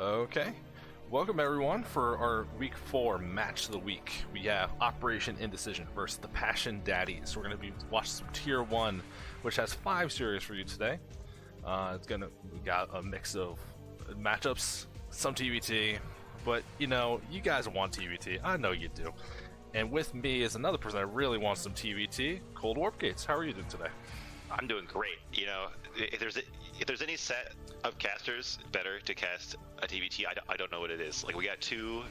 Okay. Welcome everyone for our week 4 match of the week. We have Operation Indecision versus the Passion Daddies. We're going to be watching some Tier 1, which has 5 series for you today. We got a mix of matchups, some TBT, but you know, you guys want TBT. I know you do. And with me is another person that really wants some TBT, Cold Warp Gates. How are you doing today? I'm doing great. You know, if there's any set of casters better to cast a TBT, I don't know what it is. Like, we got two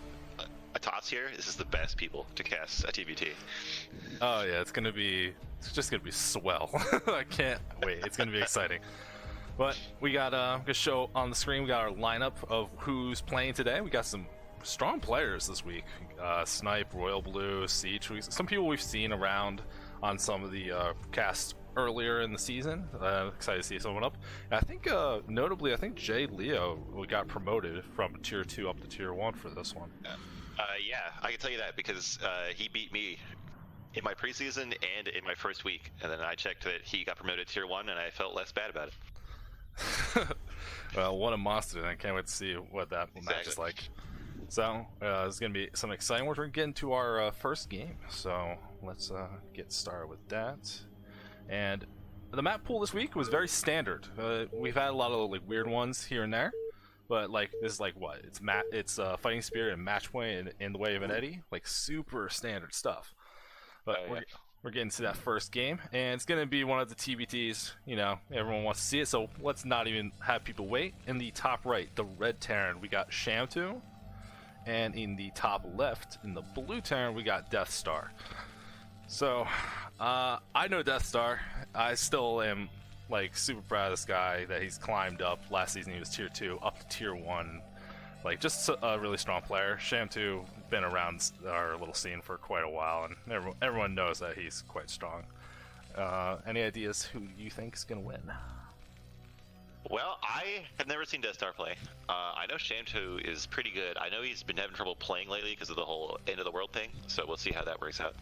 Atats here. This is the best people to cast a TBT. Oh yeah, it's just gonna be swell. I can't wait. It's gonna be exciting. But we got gonna show on the screen. We got our lineup of who's playing today. We got some strong players this week. Snipe, Royal Blue, Siege. Some people we've seen around on some of the casts earlier in the season. Excited to see someone up. And I think notably, I think Jay Leo got promoted from Tier 2 up to Tier 1 for this one. Yeah, I can tell you that because he beat me in my preseason and in my first week, and then I checked that he got promoted to Tier 1 and I felt less bad about it. Well, what a monster, and I can't wait to see what that match is like. So it's gonna be some exciting. We're gonna get into our first game, so let's get started with that. And the map pool this week was very standard. We've had a lot of like weird ones here and there, but like this is like what? It's Fighting Spirit and Match Point in the Way of an Eddy, like super standard stuff. But we're getting to that first game, and it's gonna be one of the TBTs. You know, everyone wants to see it, so let's not even have people wait. In the top right, the red Terran, we got Shamtu, and in the top left, in the blue Terran, we got Death Star. So, I know Death Star. I still am like super proud of this guy that he's climbed up. Last season he was Tier 2 up to Tier 1. Like, just a really strong player. Shamtu been around our little scene for quite a while, and everyone knows that he's quite strong. Any ideas who you think is gonna win? Well, I have never seen Death Star play. I know Shamtu is pretty good. I know he's been having trouble playing lately because of the whole end of the world thing, so we'll see how that works out.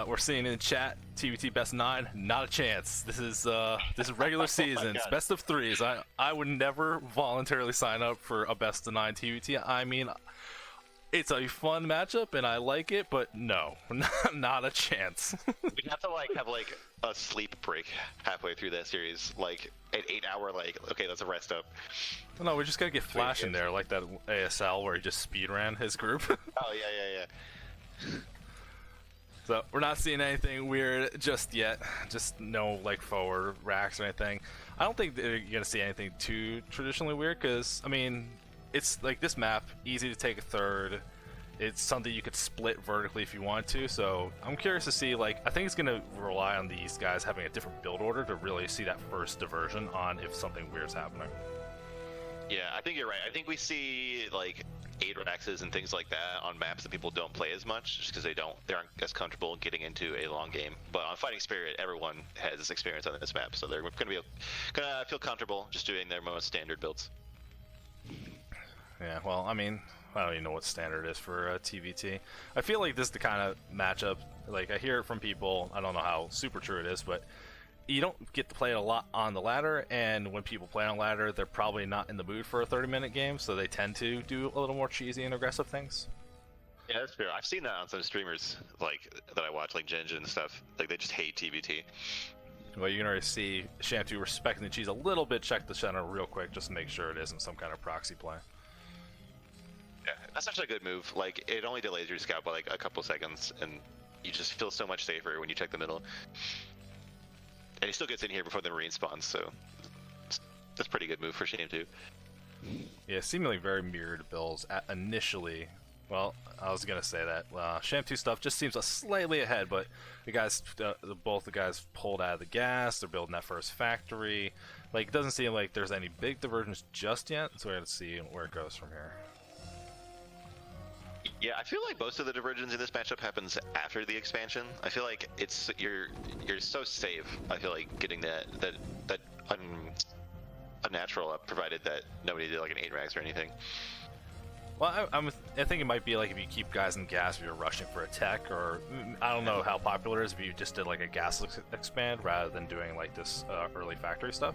We're seeing in the chat, TBT best 9, not a chance. This is regular season. It's best of 3s. I would never voluntarily sign up for a best of 9 TBT. I mean, it's a fun matchup and I like it, but no, not a chance. We'd have to have a sleep break halfway through that series, like an 8-hour okay, let's rest up. No, we just gotta get Flash in there, like that ASL where he just speed ran his group. Oh yeah. So we're not seeing anything weird just yet. Just no like forward racks or anything. I don't think that you're gonna see anything too traditionally weird, because I mean, it's like this map, easy to take a third. It's something you could split vertically if you want to. So I'm curious to see, like, I think it's gonna rely on these guys having a different build order to really see that first diversion on if something weird's happening. Yeah, I think you're right. I think we see like 8 Raxes and things like that on maps that people don't play as much, just because they aren't as comfortable getting into a long game. But on Fighting Spirit, everyone has this experience on this map, so they're gonna feel comfortable just doing their most standard builds. Yeah, well, I mean, I don't even know what standard is for TVT. I feel like this is the kind of matchup, like I hear it from people, I don't know how super true it is, but you don't get to play it a lot on the ladder, and when people play on ladder, they're probably not in the mood for a 30-minute game, so they tend to do a little more cheesy and aggressive things. Yeah, that's fair. I've seen that on some streamers that I watch, like Genjin and stuff. Like, they just hate TBT. Well, you can already see Shamtu respecting the cheese a little bit. Check the center real quick just to make sure it isn't some kind of proxy play. Yeah, that's actually a good move. Like, it only delays your scout by like a couple seconds, and you just feel so much safer when you check the middle. And he still gets in here before the Marine spawns, so that's a pretty good move for Shamtu. Yeah, seemingly very mirrored builds initially. Well, I was gonna say that Shamtu stuff just seems slightly ahead, but the guys, both the guys pulled out of the gas. They're building that first factory. Like, it doesn't seem like there's any big divergence just yet, so we're gonna see where it goes from here. Yeah, I feel like most of the divergence in this matchup happens after the expansion. I feel like you're so safe. I feel like getting that unnatural up, provided that nobody did like an 8 rags or anything. Well, I think it might be like if you keep guys in gas if you're rushing for a tech, or I don't know how popular it is if you just did like a gas expand rather than doing like this early factory stuff.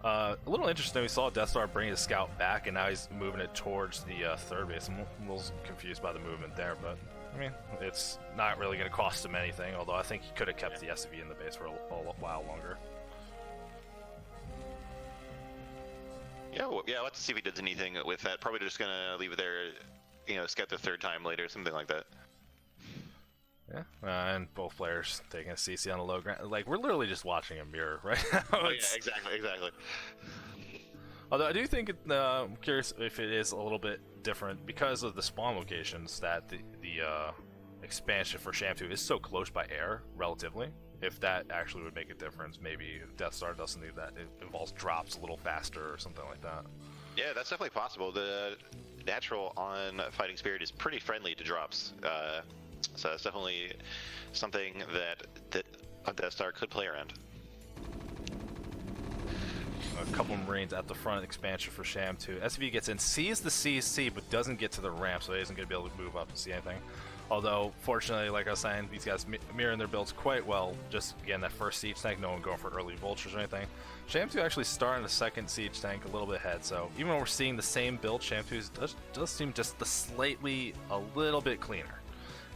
A little interesting, we saw Death Star bring his scout back, and now he's moving it towards the third base. I'm a little confused by the movement there, but I mean, it's not really going to cost him anything, although I think he could have kept the SCV in the base for a while longer. Yeah, well, yeah, let's see if he does anything with that. Probably just going to leave it there, you know, scout the third time later, something like that. Yeah, and both players taking a CC on the low ground. Like, we're literally just watching a mirror right now. Oh, yeah, exactly. Although I do think, I'm curious if it is a little bit different because of the spawn locations that the expansion for Shampoo is so close by air, relatively. If that actually would make a difference, maybe Death Star doesn't need that. It involves drops a little faster or something like that. Yeah, that's definitely possible. The natural on Fighting Spirit is pretty friendly to drops. So it's definitely something that a Death Star could play around. A couple of Marines at the front expansion for Sham 2. SCV gets in, sees the CC, but doesn't get to the ramp, so he isn't going to be able to move up and see anything. Although, fortunately, like I was saying, these guys mirroring their builds quite well. Just, again, that first siege tank, no one going for early vultures or anything. Sham 2 actually starting the second siege tank a little bit ahead, so even though we're seeing the same build, Sham 2 does seem just slightly a little bit cleaner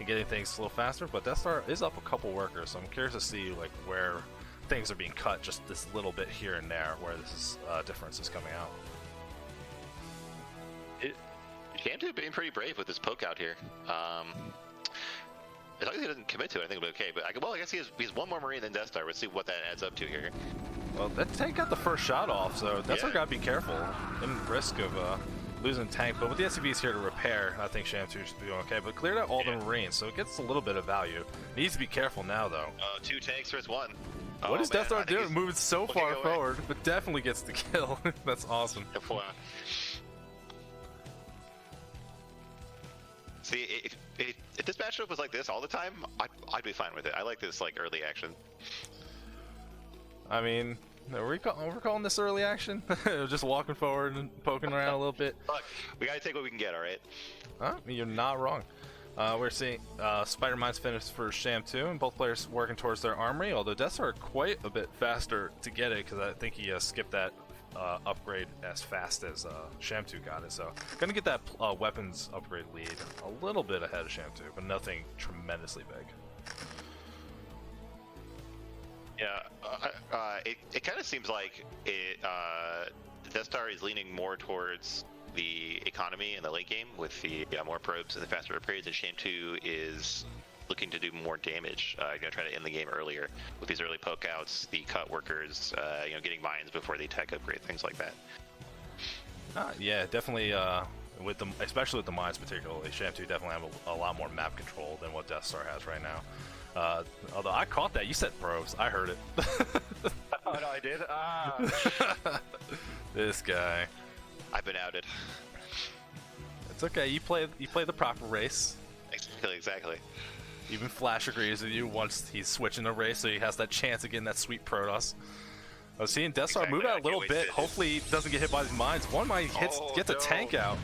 and getting things a little faster, but Death Star is up a couple workers, so I'm curious to see like where things are being cut just this little bit here and there, where this is, difference is coming out. Sham2 being pretty brave with this poke out here. As long as he doesn't commit to it, I think it'll be okay. But I guess he has one more Marine than Death Star. Let's see what that adds up to here. Well, that tank got the first shot off, so Death Star gotta be careful. In risk of losing tank, but with the SCVs here to repair, I think Sham 2 should be doing okay. But cleared out all the Marines, so it gets a little bit of value. Needs to be careful now, though. 2 tanks versus 1. What is Death Star doing? Moving so far forward, but definitely gets the kill. That's awesome. See, if this matchup was like this all the time, I'd be fine with it. I like this like early action. I mean, we're calling this early action? Just walking forward and poking around a little bit. Look, we gotta take what we can get, all right? Huh? You're not wrong. We're seeing Spider Mine's finished for Sham 2, and both players working towards their armory, although Death Star quite a bit faster to get it, because I think he skipped that upgrade as fast as Sham 2 got it. So, gonna get that weapons upgrade lead a little bit ahead of Sham 2, but nothing tremendously big. Yeah, it kind of seems like Death Star is leaning more towards the economy in the late game with the more probes and the faster upgrades, and Sham 2 is looking to do more damage. Gonna try to end the game earlier with these early poke outs, the cut workers, getting mines before the tech upgrade, things like that. Yeah, definitely. Especially with the mines, particularly, Sham 2 definitely have a lot more map control than what Death Star has right now. Although I caught that, you said probes. I heard it. Oh no, I did. This guy. I've been outed. It's okay. You play the proper race. Exactly. Even Flash agrees with you once he's switching the race, so he has that chance of getting that sweet Protoss. I was seeing Death Star move out a little bit. Hopefully he doesn't get hit by these mines. One mine gets a tank out.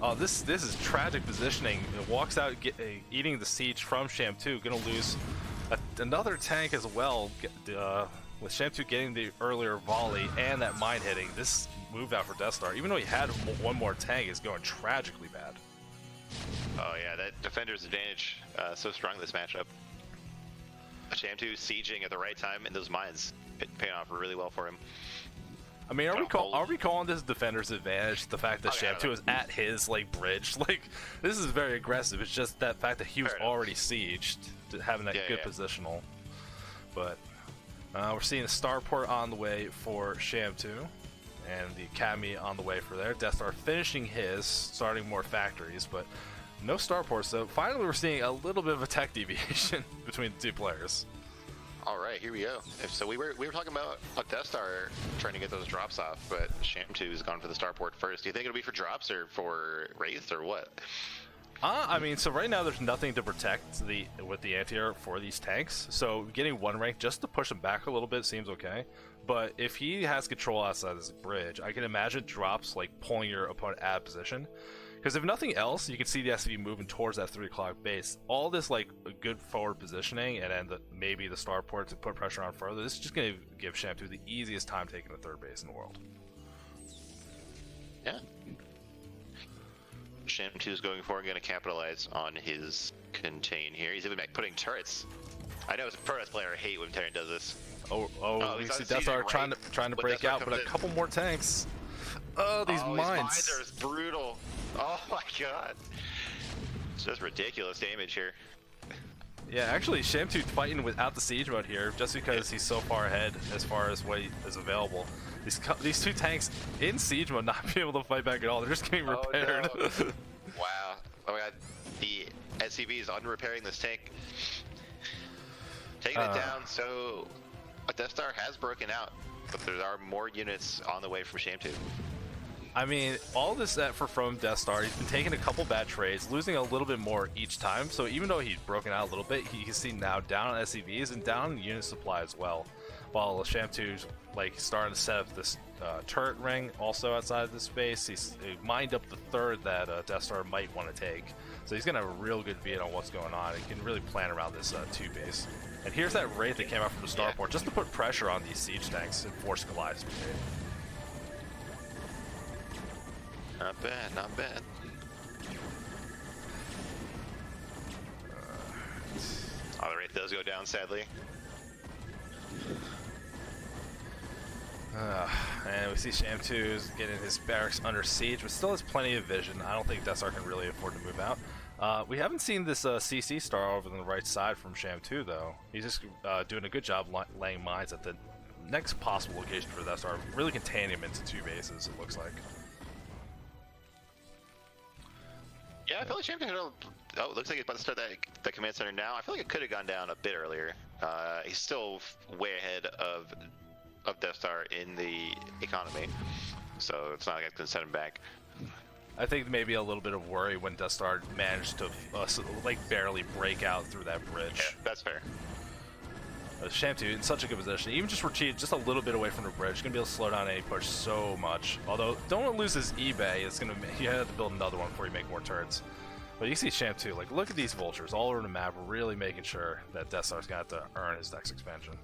Oh, this is tragic positioning. It walks out eating the siege from Sham 2. Gonna lose another tank as well. With Sham 2 getting the earlier volley and that mine hitting, this move out for Death Star, even though he had one more tank, is going tragically bad. Oh yeah, that defender's advantage so strong in this matchup. Sham 2 sieging at the right time, and those mines paying off really well for him. I mean, are we calling this defender's advantage? The fact that Sham 2 is at his bridge, this is very aggressive. It's just that fact that he was already sieged, having that good positional. But we're seeing a starport on the way for Sham 2, and the Academy on the way for there. Death Star finishing his, starting more factories, but no starports. So finally, we're seeing a little bit of a tech deviation between the two players. All right, here we go. So we were talking about Death Star trying to get those drops off, but Sham 2 has gone for the starport first. Do you think it'll be for drops or for Wraith or what? I mean, so right now there's nothing to protect with the anti-air for these tanks. So getting one rank just to push them back a little bit seems okay. But if he has control outside this bridge, I can imagine drops like pulling your opponent out of position. Because if nothing else, you can see the SCV moving towards that 3 o'clock base. All this like good forward positioning, and then maybe the starport to put pressure on further. This is just going to give Shampoo the easiest time taking the third base in the world. Yeah. Sham2 is going for and going to capitalize on his contain here. He's even putting turrets. I know as a Protoss player, I hate when Terran does this. We see Deathstar trying to break out, but a couple more tanks. Oh, these mines. These mines are brutal. Oh my god. It's just ridiculous damage here. Yeah, actually, Sham2 fighting without the siege mode here, just because he's so far ahead as far as what is available. These 2 tanks in siege mode not being able to fight back at all. They're just getting repaired. Oh, no. Wow. Oh my god. The SCV is unrepairing this tank. Taking it down, so a Death Star has broken out, but there are more units on the way from Sham2. I mean, all this effort from Death Star, he's been taking a couple bad trades, losing a little bit more each time, so even though he's broken out a little bit, you can see now down on SCVs and down on unit supply as well. While Sham2's like starting to set up this turret ring also outside of the space, he's mined up the third that Death Star might want to take. So he's going to have a real good beat on what's going on. He can really plan around this 2 base. And here's that Wraith that came out from the starport just to put pressure on these siege tanks and force Goliath to be made. Not bad, not bad. The Wraith does go down, sadly. And we see Sham2's getting his barracks under siege, but still has plenty of vision. I don't think Death Star can really afford to move out. We haven't seen this CC star over on the right side from Sham2, though. He's just doing a good job laying mines at the next possible location for Death Star, really containing him into 2 bases, it looks like. Yeah, I feel like Sham2 it looks like he's about to start that command center now. I feel like it could have gone down a bit earlier. He's still way ahead of Death Star in the economy, so it's not like I can send him back. I think maybe a little bit of worry when Death Star managed to like barely break out through that bridge. Yeah, that's fair. Sham2 in such a good position, even just retreat just a little bit away from the bridge, gonna be able to slow down any push so much. Although don't want to lose his eBay, it's gonna you have to build another one before you make more turrets. But you see Sham2, like look at these vultures all over the map, really making sure that Death Star's gonna have to earn his next expansion.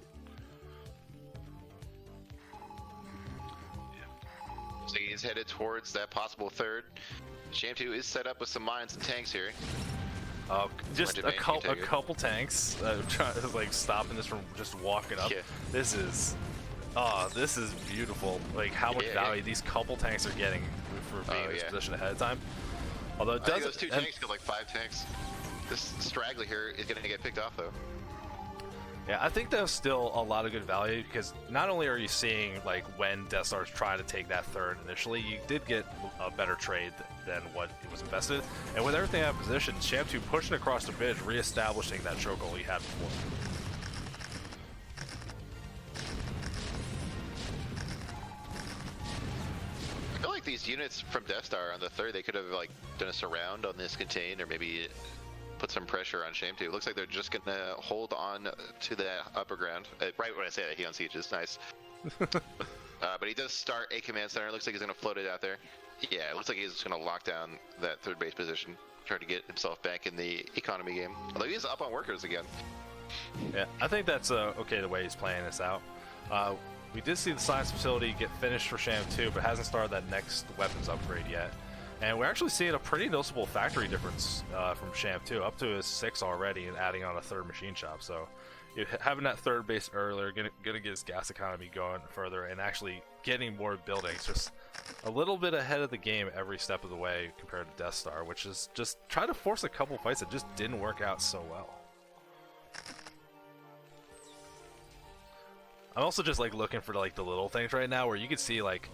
So he's headed towards that possible third. Sham2 is set up with some mines and tanks here. Just a couple tanks like stopping this from just walking up. Yeah. This is beautiful. Like how much value these couple tanks are getting for being in this position ahead of time. Although it does, those 2 tanks kill like 5 tanks. This straggler here is going to get picked off though. Yeah, I think there's still a lot of good value because not only are you seeing like when Death Star's trying to take that third initially, you did get a better trade than what it was invested. And with everything out of position, Sham2 pushing across the bridge, re-establishing that chokehold he had before. I feel like these units from Death Star on the third, they could have like done a surround on this contain, or maybe put some pressure on Sham2. It looks like they're just gonna hold on to the upper ground. Right when I say that, he on siege is nice. But he does start a command center. It looks like he's gonna float it out there. Yeah, it looks like he's just gonna lock down that third base position, try to get himself back in the economy game. Although he's up on workers again. Yeah, I think that's okay the way he's playing this out. We did see the science facility get finished for Sham2, but hasn't started that next weapons upgrade yet. And we're actually seeing a pretty noticeable factory difference from Sham2, up to his 6 already, and adding on a third machine shop. So having that third base earlier, gonna get his gas economy going further, and actually getting more buildings, just a little bit ahead of the game every step of the way compared to Death Star, which is just try to force a couple fights that just didn't work out so well. I'm also just like looking for like the little things right now where you can see like,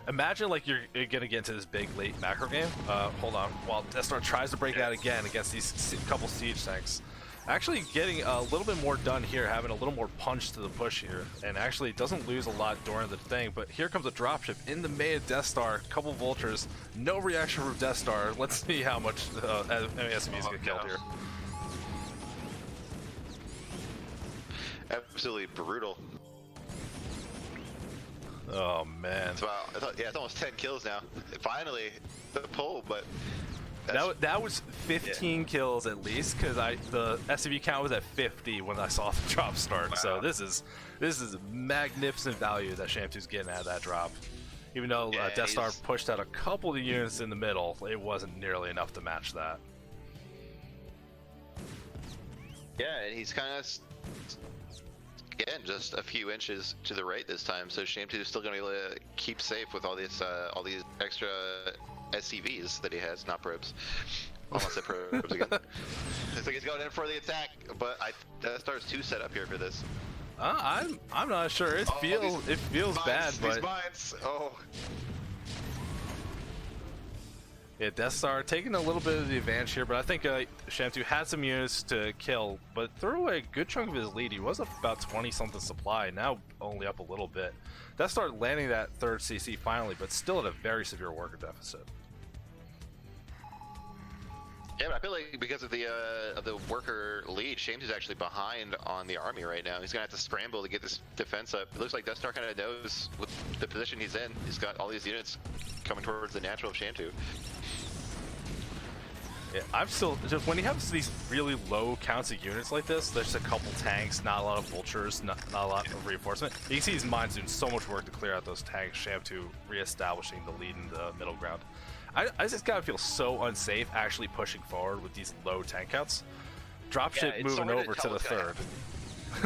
imagine like you're gonna get into this big late macro game. Hold on, while Death Star tries to break out again against these couple siege tanks. Actually getting a little bit more done here, having a little more punch to the push here, and actually doesn't lose a lot during the thing, but here comes a dropship in the main of Death Star, couple vultures, no reaction from Death Star. Let's see how much SMEs get killed here. Absolutely brutal. Oh man. It's about, yeah, it's almost 10 kills now. Finally, the pull, but that was 15 kills at least, because the SCV count was at 50 when I saw the drop start. Wow. So this is magnificent value that Shamptoo's getting out of that drop. Even though Death Star pushed out a couple of units in the middle, it wasn't nearly enough to match that. Yeah, and he's kind of, again, just a few inches to the right this time, so Shamptoo is still going to be able to keep safe with all these extra SCVs that he has, not probes. Almost said probes again. I think he's going in for the attack, but Death Star's too set up here for this. I'm not sure. It feels bad, but these mines. Oh. Yeah, Death Star taking a little bit of the advantage here, but I think Shamptoo had some units to kill, but threw away a good chunk of his lead. He was up about 20-something supply, now only up a little bit. Death Star landing that third CC finally, but still at a very severe worker deficit. Yeah, but I feel like because of the worker lead, Shamptoo's actually behind on the army right now. He's gonna have to scramble to get this defense up. It looks like Death Star kind of knows with the position he's in. He's got all these units coming towards the natural of Shamptoo. Yeah, I'm still just when he has these really low counts of units like this. There's a couple tanks, not a lot of vultures, not a lot of reinforcement. You can see his mines doing so much work to clear out those tanks. Shamptoo reestablishing the lead in the middle ground. I just gotta feel so unsafe actually pushing forward with these low tank counts. Dropship moving over to the third.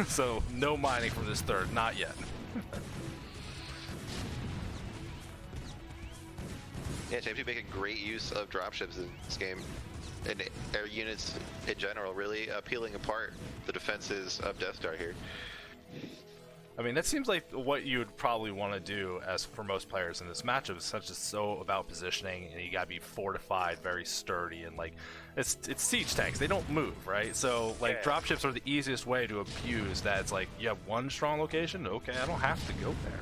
So no mining from this third, not yet. Yeah, Shamptoo making great use of dropships in this game. And air units in general, really peeling apart the defenses of Death Star here. I mean, that seems like what you would probably want to do as for most players in this matchup. It's such as so about positioning, and you gotta be fortified, very sturdy, and like it's siege tanks. They don't move, right? So like dropships are the easiest way to abuse that. It's like you have one strong location. Okay, I don't have to go there.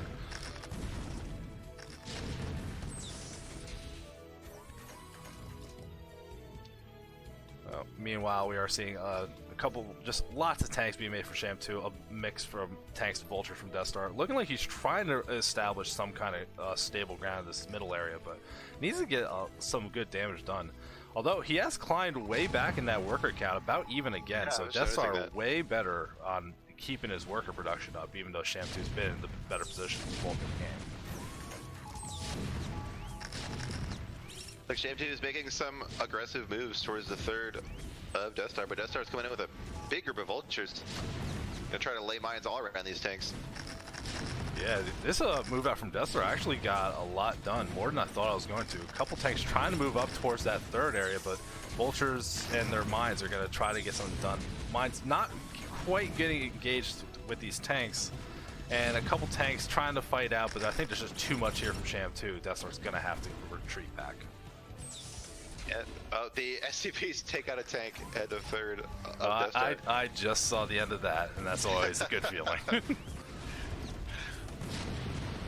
Meanwhile, we are seeing a couple, just lots of tanks being made for Shamptoo, a mix from tanks to vulture from Death Star. Looking like he's trying to establish some kind of stable ground in this middle area, but needs to get some good damage done. Although he has climbed way back in that worker count, about even again, so Death Star way better on keeping his worker production up, even though Shamptoo's been in the better position in the bulk of the game. Like Shamptoo is making some aggressive moves towards the third of Death Star, but Death Star's coming in with a big group of vultures. Gonna try to lay mines all around these tanks. Yeah, this move out from Death Star actually got a lot done, more than I thought I was going to. A couple tanks trying to move up towards that third area, but vultures and their mines are gonna try to get something done. Mines not quite getting engaged with these tanks, and a couple tanks trying to fight out, but I think there's just too much here from Shamptoo. Death Star's gonna have to retreat back. Yeah, the SCPs take out a tank at the third of Death Star. I just saw the end of that, and that's always a good feeling.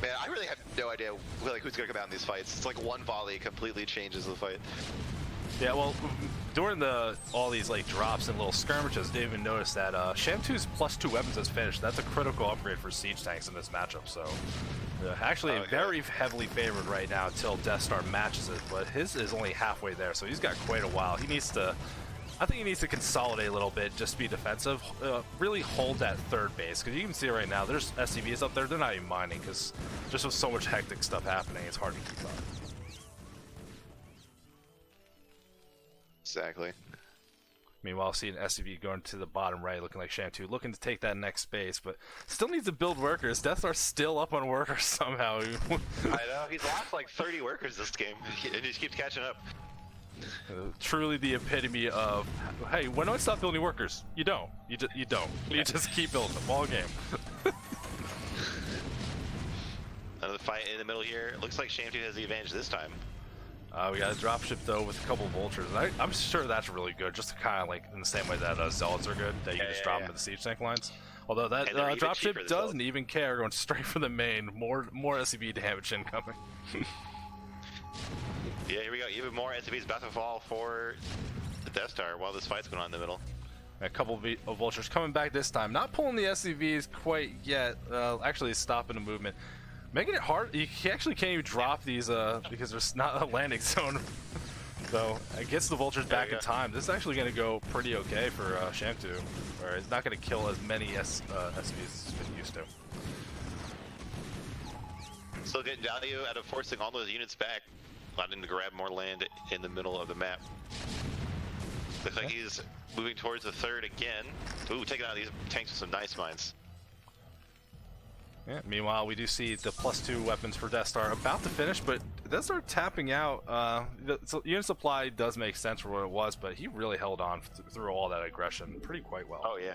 Man, I really have no idea like who's gonna come out in these fights. It's like one volley completely changes the fight. Yeah, well, during all these like drops and little skirmishes, didn't even notice that Shamptoo's +2 weapons is finished. That's a critical upgrade for siege tanks in this matchup. So, actually, very heavily favored right now until Death Star matches it. But his is only halfway there, so he's got quite a while. He needs to, I think he needs to consolidate a little bit, just be defensive, really hold that third base. Because you can see right now, there's SCVs up there. They're not even mining because just with so much hectic stuff happening, it's hard to keep up. Exactly. Meanwhile, seeing SCV going to the bottom right, looking like Shamptoo, looking to take that next space, but still needs to build workers. Death Star's still up on workers somehow. I know, he's lost like 30 workers this game, and he just keeps catching up. Truly the epitome of, hey, when do I stop building workers? You don't. You don't. You just keep building them all game. Another fight in the middle here. Looks like Shamptoo has the advantage this time. We got a dropship though with a couple vultures. I'm sure that's really good, just kind of like in the same way that zealots are good, that you can just drop them in the siege tank lines. Although that dropship doesn't even care, going straight for the main. More SCV damage incoming. Yeah, here we go. Even more SCVs about to fall for the Death Star while this fight's going on in the middle. A couple of vultures coming back this time, not pulling the SCVs quite yet. Actually stopping the movement. Making it hard. You actually can't even drop these because there's not a landing zone. So it gets the vultures back in time. This is actually going to go pretty okay for Shamtu, where it's not going to kill as many SCVs as it used to. Still getting value out of forcing all those units back, allowing to grab more land in the middle of the map. Looks like he's moving towards the third again. Ooh, taking out these tanks with some nice mines. Yeah, meanwhile, we do see the +2 weapons for Death Star about to finish, but Death Star tapping out. The unit supply does make sense for what it was, but he really held on through all that aggression quite well. Oh, yeah.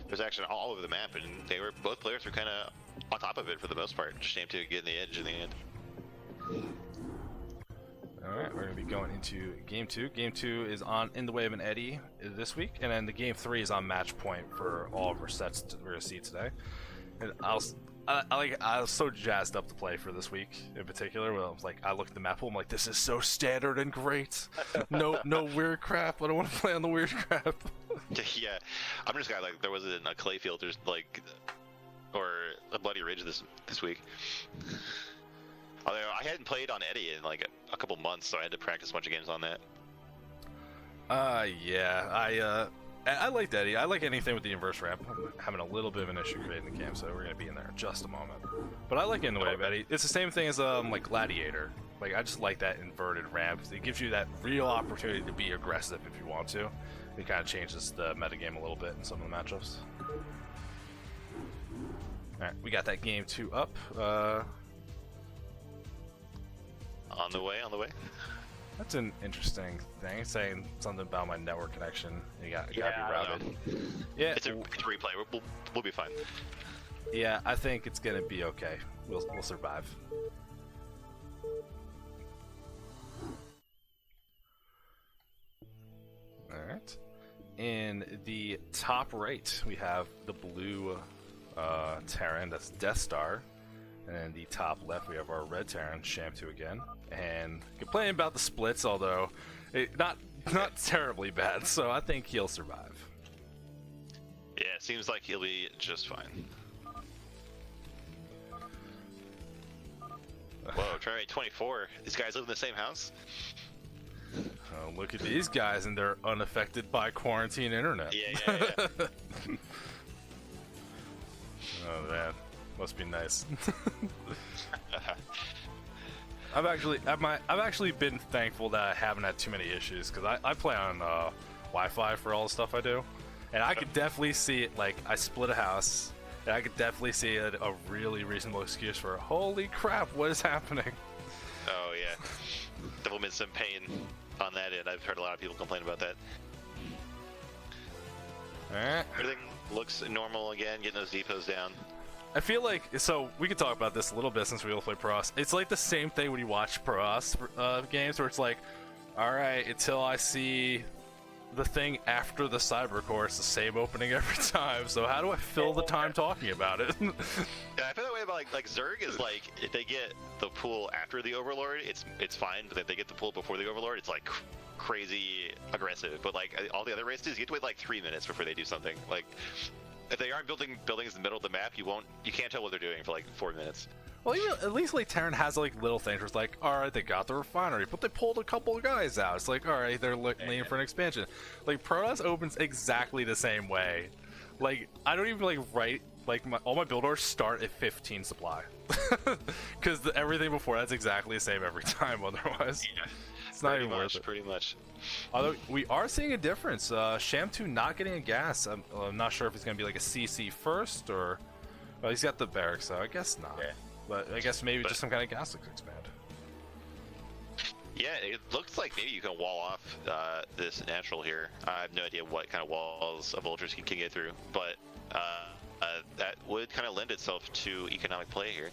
There's action all over the map, and both players were kind of on top of it for the most part. Shame to get in the edge in the end. Alright, we're going to be going into Game 2. Game 2 is in the way of an Eddie this week, and then the Game 3 is on match point for all of our sets we're going to see today. And I was so jazzed up to play for this week in particular. Well, I looked at the map, I'm like, this is so standard and great. No weird crap. I don't want to play on the weird crap. Yeah, I'm just glad there wasn't a clay field or a Bloody Ridge this week. Although I hadn't played on Eddie in a couple months, so I had to practice a bunch of games on that. Yeah, I like Eddie. I like anything with the inverse ramp. I'm having a little bit of an issue creating the cam, so we're gonna be in there in just a moment. But I like it in the way of Eddie. It's the same thing as like Gladiator. I just like that inverted ramp. It gives you that real opportunity to be aggressive if you want to. It kind of changes the metagame a little bit in some of the matchups. Alright, we got that Game 2 up. On the way. That's an interesting thing. It's saying something about my network connection. You gotta be routed. Yeah, it's a replay. We'll be fine. Yeah, I think it's gonna be okay. We'll survive. All right. In the top right, we have the blue Terran. That's Death Star. And in the top left, we have our red Terran, Shamtu again. And complaining about the splits, although not terribly bad, so I think he'll survive. Yeah, it seems like he'll be just fine. Whoa, try 24. These guys live in the same house? Oh, look at these guys, and they're unaffected by quarantine internet. Yeah. Oh man, must be nice. I've actually been thankful that I haven't had too many issues, because I play on Wi-Fi for all the stuff I do, and I could definitely see it. I split a house, and I could definitely see a really reasonable excuse for, holy crap, what is happening? Oh yeah, definitely been some pain on that end. I've heard a lot of people complain about that. Alright. Everything looks normal again, getting those depots down. I feel like, so we could talk about this a little bit since we all play Protoss. It's like the same thing when you watch Protoss games, where it's like, alright, until I see the thing after the cyber core, it's the same opening every time, so how do I fill the time talking about it? Yeah, I feel that way about like Zerg is like, if they get the pool after the Overlord, it's fine, but if they get the pool before the Overlord, it's like crazy aggressive. But like all the other races, you have to wait like 3 minutes before they do something. Like, if they aren't building buildings in the middle of the map, you can't tell what they're doing for like 4 minutes. Well, even, at least like Terran has like little things where it's like, alright, they got the refinery, but they pulled a couple of guys out. It's like, alright, they're leaning for an expansion. Like, Protoss opens exactly the same way. Like, I don't even like write, like, all my build orders start at 15 supply. Because everything before that's exactly the same every time otherwise. Yeah. It's not even worth it. Pretty much. Although, we are seeing a difference. Shamtu not getting a gas. I'm not sure if it's going to be like a CC first, or... Well, he's got the barracks, so I guess not. Yeah. But I guess maybe just some kind of gas to expand. Yeah, it looks like maybe you can wall off this natural here. I have no idea what kind of walls a vultures can get through, but that would kind of lend itself to economic play here.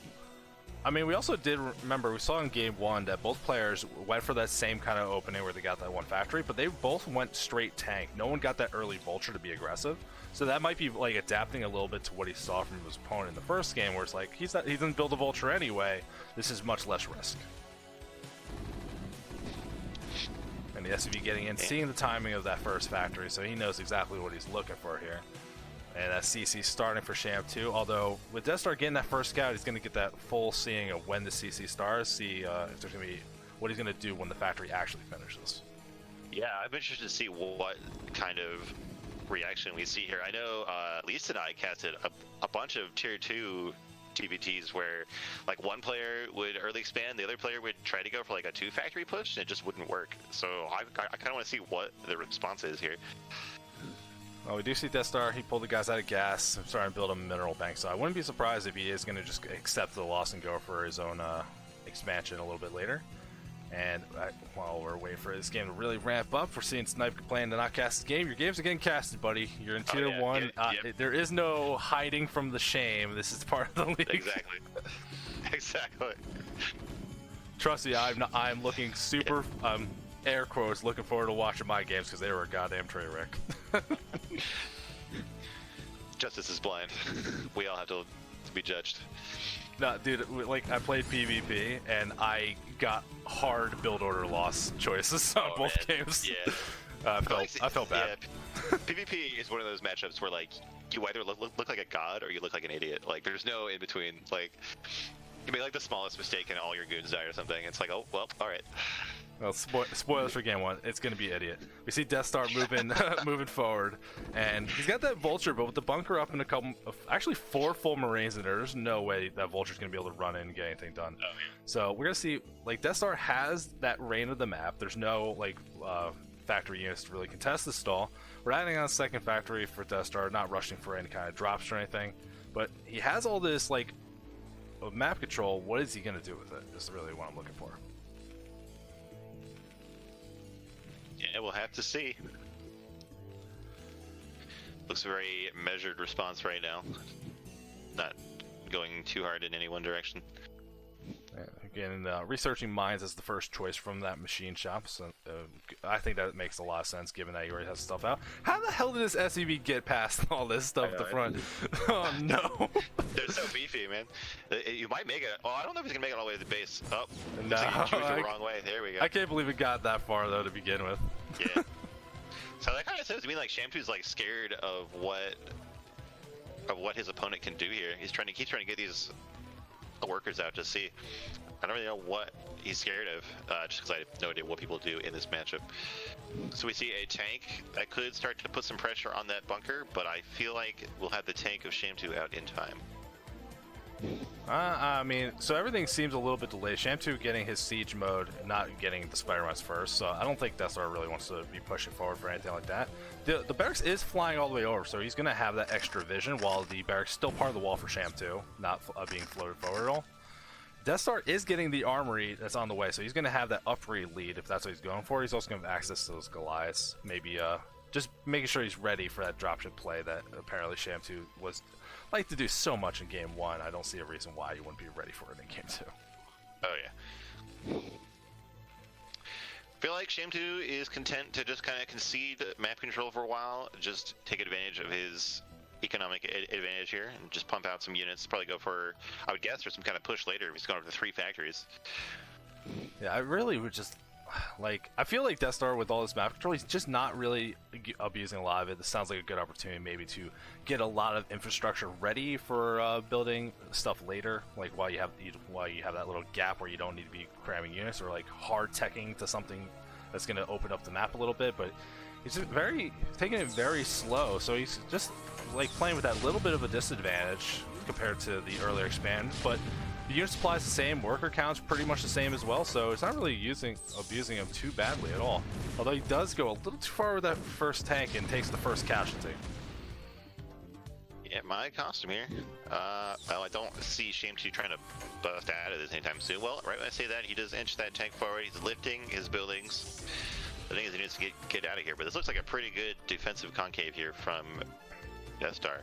I mean, we also did remember, we saw in game 1 that both players went for that same kind of opening where they got that one factory, but they both went straight tank. No one got that early vulture to be aggressive. So that might be like adapting a little bit to what he saw from his opponent in the first game, where it's like, he doesn't build a vulture anyway. This is much less risk. And the SUV getting in, seeing the timing of that first factory, so he knows exactly what he's looking for here. And that CC starting for Sham too, although with Death Star getting that first scout, he's going to get that full seeing of when the CC starts, see if there's going to be what he's going to do when the factory actually finishes. Yeah, I'm interested to see what kind of reaction we see here. I know Lisa and I casted a bunch of tier 2 TVTs where like one player would early expand, the other player would try to go for like a 2 factory push, and it just wouldn't work. So I kind of want to see what the response is here. Well, we do see Death Star. He pulled the guys out of gas. I'm starting to build a mineral bank, so I wouldn't be surprised if he is going to just accept the loss and go for his own expansion a little bit later. And while we're waiting for this game to really ramp up, we're seeing Snipe planning to not cast his game. Your games are getting casted, buddy. You're in tier 1. Yep. There is no hiding from the shame. This is part of the league. Exactly. Exactly. Trust me, I'm looking super... air quotes, looking forward to watching my games because they were a goddamn train wreck. Justice is blind. We all have to be judged. No, dude, like I played PvP and I got hard build order loss choices on both games. Yeah, I felt bad. Yeah. PvP is one of those matchups where like you either look like a god or you look like an idiot. Like there's no in between. Like you make like the smallest mistake and all your goons die or something. It's like, oh well, all right. Well, spoilers for game 1. It's gonna be idiot. We see Death Star moving, moving forward, and he's got that vulture, but with the bunker up and actually 4 full Marines in there, there's no way that vulture's gonna be able to run in and get anything done. Oh, yeah. So we're gonna see, like, Death Star has that reign of the map. There's no like factory units to really contest the stall. We're adding on a second factory for Death Star, not rushing for any kind of drops or anything, but he has all this like map control. What is he gonna do with it? Is really what I'm looking for. Yeah, we'll have to see. Looks a very measured response right now. Not going too hard in any one direction. Again, researching mines is the first choice from that machine shop, so I think that makes a lot of sense given that he already has stuff out. How the hell did this SUV get past all this stuff at the front? Oh no! They're so beefy, man. You might make it. Oh, I don't know if he's gonna make it all the way to the base. Oh, no, the wrong way. There we go. I can't believe it got that far though to begin with. Yeah. So that kind of says to me like Shamtu's like scared of what his opponent can do here. He's trying to get these workers out to see. I don't really know what he's scared of, just because I have no idea what people do in this matchup. So we see a tank that could start to put some pressure on that bunker, but I feel like we'll have the tank of Shamtu out in time. I mean, so everything seems a little bit delayed. Shamtu getting his siege mode, not getting the spider runs first, so I don't think Death Star really wants to be pushing forward for anything like that. The barracks is flying all the way over, so he's going to have that extra vision, while the barracks still part of the wall for Shamtu, not being floated forward at all. Death Star is getting the armory that's on the way, so he's going to have that upgrade lead if that's what he's going for. He's also going to have access to those Goliaths, maybe just making sure he's ready for that dropship play that apparently Shamtu was like to do so much in game 1. I don't see a reason why you wouldn't be ready for it in game 2. Oh yeah. I feel like Shamtu is content to just kind of concede map control for a while, just take advantage of his economic advantage here and just pump out some units. Probably go for, I would guess, for some kind of push later if he's going over to 3 factories. Yeah, I really would just like, I feel like Death Star with all this map control, he's just not really abusing a lot of it. This sounds like a good opportunity maybe to get a lot of infrastructure ready for building stuff later, like while you have that little gap where you don't need to be cramming units, or like hard teching to something that's going to open up the map a little bit. But he's just taking it very slow, so he's just like playing with that little bit of a disadvantage compared to the earlier expand. But the unit supply is the same, worker count's pretty much the same as well, so it's not really abusing him too badly at all. Although he does go a little too far with that first tank and takes the first casualty. Yeah, my costume here. Well, I don't see Shamtu trying to bust out of this anytime soon. Well, right when I say that, he does inch that tank forward. He's lifting his buildings. The thing is, he needs to get out of here. But this looks like a pretty good defensive concave here from Death Star.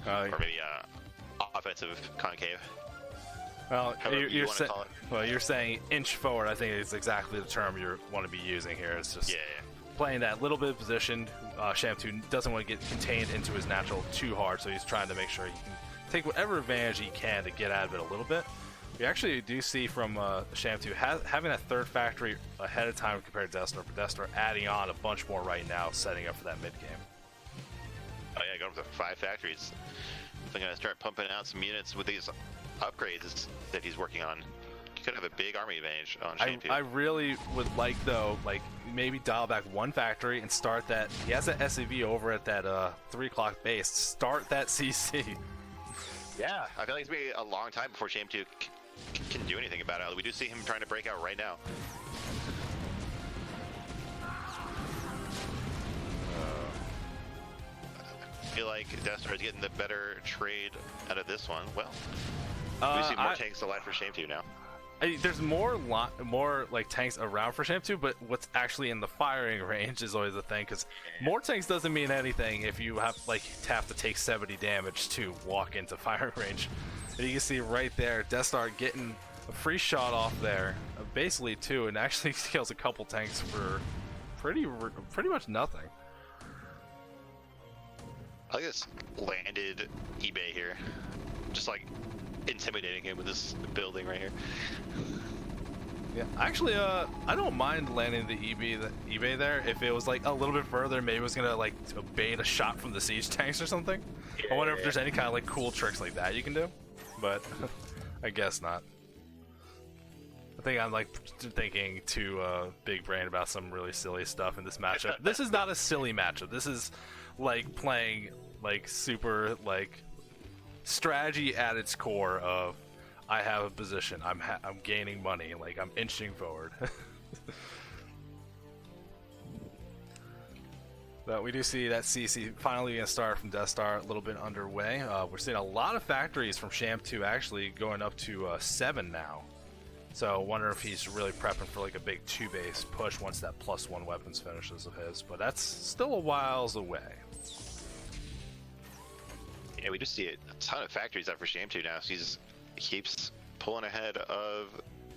Or maybe offensive concave. Well, However you want to call it. Well, you're saying inch forward. I think is exactly the term you want to be using here. It's just Yeah. playing that little bit of position. Shampoo doesn't want to get contained into his natural too hard, so he's trying to make sure he can take whatever advantage he can to get out of it a little bit. We actually do see from Shampoo having that third factory ahead of time compared to Destar, but Destar adding on a bunch more right now, setting up for that mid game. Oh yeah, going for 5 factories. I'm gonna start pumping out some units with these upgrades that he's working on. He could have a big army advantage on Shampoo. I really would like, though, like maybe dial back one factory and start that. He has that SAV over at that 3 o'clock base. Start that CC. Yeah, I feel like it's gonna be a long time before Shampoo can do anything about it. We do see him trying to break out right now. I feel like Destar is getting the better trade out of this one. Well, we see more tanks alive for Shampoo now. There's more like tanks around for Shampoo, but what's actually in the firing range is always the thing, because more tanks doesn't mean anything if you have to take 70 damage to walk into firing range. And you can see right there, Destar getting a free shot off there, basically 2, and actually kills a couple tanks for pretty much nothing. I like this landed eBay here, just like intimidating him with this building right here. Yeah, actually, I don't mind landing the eBay there if it was like a little bit further. Maybe it was gonna like bait a shot from the siege tanks or something. I wonder if there's any kind of like cool tricks like that you can do, but I guess not. I think I'm like thinking too big brain about some really silly stuff in this matchup. This is not a silly matchup. This is like playing like super like strategy at its core of I have a position, I'm gaining money, like I'm inching forward. But we do see that CC finally gonna start from Destar, a little bit underway. We're seeing a lot of factories from Shampoo actually going up to 7 now. So I wonder if he's really prepping for like a big 2-base push once that +1 weapons finishes of his, but that's still a whiles away. Yeah, we just see a ton of factories up for Shampoo now, so he keeps pulling ahead of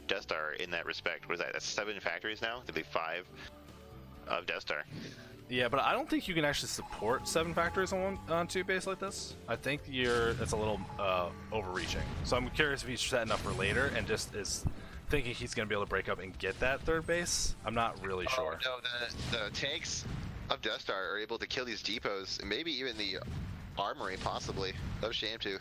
Destar in that respect. What is that? That's 7 factories now? To be 5 of Destar. Yeah, but I don't think you can actually support 7 factories on 2 base like this. I think that's a little overreaching. So I'm curious if he's setting up for later and just is thinking he's going to be able to break up and get that 3rd base. I'm not really sure. No, the tanks of Destar are able to kill these depots, and maybe even the armory, possibly, of Shampoo.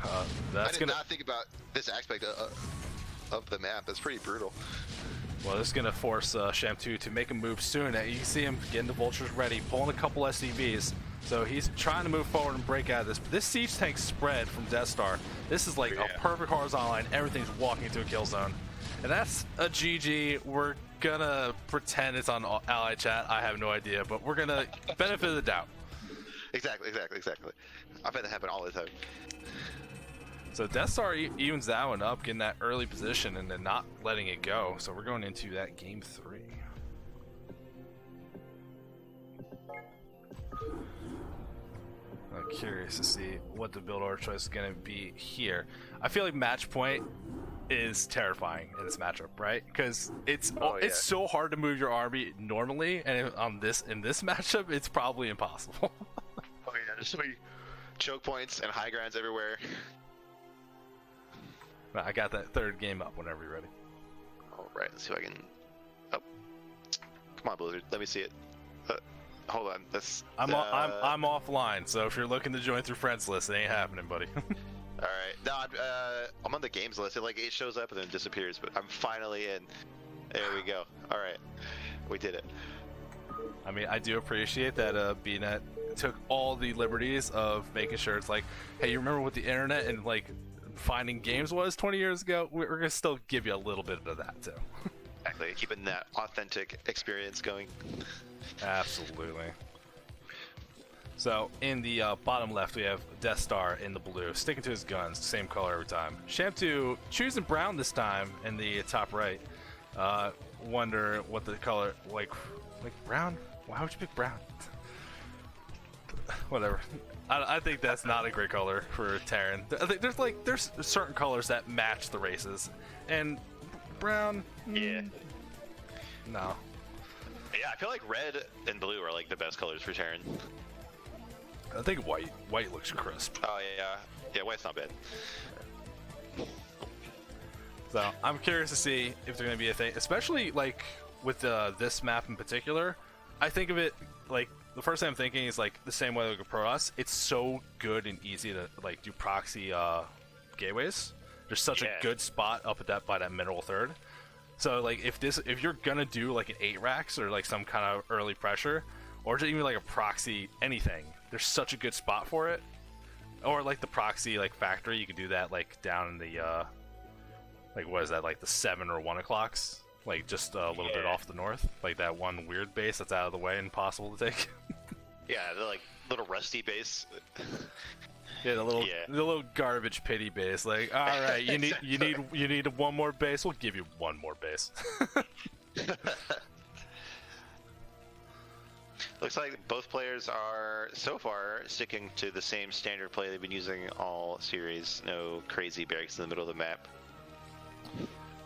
I did not think about this aspect of the map. That's pretty brutal. Well, this is going to force Shampoo to make a move soon. You can see him getting the vultures ready, pulling a couple SCVs. So he's trying to move forward and break out of this. But this siege tank spread from Destar, this is like a perfect horizontal line. Everything's walking into a kill zone. And that's a GG. We're going to pretend it's on Ally Chat. I have no idea, but we're going to benefit of the doubt. Exactly. I bet that happen all the time. So Destar evens that one up, getting that early position and then not letting it go. So we're going into that game 3. I'm curious to see what the build order choice is going to be here. I feel like match point is terrifying in this matchup, right? Because it's so hard to move your army normally, and in this matchup, it's probably impossible. Oh yeah, there's so many choke points and high grounds everywhere. I got that 3rd game up whenever you're ready. All right, let's see if I can. Oh, come on, Blizzard. Let me see it. Hold on. I'm offline, so if you're looking to join through friends list, it ain't happening, buddy. All right. No, I'm on the games list. It shows up and then disappears, but I'm finally in. There we go. All right, we did it. I mean, I do appreciate that BNet took all the liberties of making sure it's like, hey, you remember what the internet and like finding games was 20 years ago? We're gonna still give you a little bit of that too. Exactly, keeping that authentic experience going. Absolutely. So in the bottom left, we have Destar in the blue, sticking to his guns, same color every time. Shampoo choosing brown this time in the top right. Wonder what the color, like brown? Why would you pick brown? Whatever. I think that's not a great color for Terran. I think there's certain colors that match the races, and brown. Yeah. No. Yeah, I feel like red and blue are like the best colors for Terran. I think white. White looks crisp. Oh yeah, yeah, white's not bad. So I'm curious to see if there's gonna be a thing, especially like with this map in particular. I think of it like the first thing I'm thinking is like the same way like Pro Us. It's so good and easy to like do proxy gateways. There's such a good spot up at that by that mineral third. So like if you're gonna do like an 8 racks or like some kind of early pressure, or just even like a proxy anything, there's such a good spot for it. Or like the proxy like factory, you can do that like down in the like what is that, like the 7 or 1 o'clocks, like just a little bit off the north, like that one weird base that's out of the way and impossible to take. Yeah, the like little rusty base. Yeah, the little garbage pity base. Like, all right, you need one more base. We'll give you one more base. Looks like both players are so far sticking to the same standard play they've been using all series. No crazy barracks in the middle of the map.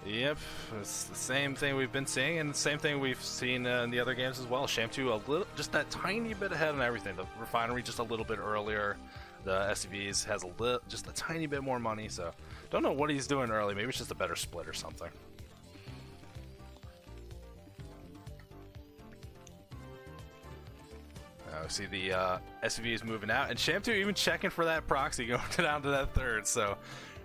Yep, it's the same thing we've been seeing, and the same thing we've seen in the other games as well. Sham2 a little, just that tiny bit ahead on everything. The refinery just a little bit earlier. The SCVs has just a tiny bit more money, so don't know what he's doing early. Maybe it's just a better split or something. We see the SCVs moving out, and Sham2 even checking for that proxy going down to that third, so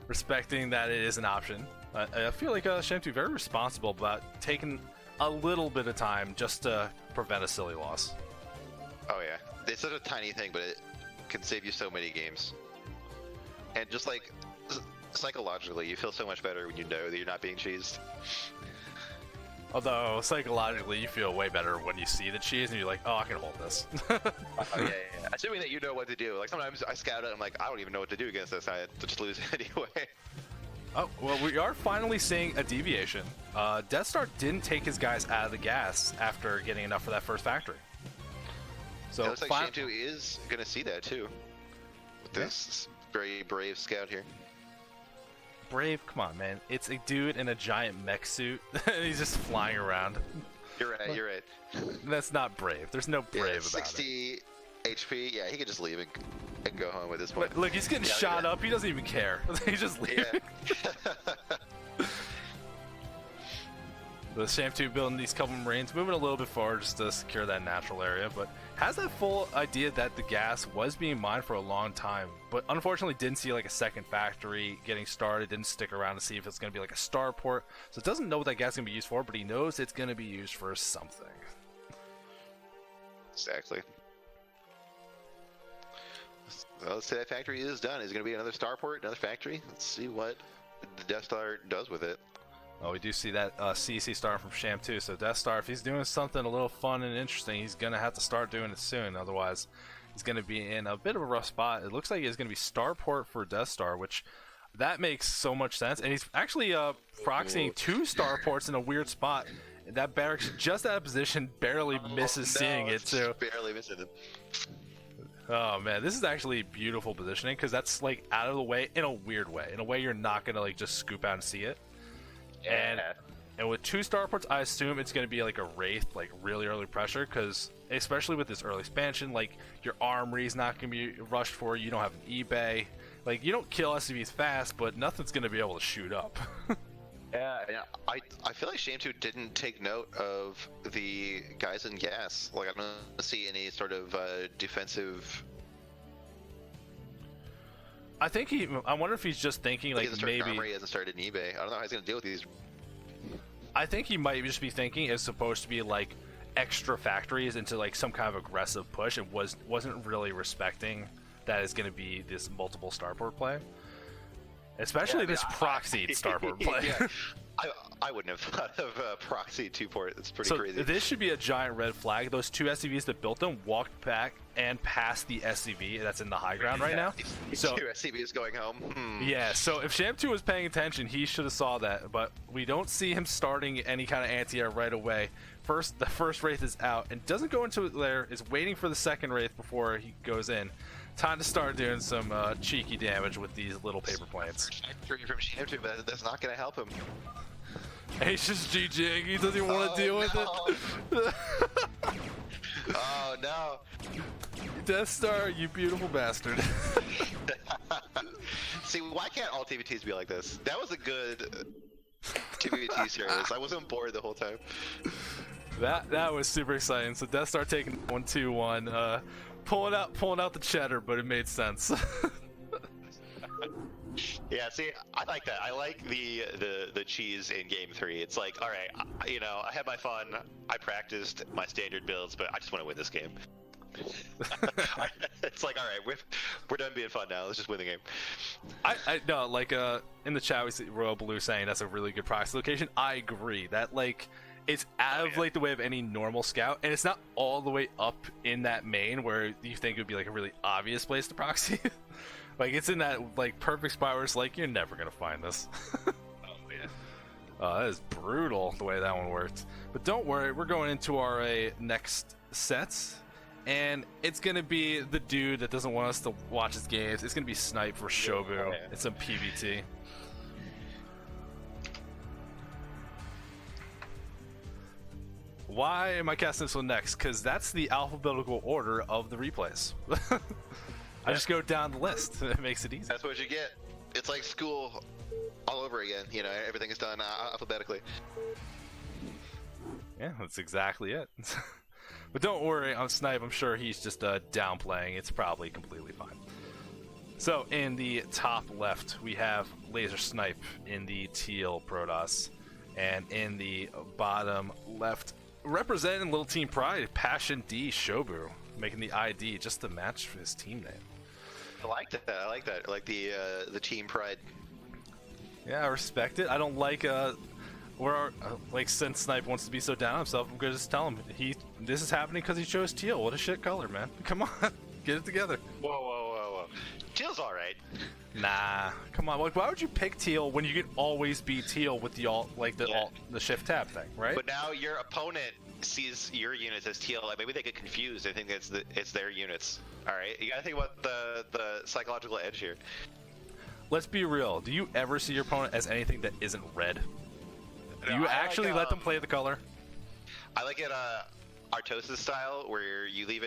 respecting that it is an option. I feel like Sham2 very responsible about taking a little bit of time just to prevent a silly loss. Oh yeah, it's such a tiny thing, but it can save you so many games. And just like psychologically, you feel so much better when you know that you're not being cheesed. Although psychologically, you feel way better when you see the cheese and you're like, oh, I can hold this. Oh yeah. Assuming that you know what to do. Like sometimes I scout it, I'm like, I don't even know what to do against this. I just lose anyway. Oh, well, we are finally seeing a deviation. Death Star didn't take his guys out of the gas after getting enough for that first factory. So it looks like Sham2 is going to see that too. With this very brave scout here. Brave? Come on, man. It's a dude in a giant mech suit. He's just flying around. You're right, you're right. That's not brave. There's no brave about 60 HP, yeah, he could just leave and go home at this point. Look, he's getting shot up. He doesn't even care. He's just leaving. Yeah. The Sham2 building these couple Marines, moving a little bit forward just to secure that natural area, but has that full idea that the gas was being mined for a long time, but unfortunately didn't see like a second factory getting started, didn't stick around to see if it's going to be like a starport, so it doesn't know what that gas is going to be used for, but he knows it's going to be used for something. Exactly. Well, let's say that factory is done. Is it going to be another starport, another factory? Let's see what the Death Star does with it. Well, we do see that CC star from Sham2, so Death Star, if he's doing something a little fun and interesting, he's going to have to start doing it soon, otherwise he's going to be in a bit of a rough spot. It looks like it's going to be starport for Death Star, which that makes so much sense, and he's actually proxying 2 starports in a weird spot. That barracks just out of position, barely misses seeing it too. Barely missing it. Oh man, this is actually beautiful positioning, because that's like out of the way in a weird way, in a way you're not going to like just scoop out and see it. Yeah. And with 2 starports, I assume it's going to be like a Wraith, like really early pressure, because especially with this early expansion, like your armory is not going to be rushed for, you don't have an eBay, like you don't kill SCVs fast, but nothing's going to be able to shoot up. Yeah, I feel like Sham2 didn't take note of the guys in gas. Like I don't see any sort of defensive. I think I wonder if he's just thinking like maybe armory hasn't started in eBay. I don't know how he's gonna deal with these. I think he might just be thinking it's supposed to be like extra factories into like some kind of aggressive push. It wasn't really respecting that it's gonna be this multiple starport play, especially this proxied starport play. Yeah. I wouldn't have thought of proxy 2-port. It's pretty crazy. This should be a giant red flag. Those 2 SCVs that built them walked back and past the SCV that's in the high ground right now. So 2 SCVs going home. Yeah, so if Sham2 was paying attention, he should have saw that, but we don't see him starting any kind of anti-air right away. The first Wraith is out and doesn't go into there, is waiting for the second Wraith before he goes in. Time to start doing some cheeky damage with these little paper planes. But that's not gonna help him. He's just GGing. He doesn't even want to deal with it. Oh no! Death Star, you beautiful bastard. See, why can't all TVTs be like this? That was a good TVT series. I wasn't bored the whole time. That was super exciting. So Death Star taking 1-2-1, pulling out the cheddar, but it made sense. Yeah, see, I like that. I like the cheese in Game 3. It's like, all right, I had my fun. I practiced my standard builds, but I just want to win this game. It's like, all right, we're done being fun now. Let's just win the game. I no, like in the chat we see Royal Blue saying that's a really good proxy location. I agree. That like it's out of like the way of any normal scout, and it's not all the way up in that main where you think it would be like a really obvious place to proxy. Like it's in that like perfect spot where it's like you're never gonna find this. Oh yeah. That is brutal the way that one worked. But don't worry, we're going into our next sets, and it's gonna be the dude that doesn't want us to watch his games. It's gonna be Snipe for Shobu. It's some PVT. Why am I casting this one next? Because that's the alphabetical order of the replays. I just go down the list. It makes it easy. That's what you get. It's like school all over again. Everything is done alphabetically. Yeah, that's exactly it. But don't worry, on Snipe, I'm sure he's just downplaying. It's probably completely fine. So in the top left, we have Laser Snipe in the teal Protoss. And in the bottom left, representing Little Team Pride, Passion D Shobu, making the ID just to match for his team name. I like that. I like the team pride. Yeah, I respect it. I don't like since Snipe wants to be so down on himself, I'm gonna just tell him this is happening because he chose teal. What a shit color, man. Come on, get it together. Whoa. Teal's all right. Nah, come on. Like, why would you pick teal when you can always be teal with the the shift tab thing, right? But now your opponent sees your units as teal. Like maybe they get confused. They think it's their units. All right, you gotta think about the psychological edge here. Let's be real. Do you ever see your opponent as anything that isn't red? Do you I actually like, let them play the color? I like it Artosis style, where you leave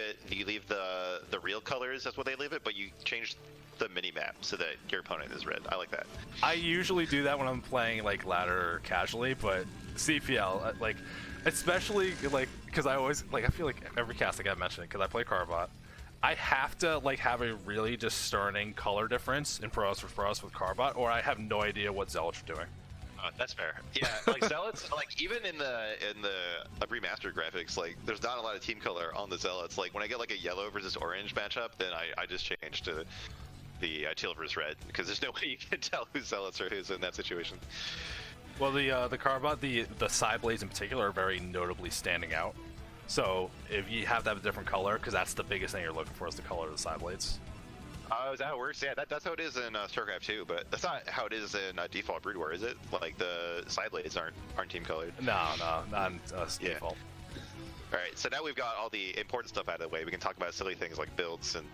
the real colors. That's what they leave it, but you change the mini map so that your opponent is red. I like that. I usually do that when I'm playing like ladder casually, but CPL like especially like because I always like I feel like every cast I got mentioned because I play Carbot. I have to like have a really discerning color difference in Pros with Carbot, or I have no idea what Zealots are doing. That's fair. Yeah, like Zealots, like even in the remastered graphics, like there's not a lot of team color on the Zealots. Like when I get like a yellow versus orange matchup, then I just change to the teal versus red because there's no way you can tell who's Zealots or who's in that situation. Well, the Carbot, the side blades in particular are very notably standing out. So if you have to have a different color, because that's the biggest thing you're looking for is the color of the side blades. Oh, is that how it works? Yeah, that's how it is in StarCraft 2, but that's not how it is in default Brood War, is it? Like the side blades aren't team colored. No, not in default. All right, so now we've got all the important stuff out of the way. We can talk about silly things like builds and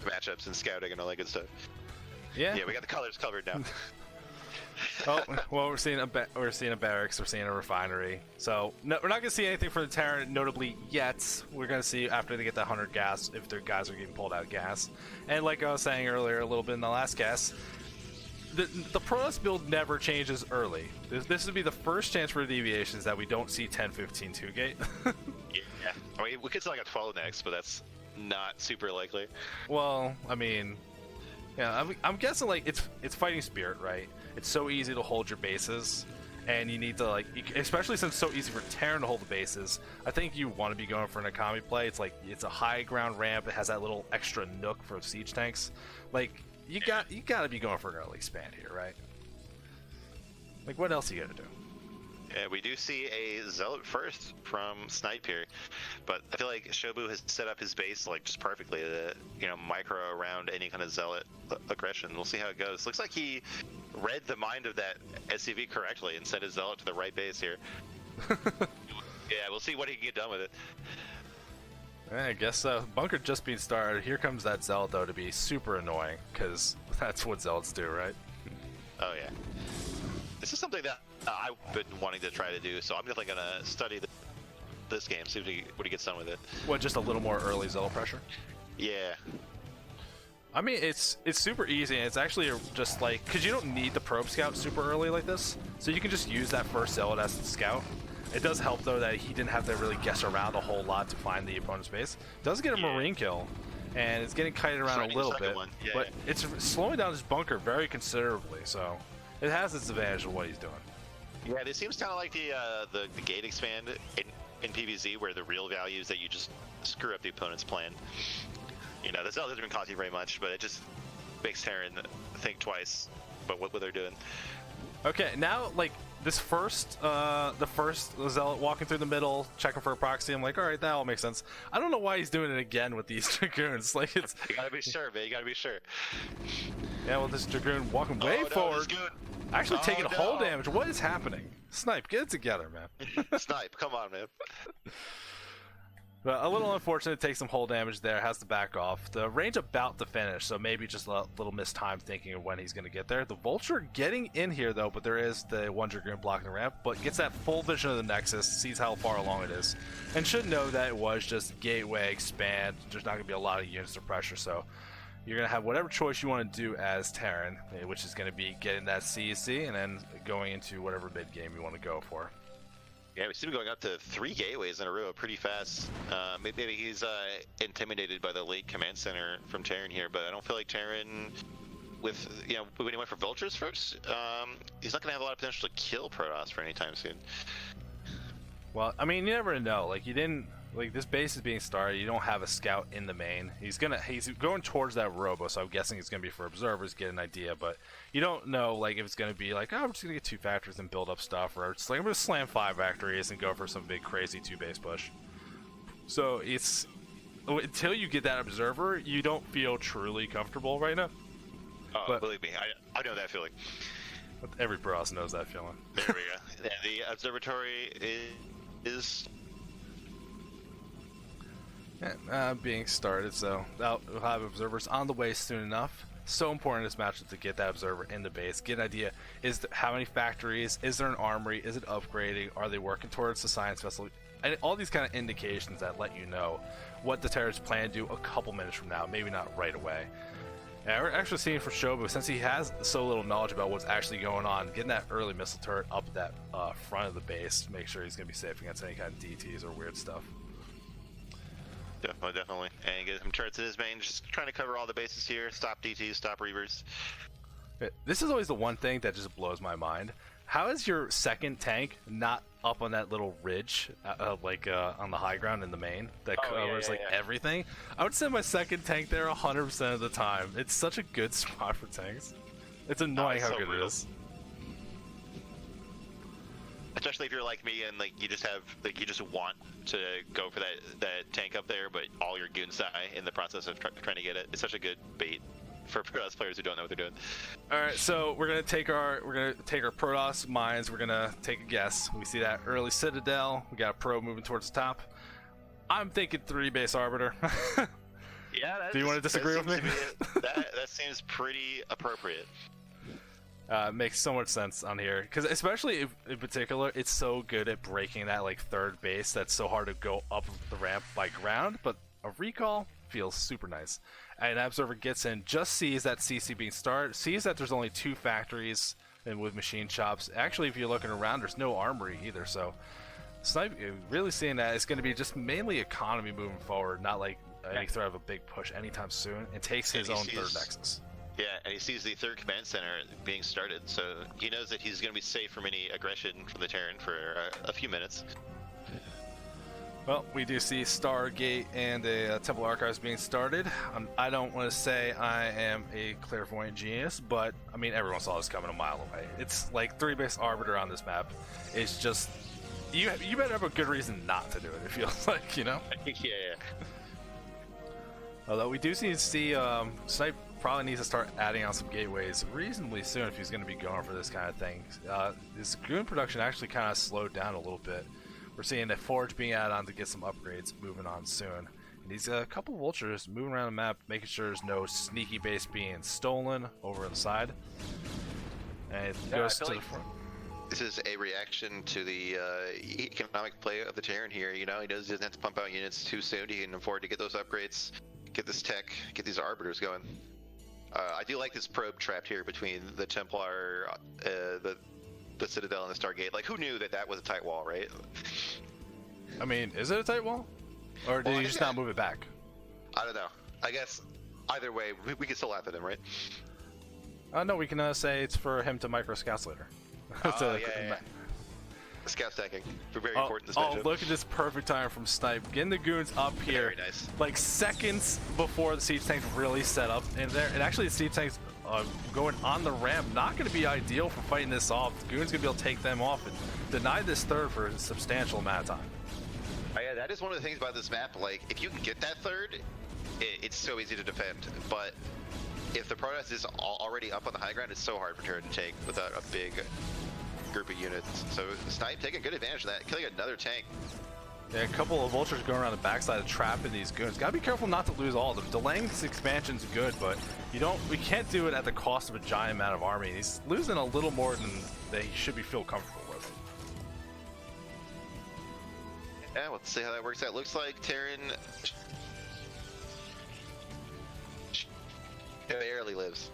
matchups and scouting and all that good stuff. Yeah. Yeah, we got the colors covered now. Oh, well, we're seeing a barracks, we're seeing a refinery. So no, we're not going to see anything for the Terran, notably yet. We're going to see after they get that 100 gas, if their guys are getting pulled out gas. And like I was saying earlier, a little bit in the last cast, the Protoss build never changes early. This would be the first chance for deviations that we don't see 10-15 2-gate. Yeah, I mean, we could see like a 12 next, but that's not super likely. Well, I mean, yeah, I'm guessing like it's fighting spirit, right? It's so easy to hold your bases, and you need to like, especially since it's so easy for Terran to hold the bases. I think you want to be going for an Akami play. It's like it's a high ground ramp. It has that little extra nook for siege tanks. Like you got to be going for an early expand here, right? Like what else are you gonna do? Yeah, we do see a Zealot first from Snipe here, but I feel like Shobu has set up his base like just perfectly to micro around any kind of Zealot aggression. We'll see how it goes. Looks like he read the mind of that SCV correctly and sent his Zealot to the right base here. Yeah, we'll see what he can get done with it. I guess bunker just being started. Here comes that zealot though to be super annoying because that's what zealots do, right? Oh yeah. This is something that I've been wanting to try to do, so I'm definitely gonna study this game, see what he gets done with it. What, just a little more early zealot pressure? Yeah. I mean, it's super easy, and it's actually just like, because you don't need the probe scout super early like this, so you can just use that first zealot as the scout. It does help though that he didn't have to really guess around a whole lot to find the opponent's base. Does get a marine kill, and it's getting kited around a little bit, but it's slowing down his bunker very considerably, so it has its advantage of what he's doing. Yeah, this seems kind of like the gate expand in PvZ, where the real value is that you just screw up the opponent's plan. You know, the zealot doesn't even cost you very much, but it just makes Terran think twice about what they're doing. Okay, now like this the first zealot walking through the middle, checking for a proxy. I'm like, all right, that all makes sense. I don't know why he's doing it again with these dragoons. Like it's you gotta be sure, man. You gotta be sure. Yeah, well, this dragoon walking way forward, actually taking hull damage. What is happening? Snipe, get it together, man. Snipe, come on, man. But a little unfortunate, takes some hull damage there, has to back off. The range about to finish, so maybe just a little missed time thinking of when he's going to get there. The Vulture getting in here, though, but there is the one Dragoon blocking the ramp, but gets that full vision of the Nexus, sees how far along it is, and should know that it was just gateway, expand. There's not going to be a lot of units of pressure, so you're going to have whatever choice you want to do as Terran, which is going to be getting that CEC and then going into whatever mid-game you want to go for. Yeah, we seem to be going up to 3 gateways in a row pretty fast. Maybe he's intimidated by the late command center from Terran here, but I don't feel like Terran, with, you know, when he went for Vultures first, he's not going to have a lot of potential to kill Protoss for any time soon. Well, I mean, you never know. Like, you didn't, like, this base is being started. You don't have a scout in the main. He's going towards that robo, so I'm guessing it's going to be for observers, get an idea, but you don't know, like, if it's going to be like, oh, I'm just going to get 2 factories and build up stuff, or it's like, I'm going to slam 5 factories and go for some big, crazy 2-base push. So it's, until you get that observer, you don't feel truly comfortable right now. Oh, but believe me, I know that feeling. Every Protoss knows that feeling. There we go. Yeah, the observatory is being started, so we'll have observers on the way soon enough. So important in this matchup to get that observer in the base, get an idea, how many factories, is there an armory, is it upgrading, are they working towards the science vessel, and all these kind of indications that let you know what the terrorists plan to do a couple minutes from now, maybe not right away. And we're actually seeing for Shobu, since he has so little knowledge about what's actually going on, getting that early missile turret up that front of the base to make sure he's going to be safe against any kind of DTs or weird stuff. Definitely. And get some turrets in his main, just trying to cover all the bases here, stop DTs, stop Reavers. This is always the one thing that just blows my mind. How is your second tank not up on that little ridge, on the high ground in the main that covers everything? I would send my second tank there 100% of the time. It's such a good spot for tanks. It's annoying how good it is. Especially if you're like me and like you just want to go for that tank up there, but all your goons die in the process of trying to get it. It's such a good bait for us players who don't know what they're doing. All right, so we're gonna take our Protoss mines. We're gonna take a guess. We see that early Citadel. We got a probe moving towards the top. I'm thinking 3-base Arbiter. Yeah. Do you want to disagree with me? That seems pretty appropriate. Makes so much sense on here, because especially in particular, it's so good at breaking that like 3rd base that's so hard to go up the ramp by ground, but a recall feels super nice. And an observer gets in, just sees that CC being started, sees that there's only 2 factories and with machine shops. Actually, if you're looking around, there's no armory either, so Snipe really seeing that it's going to be just mainly economy moving forward, not like any threat of a big push anytime soon, and takes his own 3rd Nexus. Yeah, and he sees the 3rd command center being started, so he knows that he's going to be safe from any aggression from the Terran for a few minutes. Well, we do see Stargate and a Temple Archives being started. I don't want to say I am a clairvoyant genius, but I mean, everyone saw this coming a mile away. It's like 3-base Arbiter on this map. It's just, you better have a good reason not to do it, it feels like, you know? Yeah. Although we do see Snipe probably needs to start adding on some gateways reasonably soon if he's going to be going for this kind of thing. This goon production actually kind of slowed down a little bit. We're seeing the Forge being added on to get some upgrades moving on soon. These couple vultures moving around the map, making sure there's no sneaky base being stolen over the side. And it goes to the front. This is a reaction to the economic play of the Terran here. You know, he doesn't have to pump out units too soon. He can afford to get those upgrades, get this tech, get these arbiters going. I do like this probe trapped here between the Templar, the Citadel, and the Stargate. Like, who knew that that was a tight wall, right? I mean, is it a tight wall? Or did he just not move it back? I don't know. I guess either way, we can still laugh at him, right? No, we can say it's for him to micro scouts later. Yeah. Scout stacking. Very important this matchup. Oh, look at this perfect time from Snipe. Getting the goons up here. Very nice. Like seconds before the siege tanks really set up in there. And actually the siege tanks going on the ramp, not going to be ideal for fighting this off. The goons going to be able to take them off and deny this third for a substantial amount of time. Oh, yeah, that is one of the things about this map. Like, if you can get that third, it's so easy to defend. But if the Protoss is already up on the high ground, it's so hard for Terran to take without a big group of units. So Snipe taking good advantage of that, killing another tank. Yeah, a couple of vultures going around the backside trapping these goons. Gotta be careful not to lose all of them. Delaying this expansion's good, but we can't do it at the cost of a giant amount of army. He's losing a little more than they should feel comfortable with. Yeah, let's see how that works out. Looks like Terran barely lives.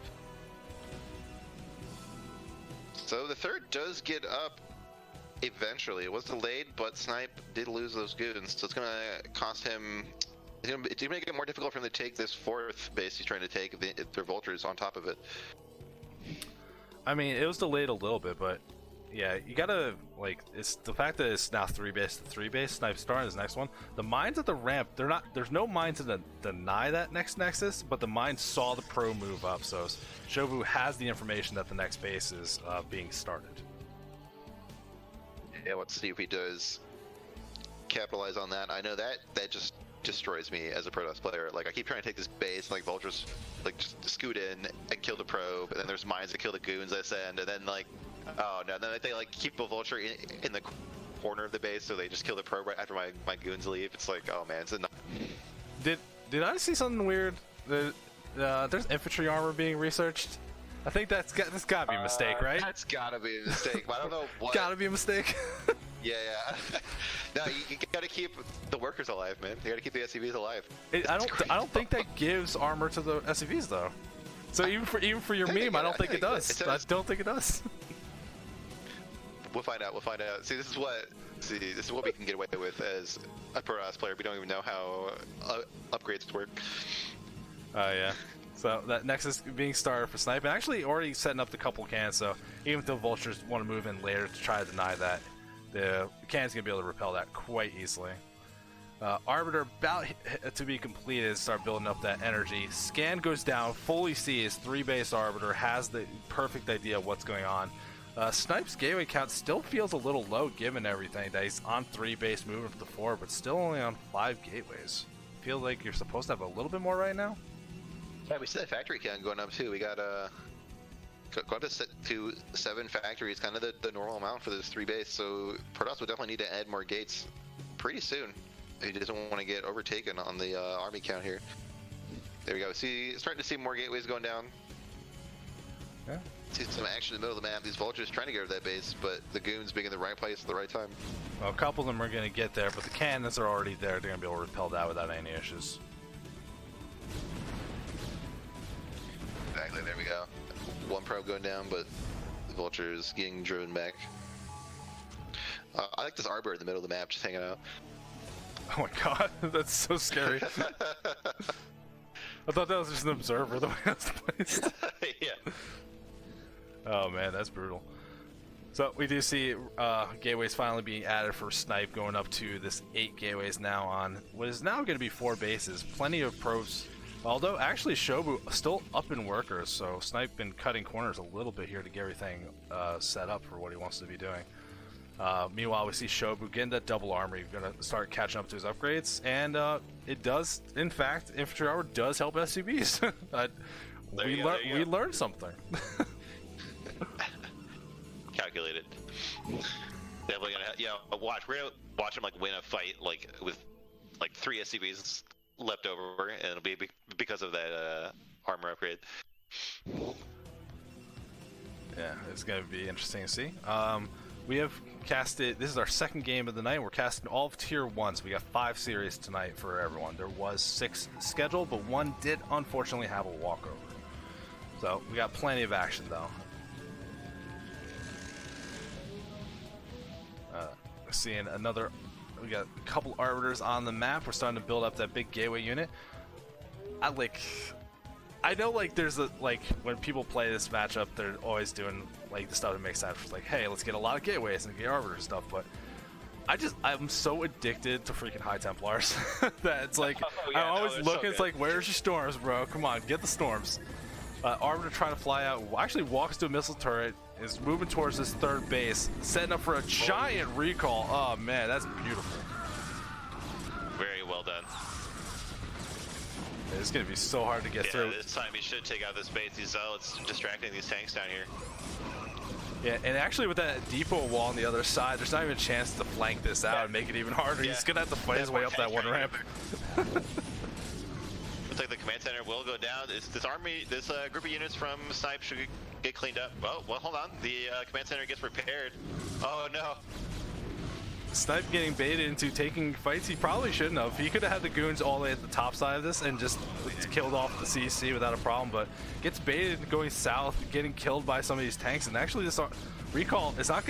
So the third does get up eventually. It was delayed, but Snipe did lose those goons, so it's gonna cost him. It's gonna make it more difficult for him to take this fourth base he's trying to take if their vultures on top of it. I mean, it was delayed a little bit, but yeah, you gotta, like, it's the fact that it's now 3-base to 3-base. Snipe starting this next one. The mines at the ramp, there's no mine to deny that next nexus, but the mine saw the pro move up, so Shobu has the information that the next base is being started. Yeah, let's see if he does capitalize on that. I know that just destroys me as a Protoss player. Like, I keep trying to take this base, like vultures, like just scoot in and kill the probe, and then there's mines that kill the goons I send, and then like, oh no, then they like keep a vulture in the corner of the base, so they just kill the probe right after my goons leave. It's like, oh man, it's enough. Did I see something weird? There's infantry armor being researched. I think that's gotta be a mistake, right? That's gotta be a mistake. I don't know what. Gotta be a mistake. Yeah. No, you gotta keep the workers alive, man. You gotta keep the SCVs alive. I don't think that gives armor to the SCVs though. So even for your meme, I don't think it does. I don't think it does. We'll find out. See, this is what we can get away with as a Protoss player. We don't even know how upgrades work. Yeah. So that Nexus being started for Snipe, and actually already setting up the couple cans. So even if the vultures want to move in later to try to deny that, the can's gonna be able to repel that quite easily. Arbiter about to be completed. Start building up that energy. Scan goes down. Fully sees 3-base Arbiter has the perfect idea of what's going on. Snipe's gateway count still feels a little low given everything that he's on 3-base moving for the 4, but still only on 5 gateways. Feel like you're supposed to have a little bit more right now. Yeah, we see that factory count going up too. We got got to 7 factories, kind of the normal amount for this 3-base. So Protoss would definitely need to add more gates pretty soon. He doesn't want to get overtaken on the army count here. There we go. Starting to see more gateways going down. Yeah. See some action in the middle of the map. These vultures trying to get to that base, but the goons being in the right place at the right time. Well, a couple of them are going to get there, but the cannons are already there. They're going to be able to repel that without any issues. Exactly, there we go. One probe going down, but the vultures getting driven back. I like this arbor in the middle of the map, just hanging out. Oh my god, that's so scary. I thought that was just an observer the way it was placed. Yeah. Oh man, that's brutal. So we do see gateways finally being added for Snipe, going up to this 8 gateways now on what is now going to be 4 bases. Plenty of probes. Although actually Shobu still up in workers, so Snipe been cutting corners a little bit here to get everything set up for what he wants to be doing. Meanwhile, we see Shobu getting that double armor. He's going to start catching up to his upgrades, and it does, in fact, infantry armor does help SCVs. We learned something. Calculated. Definitely gonna, we're gonna watch him like win a fight like with like 3 SCVs leapt over, and it'll be because of that armor upgrade. Yeah, it's going to be interesting to see. We have casted, this is our second game of the night. We're casting all of Tier 1, so we got 5 series tonight for everyone. There was 6 scheduled, but 1 did unfortunately have a walkover. So we got plenty of action though. Seeing another, we got a couple arbiters on the map. We're starting to build up that big gateway unit. I know, like, there's a, like, when people play this matchup, they're always doing, like, the stuff that makes sense. It's like, hey, let's get a lot of gateways and get arbiter stuff, but I'm so addicted to freaking High Templars that it's like, I'm always looking, so it's like, where's your storms, bro? Come on, get the storms. Arbiter trying to fly out, actually walks to a missile turret, is moving towards this third base, setting up for a giant recall. Oh, man, that's beautiful. Very well done. It's going to be so hard to get through. This time he should take out this base. These zealots distracting these tanks down here. Yeah, and actually with that depot wall on the other side, there's not even a chance to flank this out and make it even harder. He's going to have to fight his way up that one ramp. Looks like the command center will go down. This army, this group of units from Snipe should get cleaned up. Oh, well, hold on. The command center gets repaired. Oh, no. Snipe getting baited into taking fights he probably shouldn't have. He could have had the goons all the way at the top side of this and just killed off the CC without a problem, but gets baited going south, getting killed by some of these tanks, and actually this recall is not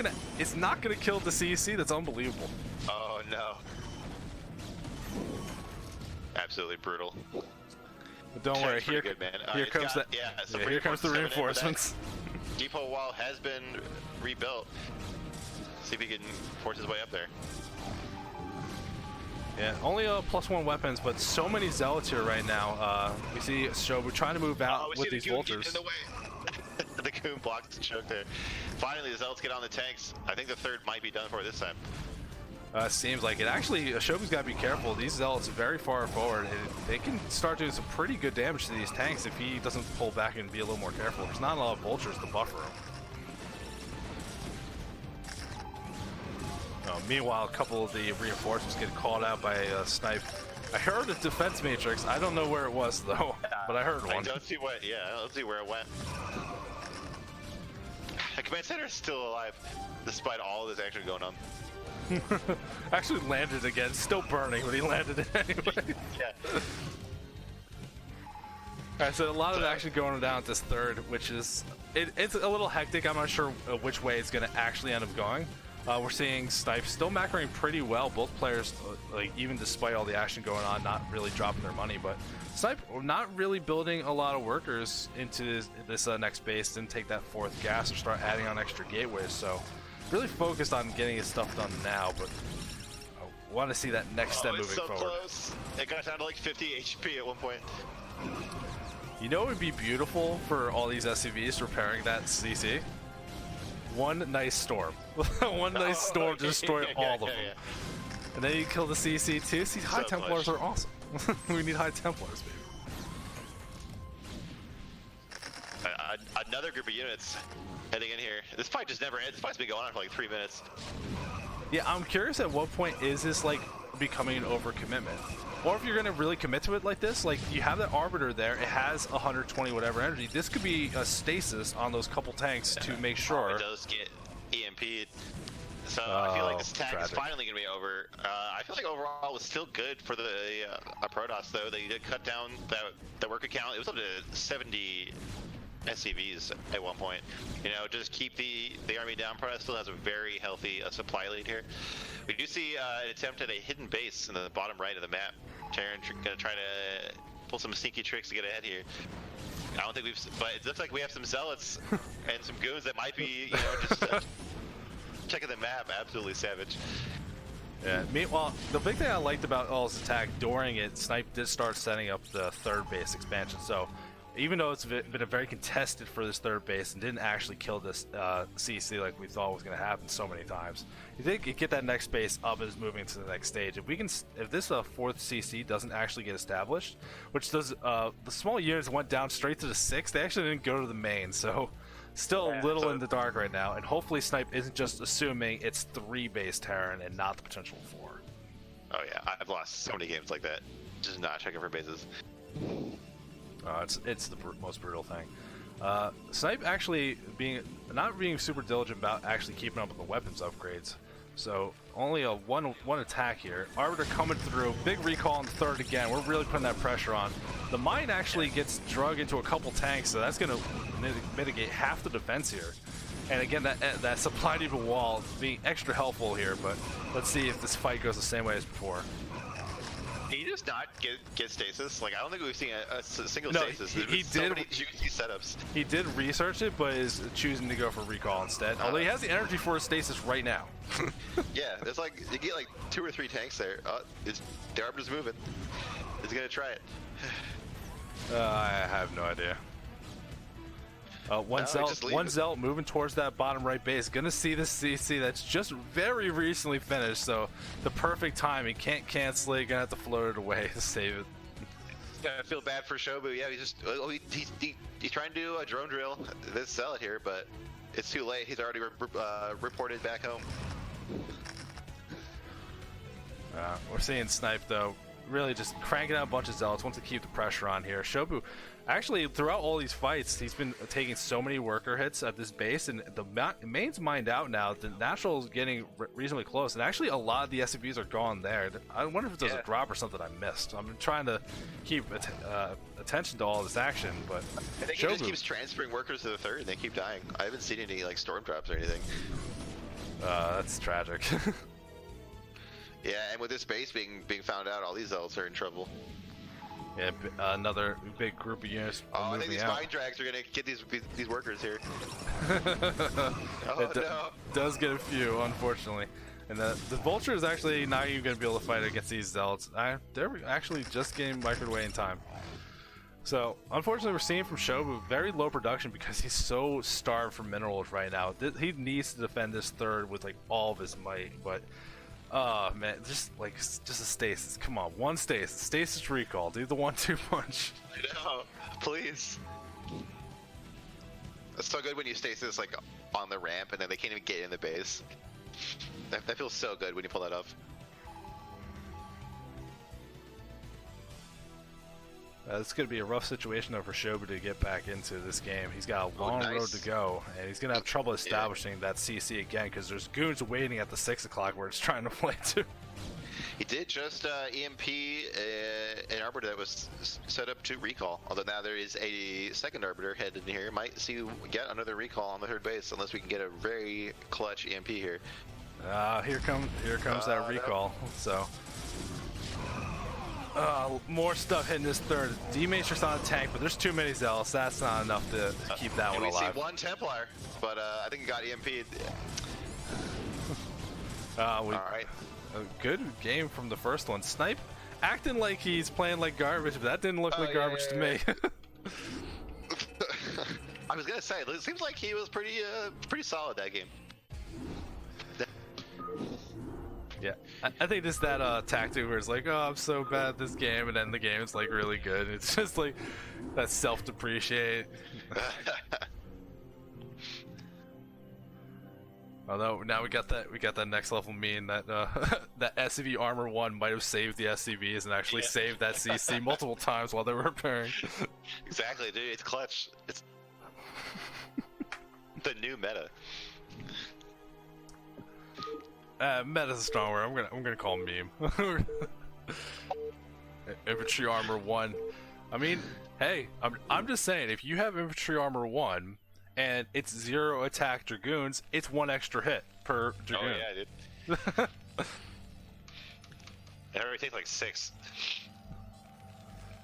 gonna kill the CC. That's unbelievable. Oh no. Absolutely brutal. But don't worry, here comes the reinforcements. Depot wall has been rebuilt. See if he can force his way up there. Yeah, only +1 weapons, but so many zealots here right now. We see Shobu trying to move out with these vultures. In the way. The goon blocks the choke there. Finally, the zealots get on the tanks. I think the third might be done for this time. Seems like it. Actually, Shobu's got to be careful. These zealots are very far forward, and they can start doing some pretty good damage to these tanks if he doesn't pull back and be a little more careful. There's not a lot of vultures to buffer him. Meanwhile, a couple of the reinforcements get called out by Snipe. I heard a defense matrix. I don't know where it was though, but I heard one. I don't see what. Yeah, let's see where it went. The command center is still alive, despite all of this action going on. Actually landed again, still burning, but he landed it anyway. Yeah. Alright, so a lot of action going down at this third, which is it's a little hectic. I'm not sure which way it's going to actually end up going. We're seeing Snipe still macroing pretty well. Both players, like, even despite all the action going on, not really dropping their money. But Snipe not really building a lot of workers into this next base. Didn't take that fourth gas or start adding on extra gateways. So really focused on getting his stuff done now. But I want to see that next step moving forward. It's so close. It got down to like 50 HP at one point. You know, it would be beautiful for all these SCVs repairing that CC. One nice storm. One nice storm to destroy all of them. And then you kill the CC too. See, High Templars are awesome. We need High Templars, baby. Another group of units heading in here. This fight just never ends. This fight's been going on for like 3 minutes. Yeah, I'm curious at what point is this like becoming an overcommitment? Or if you're going to really commit to it like this, like you have that Arbiter there, it has 120 whatever energy. This could be a stasis on those couple tanks to make sure. It does get EMP'd. So I feel like this attack is finally going to be over. I feel like overall it was still good for the Protoss though. They did cut down the worker count. It was up to 70 SCVs at one point. You know, just keep the army down. Protoss still has a very healthy supply lead here. We do see an attempt at a hidden base in the bottom right of the map. Terran gonna try to pull some sneaky tricks to get ahead here. I don't think but it looks like we have some zealots and some goons that might be, you know, just checking the map. Absolutely savage. Yeah. Meanwhile, the big thing I liked about All's attack during it, Snipe did start setting up the third base expansion. So even though it's been a very contested for this third base and didn't actually kill this CC like we thought was going to happen so many times, you think you get that next base up and is moving to the next stage. If this fourth CC doesn't actually get established, which does, the small units went down straight to the 6th. They actually didn't go to the main, so still a little in the dark right now. And hopefully Snipe isn't just assuming it's 3 base Terran and not the potential 4. Oh yeah, I've lost so many games like that. just not checking for bases. It's the most brutal thing. Snipe actually not being super diligent about actually keeping up with the weapons upgrades. So only a one attack here. Arbiter coming through, big recall on the third again. We're really putting that pressure on. The mine actually gets drug into a couple tanks, so that's going to mitigate half the defense here. And again, that supply depot wall being extra helpful here. But let's see if this fight goes the same way as before. Did he just not get stasis? Like, I don't think we've seen a single No, stasis. he There's did. so many juicy setups. He did research it, but is choosing to go for recall instead. Although he has the energy for a stasis right now. Yeah, there's like you get like 2 or 3 tanks there. The Arbiter's moving. He's gonna try it. I have no idea. One Zealot moving towards that bottom right base. Gonna see this CC that's just very recently finished, so the perfect time. He can't cancel it. Gonna have to float it away to save it. I feel bad for Shobu. Yeah, he's trying to do a drone drill. Let's sell it here, but it's too late. He's already reported back home. We're seeing Snipe though, really just cranking out a bunch of Zealots. Wants to keep the pressure on here. Shobu, actually, throughout all these fights, he's been taking so many worker hits at this base, and the main's mined out now. The National's getting reasonably close, and actually a lot of the SCVs are gone there. I wonder if there's a drop or something I missed. I'm trying to keep attention to all this action, but I think he just keeps transferring workers to the third, and they keep dying. I haven't seen any like storm drops or anything. That's tragic. Yeah, and with this base being found out, all these Zealots are in trouble. Yeah, another big group of units. Oh, I think these mine drags are gonna get these workers here. Oh no! Does get a few, unfortunately. And the Vulture is actually not even going to be able to fight against these Zealots. They're actually just getting microed away in time. So, unfortunately, we're seeing from Shobu very low production because he's so starved for minerals right now. He needs to defend this third with like all of his might, but oh man, just a stasis. Come on, one stasis recall. Do the 1-2 punch. I know, please. It's so good when you stasis like on the ramp and then they can't even get in the base. That feels so good when you pull that off. It's going to be a rough situation though for Shobu to get back into this game. He's got a long road to go, and he's going to have trouble establishing that CC again because there's goons waiting at the 6 o'clock where it's trying to play to. He did just EMP an Arbiter that was set up to recall, although now there is a second Arbiter headed in here. Might see get another recall on the third base unless we can get a very clutch EMP here. Here comes that recall. No. So more stuff hitting this third. D-Matrix on a tank, but there's too many Zealots. That's not enough to keep that one alive. We see one Templar, but I think he got EMP'd. All right. A good game from the first one. Snipe acting like he's playing like garbage, but that didn't look like garbage to me. I was gonna say, it seems like he was pretty solid that game. Yeah, I think it's that tactic where it's like, oh, I'm so bad at this game, and then the game is like really good. It's just like that self-depreciate. Although now we got that next level meme that that SCV Armor 1 might have saved the SCVs and actually saved that CC multiple times while they were repairing. Exactly, dude. It's clutch. It's the new meta. Meta's a strong word. I'm gonna call him meme. Infantry Armor 1. I mean, hey, I'm just saying, if you have Infantry Armor 1 and it's 0 attack Dragoons, it's 1 extra hit per Dragoon. Oh yeah, dude. It already takes like 6.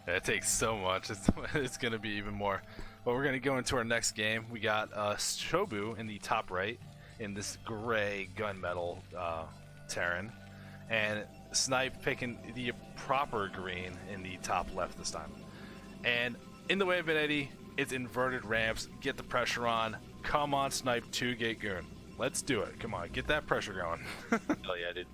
Yeah, it takes so much. It's gonna be even more. But we're gonna go into our next game. We got Shobu in the top right in this gray gunmetal Terran, and Snipe picking the proper green in the top left this time. And in the way of it, Eddie, it's inverted ramps. Get the pressure on. Come on, Snipe 2-gate goon. Let's do it. Come on, get that pressure going. Oh yeah, dude.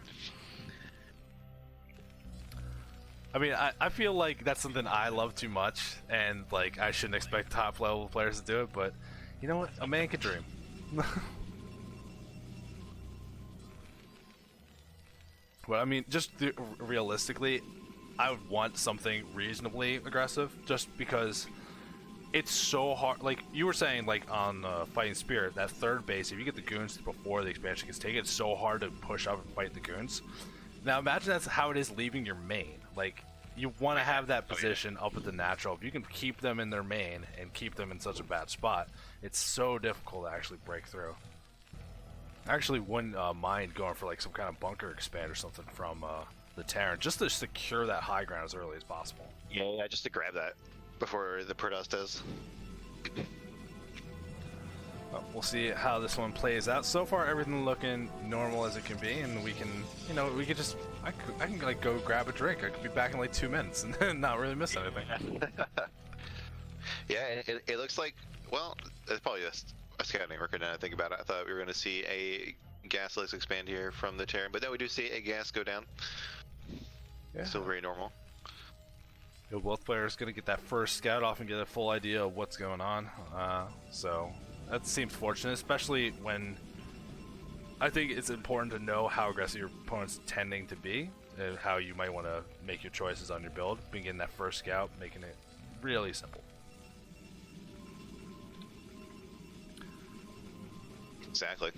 I mean, I feel like that's something I love too much, and like I shouldn't expect top level players to do it, but you know what? A man can dream. Well, I mean, just realistically, I would want something reasonably aggressive, just because it's so hard. Like you were saying, like on Fighting Spirit, that third base, if you get the goons before the expansion gets taken, it's so hard to push up and fight the goons. Now imagine that's how it is leaving your main. Like, you want to have that position up at the natural. If you can keep them in their main and keep them in such a bad spot, it's so difficult to actually break through. I actually wouldn't mind going for like some kind of bunker expand or something from the Terran, just to secure that high ground as early as possible. Yeah, just to grab that before the Protoss does. Well, we'll see how this one plays out. So far, everything looking normal as it can be, and we can, you know, we could just, I can like go grab a drink. I could be back in like 2 minutes and not really miss anything. Yeah, it looks like, well, it's probably a scouting record now I think about it. I thought we were going to see a gasless expand here from the Terran, but then we do see a gas go down. Yeah. Still very normal. You know, both players going to get that first scout off and get a full idea of what's going on. So that seems fortunate, especially when I think it's important to know how aggressive your opponent's tending to be and how you might want to make your choices on your build. Being getting that first scout, making it really simple. Exactly.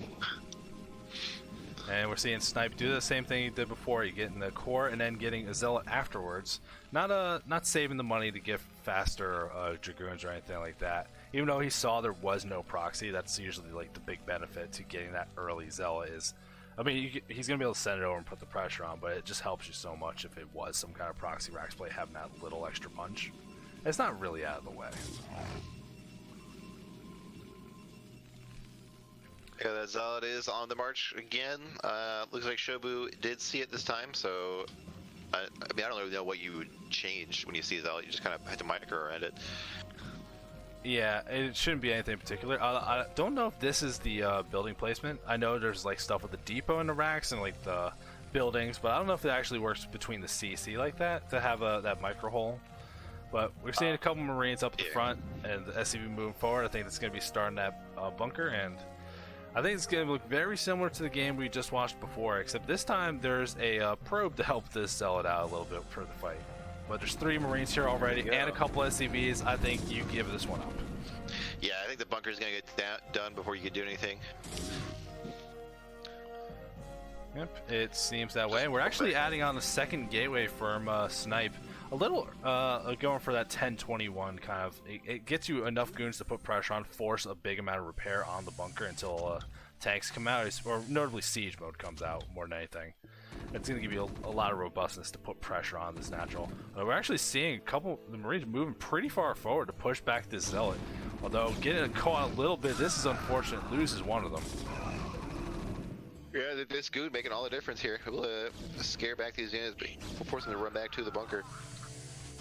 And we're seeing Snipe do the same thing he did before. You get in the core and then getting a Zealot afterwards. Not saving the money to get faster Dragoons or anything like that. Even though he saw there was no proxy, that's usually like the big benefit to getting that early Zealot is. I mean, he's going to be able to send it over and put the pressure on, but it just helps you so much if it was some kind of proxy Rax play, having that little extra punch. It's not really out of the way. Yeah, that Zealot is on the march again. Looks like Shobu did see it this time, so I mean, I don't really know what you would change when you see Zealot. You just kind of have to micro around it. Yeah, it shouldn't be anything particular. I don't know if this is the building placement. I know there's like stuff with the depot and the racks and like the buildings, but I don't know if it actually works between the CC like that to have that micro hole. But we're seeing a couple Marines up at the front and the SCV moving forward. I think it's going to be starting that bunker, and I think it's going to look very similar to the game we just watched before, except this time there's a probe to help this Zealot out a little bit for the fight. But there's 3 Marines here already and a couple SCVs. I think you give this one up. Yeah, I think the bunker's going to get done before you can do anything. Yep, it seems that way. And we're actually adding on the second gateway from Snipe. A little going for that 10-21 kind of. It gets you enough goons to put pressure on, force a big amount of repair on the bunker until tanks come out, or notably siege mode comes out more than anything. It's going to give you a lot of robustness to put pressure on this natural. We're actually seeing a couple of the Marines moving pretty far forward to push back this Zealot. Although getting caught a little bit, this is unfortunate. Loses one of them. Yeah, this goon making all the difference here. We'll scare back these units, but we'll force them to run back to the bunker.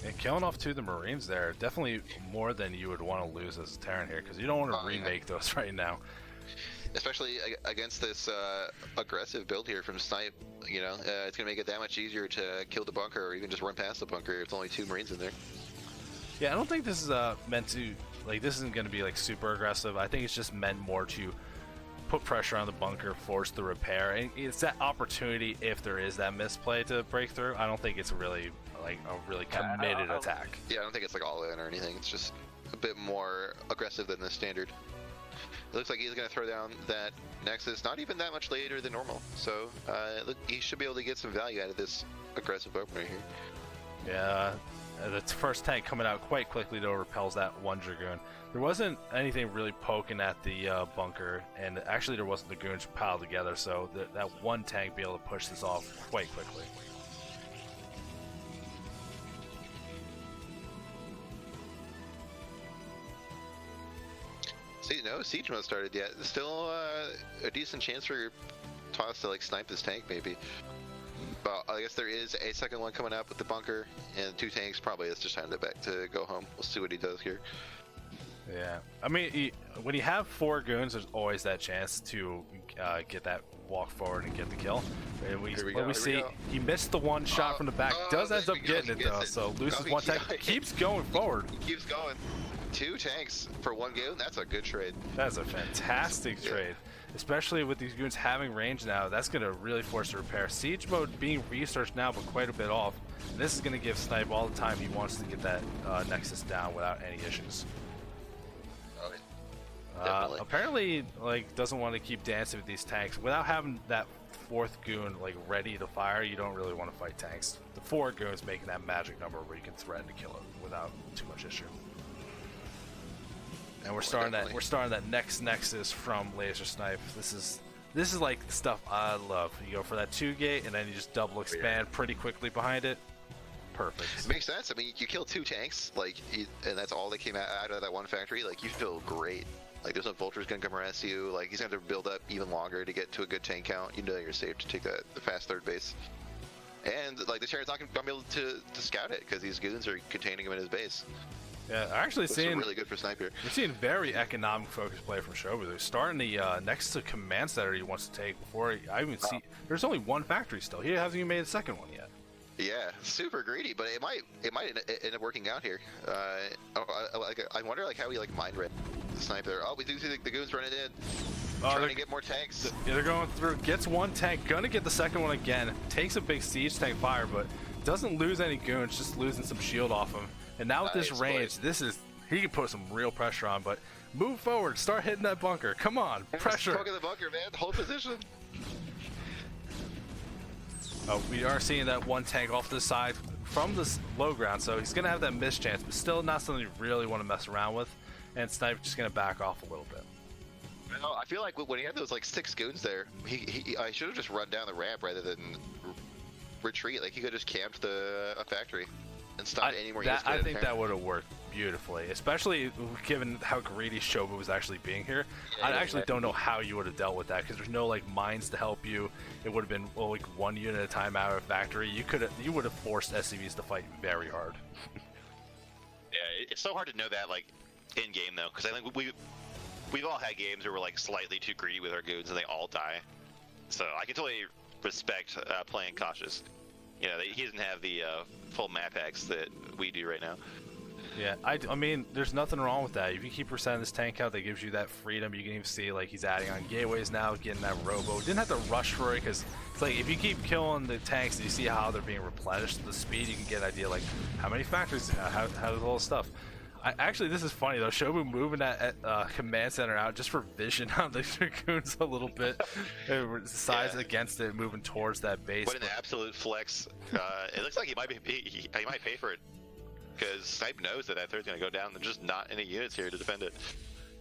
And killing off 2 of the Marines there, definitely more than you would want to lose as a Terran here, because you don't want to remake those right now. Especially against this aggressive build here from Snipe, you know, it's going to make it that much easier to kill the bunker or even just run past the bunker if there's only 2 Marines in there. Yeah, I don't think this is meant to, like, this isn't going to be, like, super aggressive. I think it's just meant more to put pressure on the bunker, force the repair, and it's that opportunity if there is that misplay to break through. I don't think it's really, like, a really committed attack. Yeah, I don't think it's, like, all in or anything. It's just a bit more aggressive than the standard. It looks like he's going to throw down that Nexus not even that much later than normal, so look, he should be able to get some value out of this aggressive opener here. Yeah, the first tank coming out quite quickly to repels that 1 Dragoon. There wasn't anything really poking at the bunker, and actually there wasn't the goons piled together, so that 1 tank be able to push this off quite quickly. See, no siege mode started yet. Still a decent chance for your toss to like snipe this tank maybe. But I guess there is a second one coming up with the bunker and 2 tanks. Probably it's just time to go home. We'll see what he does here. Yeah, I mean, when you have 4 goons, there's always that chance to get that walk forward and get the kill. And we see he missed the 1 shot from the back. Does end up getting it though, so loses 1 tank. Keeps going forward. He keeps going. 2 tanks for 1 goon. That's a good trade. That's a fantastic trade. especially with these goons having range now. That's going to really force a repair. Siege mode being researched now, but quite a bit off. And this is going to give Snipe all the time he wants to get that Nexus down without any issues. Apparently, like, doesn't want to keep dancing with these tanks. Without having that 4th goon like ready to fire, you don't really want to fight tanks. The 4 goons making that magic number where you can threaten to kill it without too much issue. And we're starting that next Nexus from Laser Snipe. This is like the stuff I love. You go for that 2 gate and then you just double expand pretty quickly behind it. Perfect. It makes sense. I mean, you kill 2 tanks, like, and that's all that came out of that one factory. Like, you feel great. Like, there's no vultures gonna come arrest you. Like, he's gonna have to build up even longer to get to a good tank count. You know you're safe to take the fast 3rd base. And, like, the Chariot's not gonna be able to scout it, because these goons are containing him in his base. Yeah, I actually seen really good for Sniper. We're seeing very economic focused play from Shobu. They're starting the next to command center he wants to take before I even see. There's only 1 factory still. He hasn't even made a 2nd one yet. Yeah, super greedy, but it might end up working out here. I wonder like how he like mind read the Sniper. Oh, we do see the goons running in, trying to get more tanks. They're going through. Gets 1 tank, gonna get the 2nd one again. Takes a big siege tank fire, but doesn't lose any goons. Just losing some shield off him. And now with this range, he can put some real pressure on. But move forward, start hitting that bunker. Come on, pressure. Poke in the bunker, man. Hold position. We are seeing that 1 tank off to the side from this low ground, so he's going to have that miss chance, but still not something you really want to mess around with, and Snipe just going to back off a little bit. No, I feel like when he had those like 6 goons there, I should have just run down the ramp rather than retreat. Like, he could have just camped a factory and stopped any more units. I think that would have worked beautifully, especially given how greedy Shobu was actually being here. I actually don't know how you would have dealt with that, because there's no like mines to help you. It would have been like 1 unit at a time out of a factory. You would have forced SCVs to fight very hard. Yeah, it's so hard to know that like in game though, because I think we've all had games where we're like slightly too greedy with our goons and they all die. So I can totally respect playing cautious. You know, he doesn't have the full map hacks that we do right now. Yeah, I mean, there's nothing wrong with that. If you keep percenting this tank out, that gives you that freedom. You can even see, like, he's adding on gateways now, getting that robo. Didn't have to rush for it, because it's like, if you keep killing the tanks and you see how they're being replenished, the speed, you can get an idea, like, how many factories, how the whole stuff. Actually, this is funny, though. Shobu moving that command center out just for vision on the Dragoons a little bit. Size against it, moving towards that base. What an absolute flex. It looks like he might pay for it. Because Snipe knows that third's going to go down. There's just not any units here to defend it.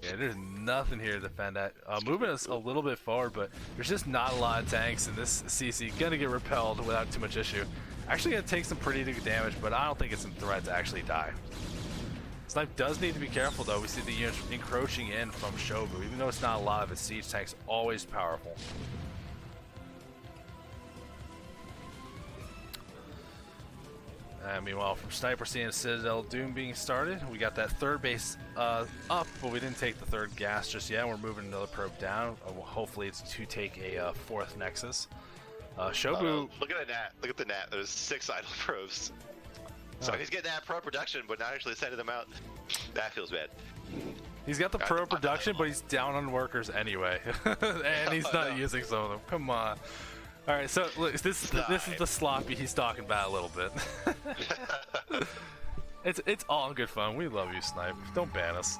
Yeah, there's nothing here to defend that. Moving us a little bit forward, but there's just not a lot of tanks, and this CC going to get repelled without too much issue. Actually going to take some pretty good damage, but I don't think it's in threat to actually die. Snipe does need to be careful, though. We see the units encroaching in from Shobu. Even though it's not a lot of his siege tanks, always powerful. Meanwhile, from Snipe, we're seeing Citadel Doom being started. We got that 3rd base up, but we didn't take the 3rd gas just yet. We're moving another probe down. Hopefully, it's to take a 4th Nexus. Shobu. Look at the NAT. Look at the NAT. There's 6 idle probes. So he's getting that pro production, but not actually sending them out. That feels bad. He's got the pro production, but he's down on workers anyway, and he's not using some of them. Come on. All right, so look, this is the sloppy he's talking about a little bit. It's all good fun. We love you, Snipe. Don't ban us.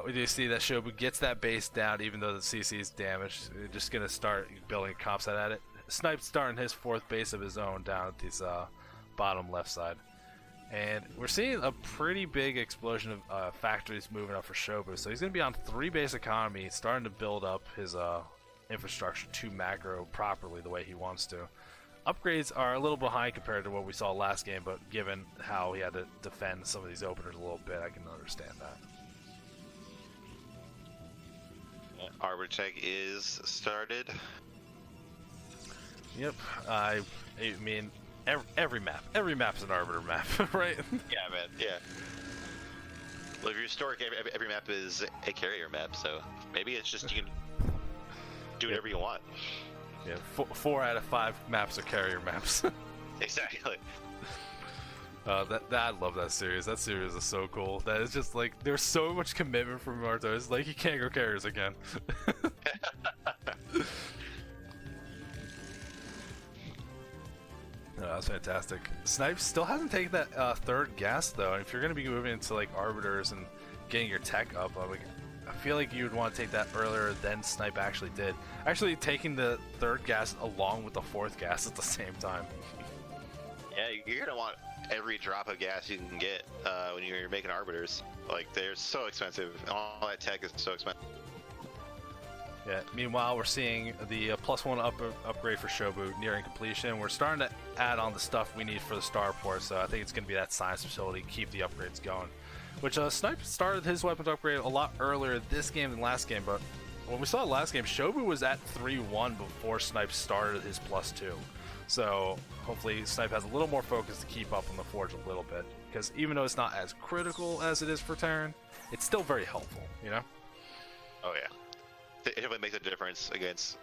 We do see that Shobu gets that base down, even though the CC is damaged. They're just gonna start building a comp set at it. Snipe's starting his 4th base of his own down at this bottom left side. And we're seeing a pretty big explosion of factories moving up for Shobu. So he's going to be on 3 base economy, starting to build up his infrastructure to macro properly the way he wants to. Upgrades are a little behind compared to what we saw last game, but given how he had to defend some of these openers a little bit, I can understand that. Arbor check is started. Yep, I mean, every map's an Arbiter map, right? Yeah, man, yeah. Well, if you're historic, every map is a carrier map, so maybe it's just you can do whatever you want. Yeah, 4 out of 5 maps are carrier maps. Exactly. I love that series. That series is so cool. That is just like there's so much commitment from Marto. It's like he can't go carriers again. No, that's fantastic. Snipe still hasn't taken that third gas though. And if you're gonna be moving into like arbiters and getting your tech up, I feel like you would want to take that earlier than Snipe actually did. Actually, taking the third gas along with the fourth gas at the same time. Yeah, you're gonna want every drop of gas you can get when you're making arbiters. Like they're so expensive. All that tech is so expensive. Yeah. Meanwhile, we're seeing the +1 upgrade for Shobu nearing completion. We're starting to add on the stuff we need for the starport, so I think it's going to be that science facility. Keep the upgrades going. Which Snipe started his weapons upgrade a lot earlier this game than last game, but when we saw last game, Shobu was at 3-1 before Snipe started his +2. So hopefully Snipe has a little more focus to keep up on the Forge a little bit, because even though it's not as critical as it is for Terran, it's still very helpful, you know? Oh yeah. It definitely makes a difference against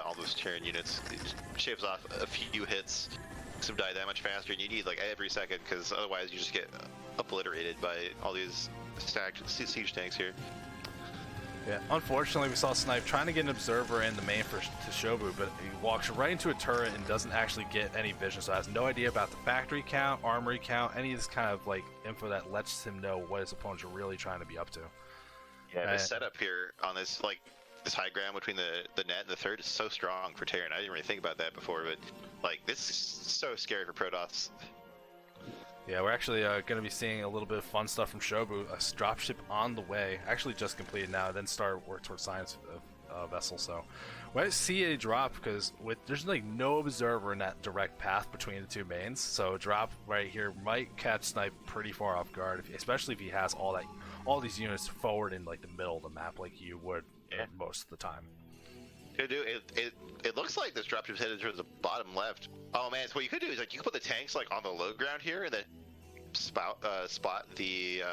all those Terran units. It shaves off a few hits, makes them die that much faster, and you need like every second, because otherwise you just get obliterated by all these stacked siege tanks here. Yeah, unfortunately we saw Snipe trying to get an observer in the main to Shobu, but he walks right into a turret and doesn't actually get any vision, so has no idea about the factory count, armory count, any of this kind of like info that lets him know what his opponents are really trying to be up to. Yeah, the setup here on this like this high ground between the net and the third is so strong for Terran. I didn't really think about that before, but like this is so scary for Protoss. Yeah, we're actually going to be seeing a little bit of fun stuff from Shobu. A dropship on the way, actually just completed now, then start work towards science vessel. So we might see a drop because there's like no observer in that direct path between the two mains. So a drop right here might catch Snipe pretty far off guard, especially if he has all these units forward in like the middle of the map, like you would most of the time. Dude, it looks like this dropship's headed towards the bottom left. Oh man, so what you could do is like you could put the tanks like on the low ground here and then spot the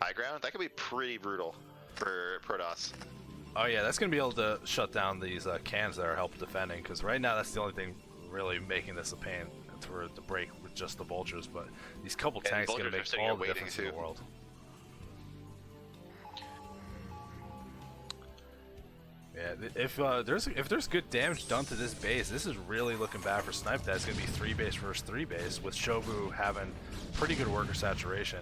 high ground. That could be pretty brutal for Protoss. Oh yeah, that's gonna be able to shut down these cans that are help defending, because right now that's the only thing really making this a pain for the break with just the vultures. But these couple tanks are gonna make all the difference in the world. Yeah, if there's good damage done to this base, this is really looking bad for Snipe. That's going to be 3 base versus 3 base, with Shobu having pretty good worker saturation.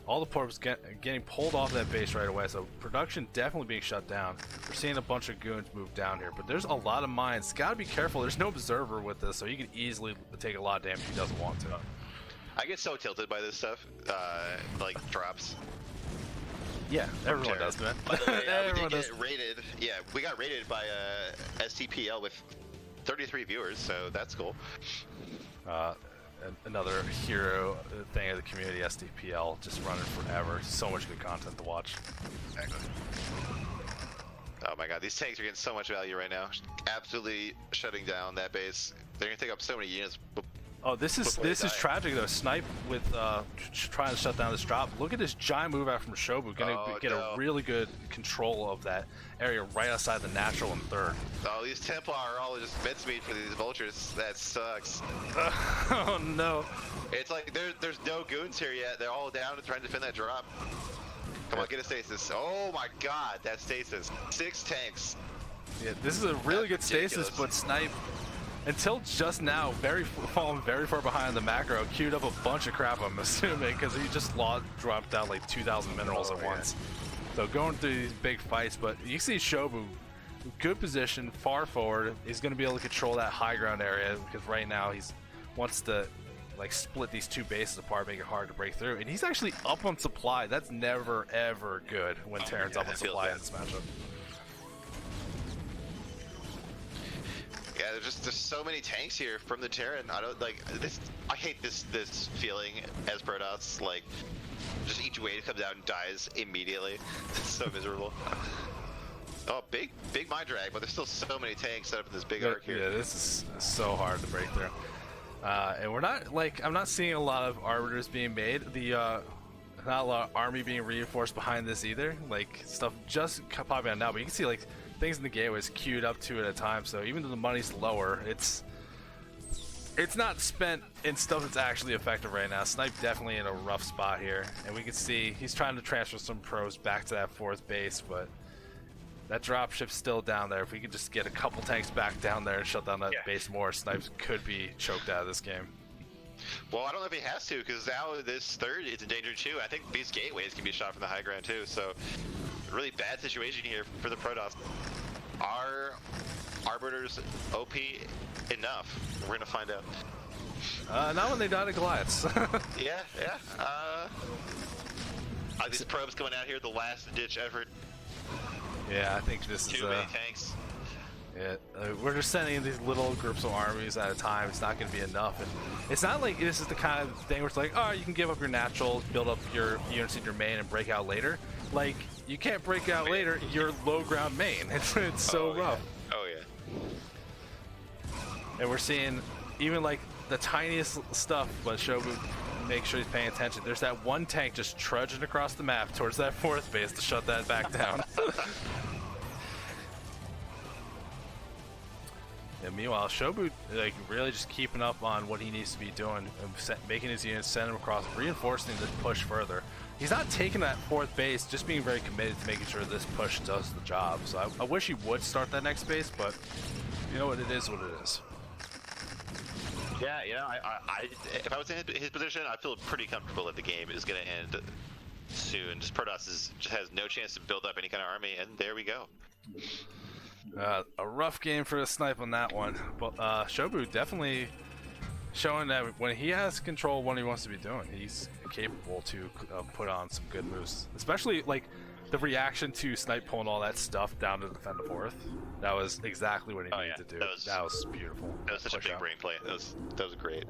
All the ports getting pulled off that base right away, so production definitely being shut down. We're seeing a bunch of goons move down here, but there's a lot of mines. Got to be careful. There's no observer with this, so he can easily take a lot of damage if he doesn't want to. I get so tilted by this stuff, like drops. Yeah, everyone does, man. By the way, we did get rated. Yeah, we got rated by CPL with 33 viewers, so that's cool. Another hero thing of the community, SDPL, just running forever. So much good content to watch. Exactly. Oh my god, these tanks are getting so much value right now. Absolutely shutting down that base. They're gonna take up so many units. Oh, this is tragic though. Snipe with trying to shut down this drop. Look at this giant move out from Shobu. Gonna get a really good control of that area right outside the natural and third. Oh, these Templar are all just mincemeat for these vultures. That sucks. Oh no. It's like there's no goons here yet. They're all down and trying to defend that drop. Come on, get a stasis. Oh my god, that stasis. 6 tanks. Yeah, this is a really good stasis, but Snipe, until just now, falling very far behind the macro, queued up a bunch of crap, I'm assuming, because he just dropped down like 2,000 minerals at once. So going through these big fights, but you see Shobu, good position, far forward. He's going to be able to control that high ground area, because right now he wants to like split these two bases apart, make it hard to break through. And he's actually up on supply. That's never, ever good when Terran's up on supply in this matchup. Yeah, there's so many tanks here from the Terran. I don't like this. I hate this feeling as Protoss. Like, just each wave comes out and dies immediately. It's so miserable. Oh, big mine drag, but there's still so many tanks set up in this big arc here. Yeah, this is so hard to break through. And we're not I'm not seeing a lot of arbiters being made. Not a lot of army being reinforced behind this either. Like, stuff just popping out now, but you can see like things in the gateways queued up 2 at a time, so even though the money's lower, it's It's not spent in stuff that's actually effective right now. Snipe definitely in a rough spot here, and we can see he's trying to transfer some pros back to that fourth base, but that dropship's still down there. If we could just get a couple tanks back down there and shut down that base more, Snipes could be choked out of this game. Well, I don't know if he has to, because now this third is in danger too. I think these gateways can be shot from the high ground too, so really bad situation here for the Protoss. Are Arbiters OP enough? We're gonna find out. Not when they die to Goliaths. Yeah. Are these probes coming out here, the last ditch effort? Yeah, I think this is Too many tanks. Yeah, we're just sending these little groups of armies at a time. It's not going to be enough, and it's not like this is the kind of thing where it's like, oh, you can give up your naturals, build up your units in your main, and break out later. Like, you can't break out later. You're low ground main. It's so rough. Yeah. Oh yeah. And we're seeing even like the tiniest stuff, but Shobu make sure he's paying attention. There's that one tank just trudging across the map towards that fourth base to shut that back down. And meanwhile, Shobu like really just keeping up on what he needs to be doing, making his units, send him across, reinforcing the push further. He's not taking that fourth base, just being very committed to making sure this push does the job. So I wish he would start that next base, but you know what, it is what it is. Yeah, you know, if I was in his position, I feel pretty comfortable that the game is going to end soon. Just Protoss just has no chance to build up any kind of army, and there we go. A rough game for a Snipe on that one, but Shobu definitely showing that when he has control of what he wants to be doing, he's capable to put on some good moves. Especially like the reaction to Snipe pulling all that stuff down to defend the fourth. That was exactly what he needed to do. That was beautiful. That was such a big brain play. That was great.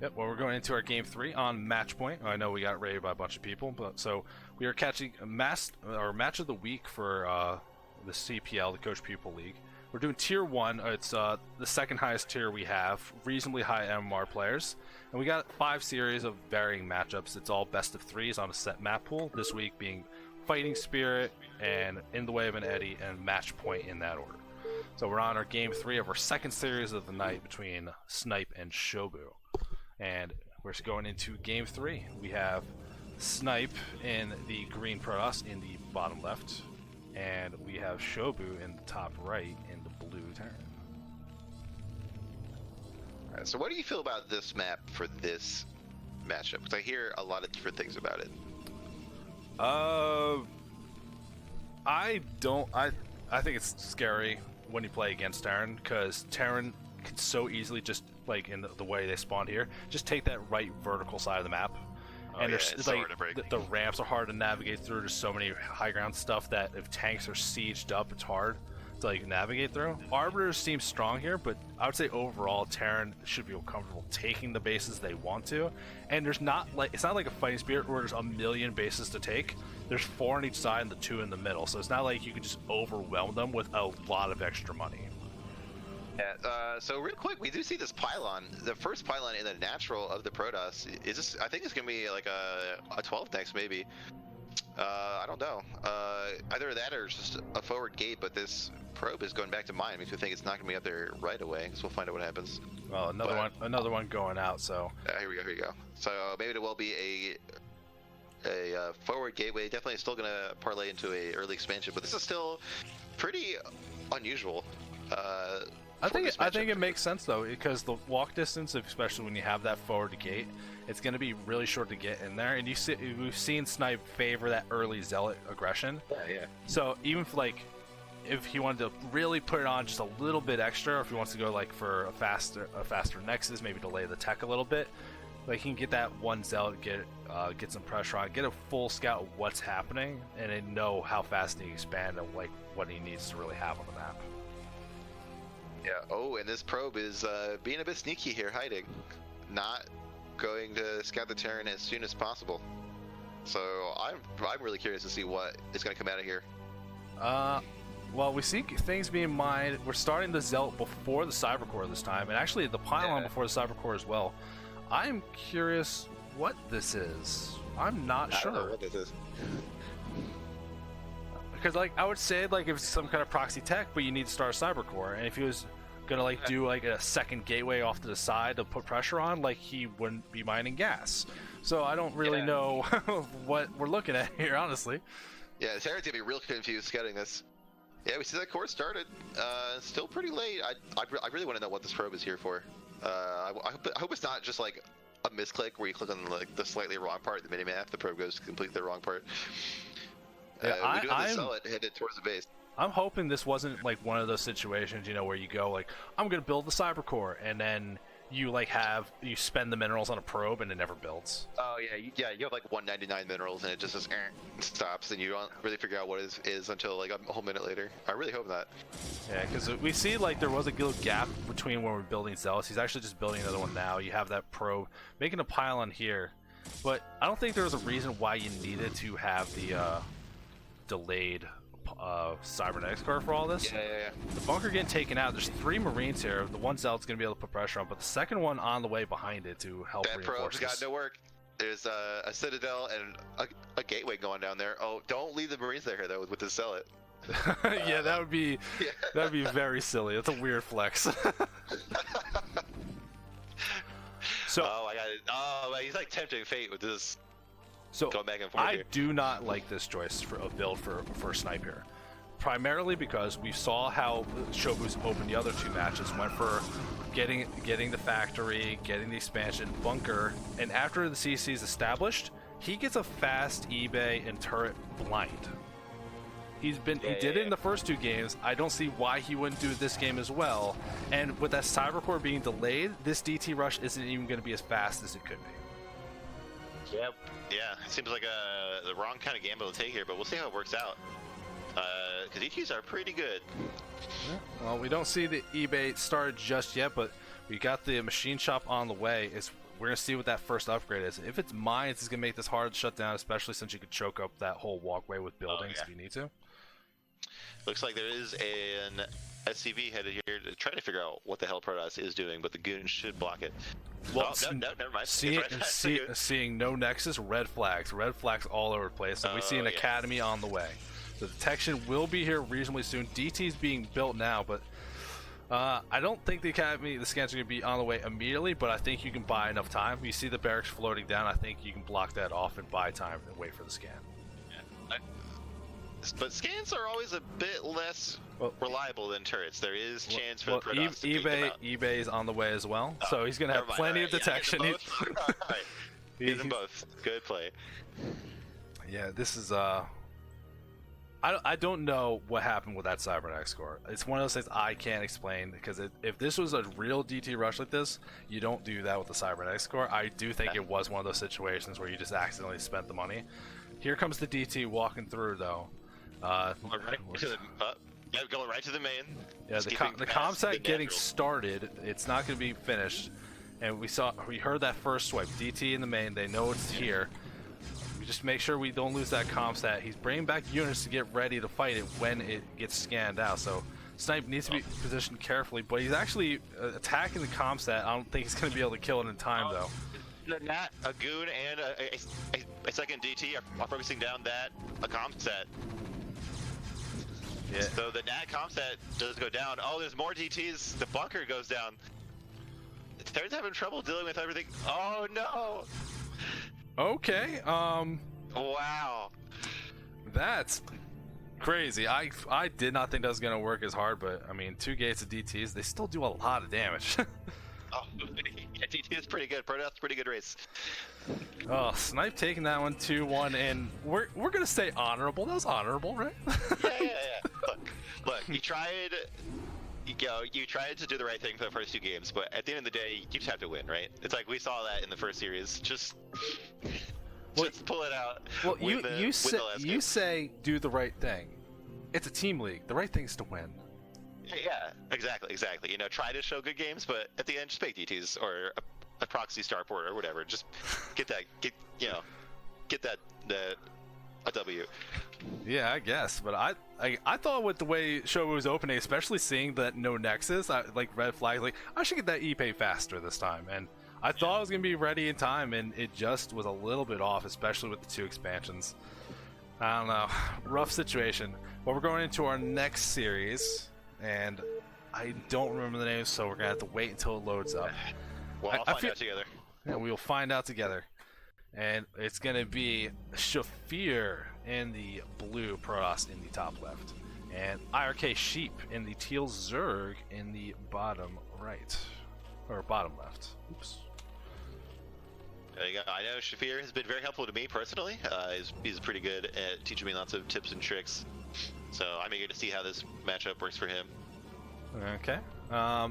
Yep, well, we're going into our game 3 on match point. I know we got raided by a bunch of people, but so we are catching a match of the week for the CPL, the Coach Pupil League. We're doing tier 1. It's the second highest tier we have, reasonably high MMR players, and we got 5 series of varying matchups. It's all best of 3s on a set map pool. This week being Fighting Spirit and In the Way of an Eddy and Match Point in that order. So we're on our game 3 of our second series of the night between Snipe and Shobu. And we're going into game 3. We have Snipe in the green Protoss in the bottom left, and we have Shobu in the top right in the blue Terran. Alright, so what do you feel about this map for this matchup? Because I hear a lot of different things about it. I think it's scary when you play against Terran, because Terran can so easily just, like in the way they spawned here, just take that right vertical side of the map. And there's like the ramps are hard to navigate through. There's so many high ground stuff that if tanks are sieged up, it's hard to like navigate through. Arbiters seem strong here, but I would say overall Terran should feel comfortable taking the bases they want to. And there's not like, it's not like a Fighting Spirit where there's a million bases to take. There's 4 on each side and the 2 in the middle, so it's not like you can just overwhelm them with a lot of extra money. Yeah, so real quick, we do see this pylon. The first pylon in the natural of the Protoss. Is this? I think it's gonna be like a 12 next, maybe. I don't know. Either that or it's just a forward gate. But this probe is going back to mine. Makes me think it's not gonna be up there right away. So we'll find out what happens. Well, another one going out. So here we go. So maybe it will be a forward gateway. Definitely still gonna parlay into a early expansion. But this is still pretty unusual. I think it makes sense though, because the walk distance, especially when you have that forward gate, it's going to be really short to get in there. And we've seen Snipe favor that early zealot aggression. Yeah. So even if he wanted to really put it on just a little bit extra, or if he wants to go like for a faster nexus, maybe delay the tech a little bit, like he can get that one zealot, get some pressure on, get a full scout of what's happening, and then know how fast he can expand and like what he needs to really have on the map. Yeah. Oh, and this probe is being a bit sneaky here, hiding, not going to scout the Terran as soon as possible. So I'm really curious to see what is going to come out of here. Well, we see things being mined. We're starting the Zealot before the Cybercore this time, and actually the pylon before the Cybercore as well. I'm curious what this is. I'm not sure. I don't know what this is. Because like I would say like if it's some kind of proxy tech, but you need to start a Cybercore, and if he was gonna like do like a second gateway off to the side to put pressure on, like he wouldn't be mining gas. So I don't really know what we're looking at here, honestly. Yeah, Sarah's gonna be real confused scouting this. Yeah, we see that course started. Still pretty late. I really want to know what this probe is here for. I hope it's not just like a misclick where you click on like the slightly wrong part of the minimap, the probe goes to completely the wrong part. Yeah, we do have to sell it headed towards the base. I'm hoping this wasn't like one of those situations, you know, where you go like, I'm gonna build the cyber core, and then you like you spend the minerals on a probe and it never builds. Oh yeah, you have like 199 minerals and it just says, stops, and you don't really figure out what it is until like a whole minute later. I really hope not. Yeah, because we see like there was a little gap between when we're building Zealous. He's actually just building another one now. You have that probe making a pylon here, but I don't think there was a reason why you needed to have the delayed cybernetics core for all this. Yeah. The bunker getting taken out. There's 3 Marines here. The one Zealot's going to be able to put pressure on, but the second one on the way behind it to help That reinforce probe's got no work. There's a citadel and a gateway going down there. Oh, don't leave the Marines there though with the Zealot. Yeah, that would be very silly. That's a weird flex. So I got it. Oh, man, he's like tempting fate with this. So going back and forth I here. do not like this choice of build for a snipe here, primarily because we saw how Shobu's opened the other 2 matches, went for getting the factory, getting the expansion bunker, and after the CC is established, he gets a fast eBay and turret blind. He did it in the first 2 games. I don't see why he wouldn't do it this game as well. And with that cyber core being delayed, this DT rush isn't even going to be as fast as it could be. Yep. Yeah, it seems like the wrong kind of gamble to take here, but we'll see how it works out. Because ETs are pretty good. Yeah. Well, we don't see the eBay started just yet, but we got the machine shop on the way. We're going to see what that first upgrade is. If it's mines, it's going to make this hard to shut down, especially since you could choke up that whole walkway with buildings if you need to. Looks like there is an SCV headed here to try to figure out what the hell Protoss is doing, but the goon should block it. Well, no, never mind. Seeing no Nexus, red flags all over the place. So we see an academy on the way. The detection will be here reasonably soon. DT is being built now, but I don't think the academy, the scans are going to be on the way immediately, but I think you can buy enough time. You see the barracks floating down, I think you can block that off and buy time and wait for the scan. But scans are always a bit less reliable than turrets. There is chance for the Protoss to eBay is on the way as well, so he's going to have plenty of detection. He's in both. Good play. Yeah, this is I don't know what happened with that cybernetics core. It's one of those things I can't explain, because if this was a real DT rush like this, you don't do that with the cybernetics core. I do think it was one of those situations where you just accidentally spent the money. Here comes the DT walking through though. Going right to the main. Yeah, the comsat getting started. It's not going to be finished, and we heard that first swipe. DT in the main. They know it's here. We just make sure we don't lose that comsat. He's bringing back units to get ready to fight it when it gets scanned out. So Snipe needs to be positioned carefully, but he's actually attacking the comsat. I don't think he's going to be able to kill it in time though. The Nat, a goon, and a second DT are focusing down a comsat. Yeah. So the Nat comsat does go down. Oh, there's more DTs. The bunker goes down. They're having trouble dealing with everything. Oh no. Okay. Wow. That's crazy. I did not think that was gonna work as hard, but I mean, 2 gates of DTs, they still do a lot of damage. Oh, yeah, DT is pretty good. Protoss, pretty good race. Oh, Snipe taking that one 2-1, and we're gonna stay honorable. That was honorable, right? Yeah. Look, you tried to do the right thing for the first 2 games, but at the end of the day, you just have to win, right? It's like we saw that in the first series. Just pull it out. Well, you say do the right thing. It's a team league. The right thing is to win. Yeah, exactly. You know, try to show good games, but at the end, just make DTs or a proxy starport or whatever. Just get a W. Yeah, I guess, but I thought with the way show was opening, especially seeing that no Nexus, like red flag, like I should get that ePay faster this time, and I thought I was gonna be ready in time, and it just was a little bit off, especially with the 2 expansions. I don't know, rough situation. But we're going into our next series, and I don't remember the name, so we're gonna have to wait until it loads up. Well, I'll find out together. Yeah, we will find out together. And it's gonna be Shafir in the blue Protoss in the top left, and IRK Sheep in the teal Zerg in the bottom right, or bottom left. Oops. There you go. I know Shafir has been very helpful to me personally. He's pretty good at teaching me lots of tips and tricks. So I'm eager to see how this matchup works for him. Okay.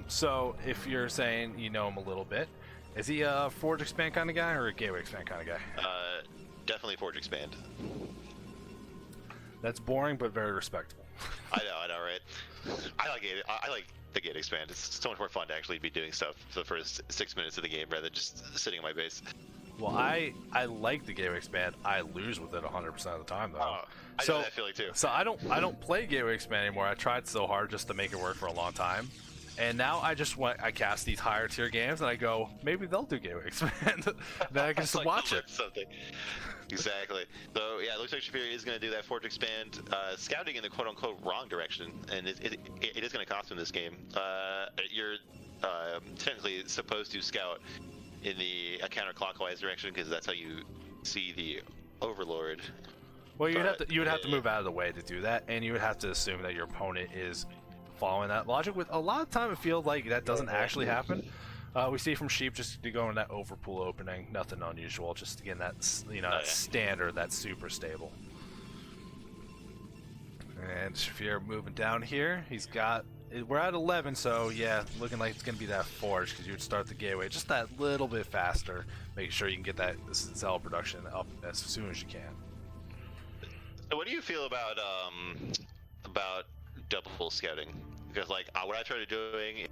So if you're saying you know him a little bit, is he a Forge Expand kind of guy or a Gateway Expand kind of guy? Definitely Forge Expand. That's boring but very respectable. I know, right? I like the Gate Expand. It's so much more fun to actually be doing stuff for the first 6 minutes of the game rather than just sitting on my base. Well, I like the Gateway Expand. I lose with it 100% of the time, though. Oh, I know that feeling too. So I don't play Gateway Expand anymore. I tried so hard just to make it work for a long time, and now I cast these higher tier games, and I go, maybe they'll do Gateway Expand. Then I can just like watch it. Something. Exactly. So yeah, it looks like Shafir is going to do that Forge Expand, scouting in the quote-unquote wrong direction, and it is going to cost him this game. You're technically supposed to scout in the counterclockwise direction because that's how you see the Overlord. Well, you would have to move out of the way to do that, and you would have to assume that your opponent is following that logic. With a lot of time, it feels like that doesn't actually happen. We see from Sheep just to go in that overpool opening, nothing unusual, just again that that standard, that's super stable. And Shafir moving down here, we're at 11, so yeah, looking like it's gonna be that Forge because you would start the Gateway just that little bit faster, make sure you can get that cell production up as soon as you can. So what do you feel about double scouting? Because like what I started doing,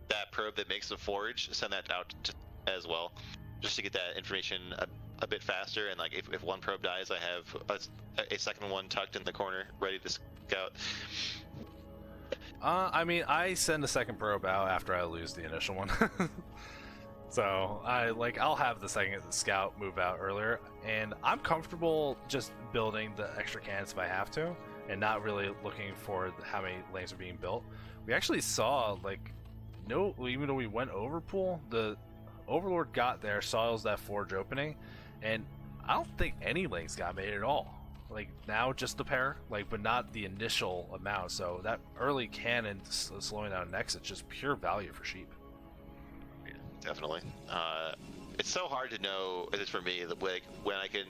that probe that makes the Forge, send that out as well, just to get that information a bit faster. And like if one probe dies, I have a second one tucked in the corner, ready to scout. I mean, I send a second probe out after I lose the initial one. So I'll have the second scout move out earlier, and I'm comfortable just building the extra cannons if I have to, and not really looking for how many lanes are being built. We actually saw even though we went overpool, the Overlord got there, saw it was that Forge opening, and I don't think any lanes got made at all. Like now, just the pair, but not the initial amount. So that early cannon slowing down next, it's just pure value for Sheep. Definitely. It's so hard to know, at least for me, when I can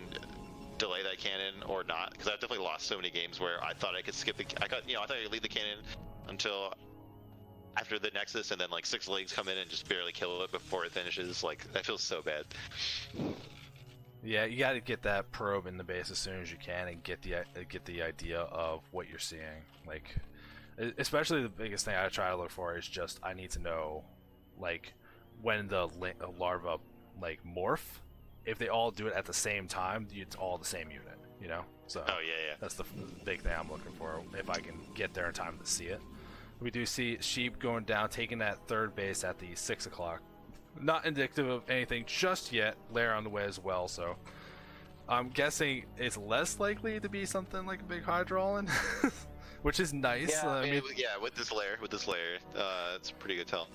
delay that cannon or not, because I've definitely lost so many games where I thought I could skip I thought I could leave the cannon until after the Nexus, and then 6 leagues come in and just barely kill it before it finishes. That feels so bad. Yeah, you got to get that probe in the base as soon as you can and get the idea of what you're seeing. Especially the biggest thing I try to look for is just I need to know when the larva morph, if they all do it at the same time, it's all the same unit, So oh yeah, that's the big thing I'm looking for, if I can get there in time to see it. We do see Sheep going down, taking that third base at the 6 o'clock. Not indicative of anything just yet. Lair on the way as well, so I'm guessing it's less likely to be something like a big Hydra all-in, which is nice. Yeah, with this lair, it's a pretty good tell.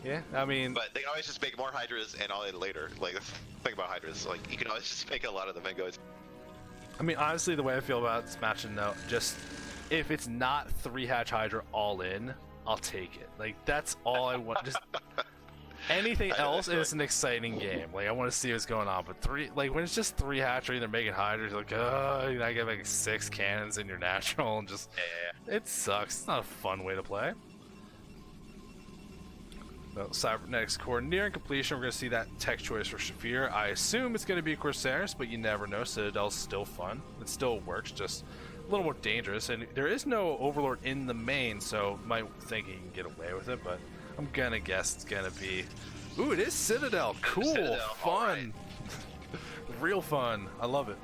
Yeah, I mean, but they can always just make more Hydras and all in later. The thing about Hydras, you can always just make a lot of them and go. I mean, honestly, the way I feel about this match, just if it's not 3-hatch Hydra all in, I'll take it. That's all I want. Just anything else, and it's an exciting game. I want to see what's going on. But when it's just 3-hatch or either making Hydras, I get 6 cannons in your natural, and just it sucks. It's not a fun way to play. Well, Cybernetics core nearing completion. We're going to see that tech choice for Shafir. I assume it's going to be Corsairs, but you never know. Citadel's still fun. It still works, just a little more dangerous. And there is no Overlord in the main, so might think he can get away with it, but I'm going to guess it's going to be... Ooh, it is Citadel. Cool. Citadel, fun. Right. Real fun. I love it.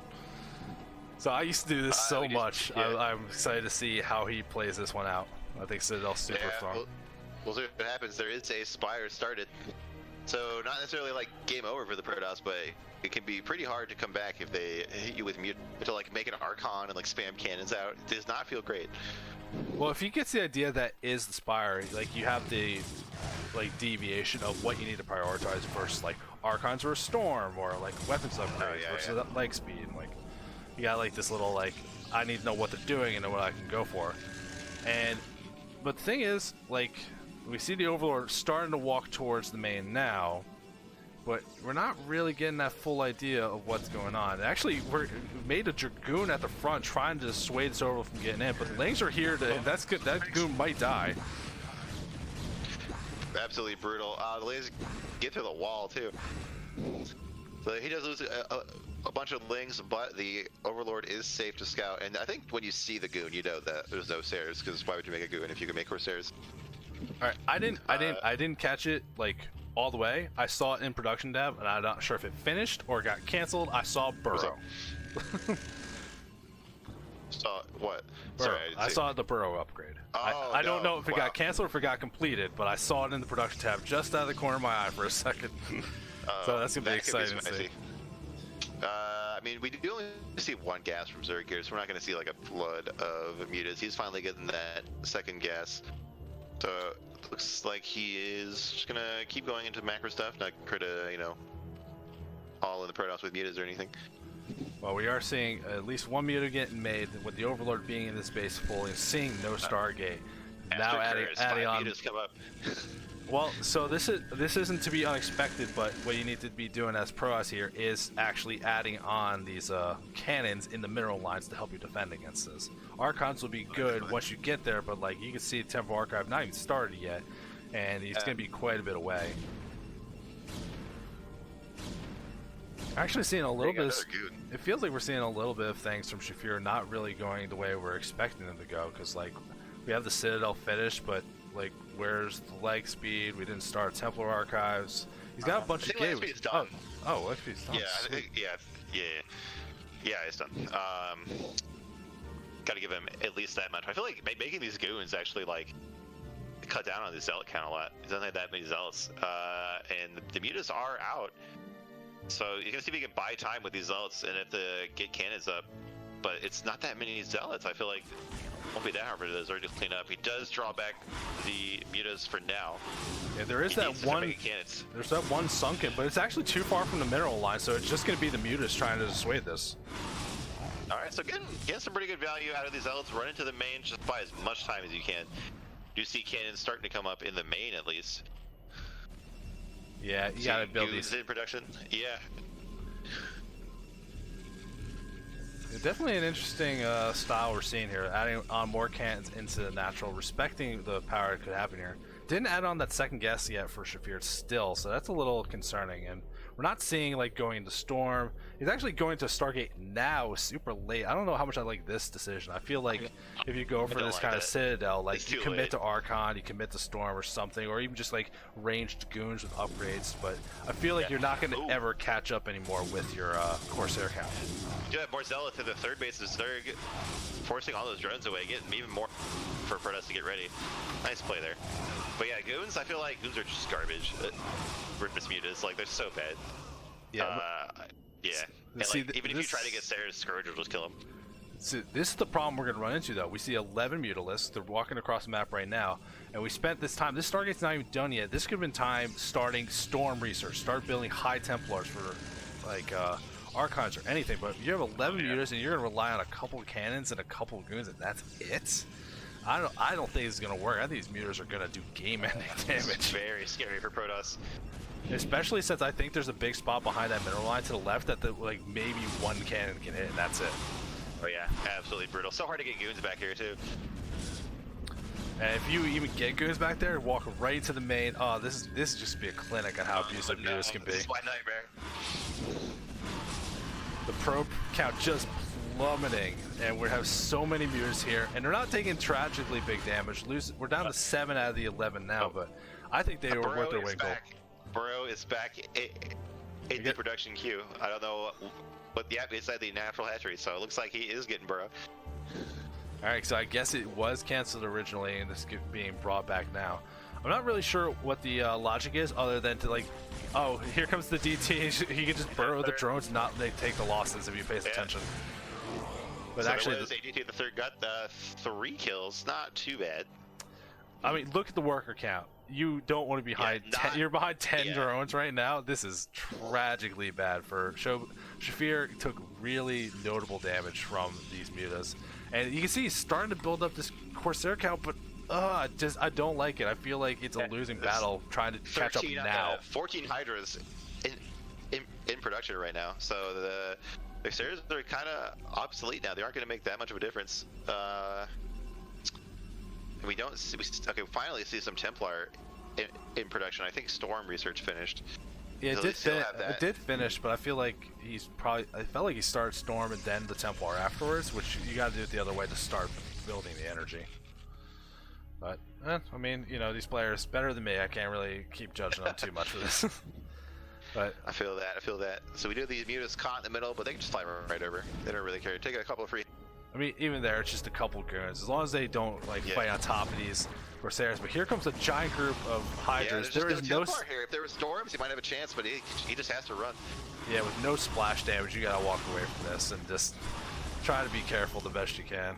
So I used to do this so much. Yeah. I'm excited to see how he plays this one out. I think Citadel's super strong. We'll see what happens. There is a Spire started. So not necessarily like game over for the Protoss, but it can be pretty hard to come back if they hit you with mute to like make an Archon and like spam cannons out. It does not feel great. Well, if he gets the idea that is the Spire, like you have the like deviation of what you need to prioritize versus like Archons or Storm or like weapons upgrades versus leg speed. Like you got like this little like I need to know what they're doing and know what I can go for. But the thing is, like we see the Overlord starting to walk towards the main now, but we're not really getting that full idea of what's going on. Actually, we made a Dragoon at the front trying to dissuade this Overlord from getting in, but the Lings are here to, and that's good. That Dragoon might die. Absolutely brutal. The Lings get through the wall too. So he does lose a bunch of Lings, but the Overlord is safe to scout. And I think when you see the Goon, you know that there's no stairs, because why would you make a Goon if you can make Corsairs? All right, I didn't catch it like all the way. I saw it in production tab, and I'm not sure if it finished or got canceled. I saw Burrow. Saw what? Burrow. Sorry, I saw the Burrow upgrade. I don't know if it got canceled or if it got completed, but I saw it in the production tab just out of the corner of my eye for a second. So that's gonna be exciting to see. I mean, we do only see one gas from Zerg here, so we're not going to see like a flood of mutas. He's finally getting that second gas. So it looks like he is just going to keep going into macro stuff, not try to, you know, haul in the Protoss with mutas or anything. Well, we are seeing at least one muta getting made, with the Overlord being in this base fully, seeing no Stargate. Now adding on. Mutas come up. Well, so this isn't to be unexpected, but what you need to be doing as Protoss here is actually adding on these cannons in the mineral lines to help you defend against this. Archons will be good once you get there, but like you can see, Temple Archive not even started yet, and it's going to be quite a bit away. Actually, seeing a little bit. It feels like we're seeing a little bit of things from Shafir not really going the way we're expecting them to go, because like we have the Citadel finished, but like where's the leg speed? We didn't start Templar Archives. He's got a bunch of games. Done. Oh, leg speed's done. Yeah, I think, yeah, it's done. Got to give him at least that much. I feel like making these goons actually like cut down on the zealot count a lot. He doesn't have that many zealots, and the mutas are out. So you're gonna see if you can buy time with these zealots and if the get cannons up, but it's not that many zealots. I feel like it won't be that hard for the Zerg to clean up. He does draw back the mutas for now. Yeah, there is that one. There's that one sunken, but it's actually too far from the mineral line, so it's just gonna be the mutas trying to dissuade this. All right, so getting some pretty good value out of these zealots. Run into the main, just buy as much time as you can. You see cannons starting to come up in the main at least. Yeah, you gotta build these in production. Yeah. Definitely an interesting style we're seeing here, adding on more cannons into the natural, respecting the power that could happen here. Didn't add on that second guess yet for Shafir still, so that's a little concerning. And we're not seeing like going into Storm. He's actually going to Stargate now, super late. I don't know how much I like this decision. I feel like if you go for this kind of Citadel, like you commit to Archon, you commit to Storm or something, or even just like ranged goons with upgrades. But I feel like you're not going to ever catch up anymore with your Corsair count. You have more zealots in the third base of Zerg, forcing all those drones away, getting even more for Protoss to get ready. Nice play there. But yeah, goons, I feel like goons are just garbage. Ripus mutas, like they're so bad. Yeah. Yeah. And, See, like, even if you try to get Sarah's Scourge, will just kill them. So this is the problem we're going to run into, though. We see 11 mutalisks. They're walking across the map right now. And we spent this time. This Stargate's not even done yet. This could have been time starting Storm research. Start building high Templars for, like, Archons or anything. But you have 11 mutas, and you're going to rely on a couple of cannons and a couple of goons, and that's it? I don't think it's going to work. I think these mutas are going to do game-ending damage. It's very scary for Protoss. Especially since I think there's a big spot behind that mineral line to the left that like maybe one cannon can hit, and that's it. Oh yeah, absolutely brutal. So hard to get goons back here too. And if you even get goons back there, walk right to the main. Oh, this just be a clinic on how abusive mutas can be. This is my nightmare. The probe count just plummeting, and we have so many mutas here, and they're not taking tragically big damage. We're down to 7 out of the 11 now, but I think they were worth their wing goal. Burrow is back in the production queue. I don't know what inside the natural hatchery, so it looks like he is getting Burrow. Alright, so I guess it was canceled originally and this is being brought back now. I'm not really sure what the logic is, other than to like Oh, here comes the DT. He can just burrow the drones, not they take the losses if he pays attention. But so actually, ADT the third got 3 kills. Not too bad. I mean, look at the worker count. You don't want to be behind. You're behind 10 drones right now. This is tragically bad for Shafir. Took really notable damage from these mutas, and you can see he's starting to build up this Corsair count. But I don't like it. I feel like it's a losing battle trying to catch up now. 14 Hydras in production right now. So the Saetzero are kind of obsolete now. They aren't going to make that much of a difference. We don't see, okay, finally see some Templar in production. I think Storm research finished. Yeah, it did finish, but I feel like I felt like he started Storm and then the Templar afterwards, which you got to do it the other way to start building the energy. But, I mean, you know, these players better than me. I can't really keep judging them too much for this. But I feel that. So we do these mutas caught in the middle, but they can just fly right over. They don't really care. Take a couple of free. I mean, even there, it's just a couple goons. As long as they don't like fight on top of these Corsairs. But here comes a giant group of Hydras. There is no here. If there were storms, he might have a chance, but he just has to run. Yeah, with no splash damage, you gotta walk away from this and just try to be careful the best you can.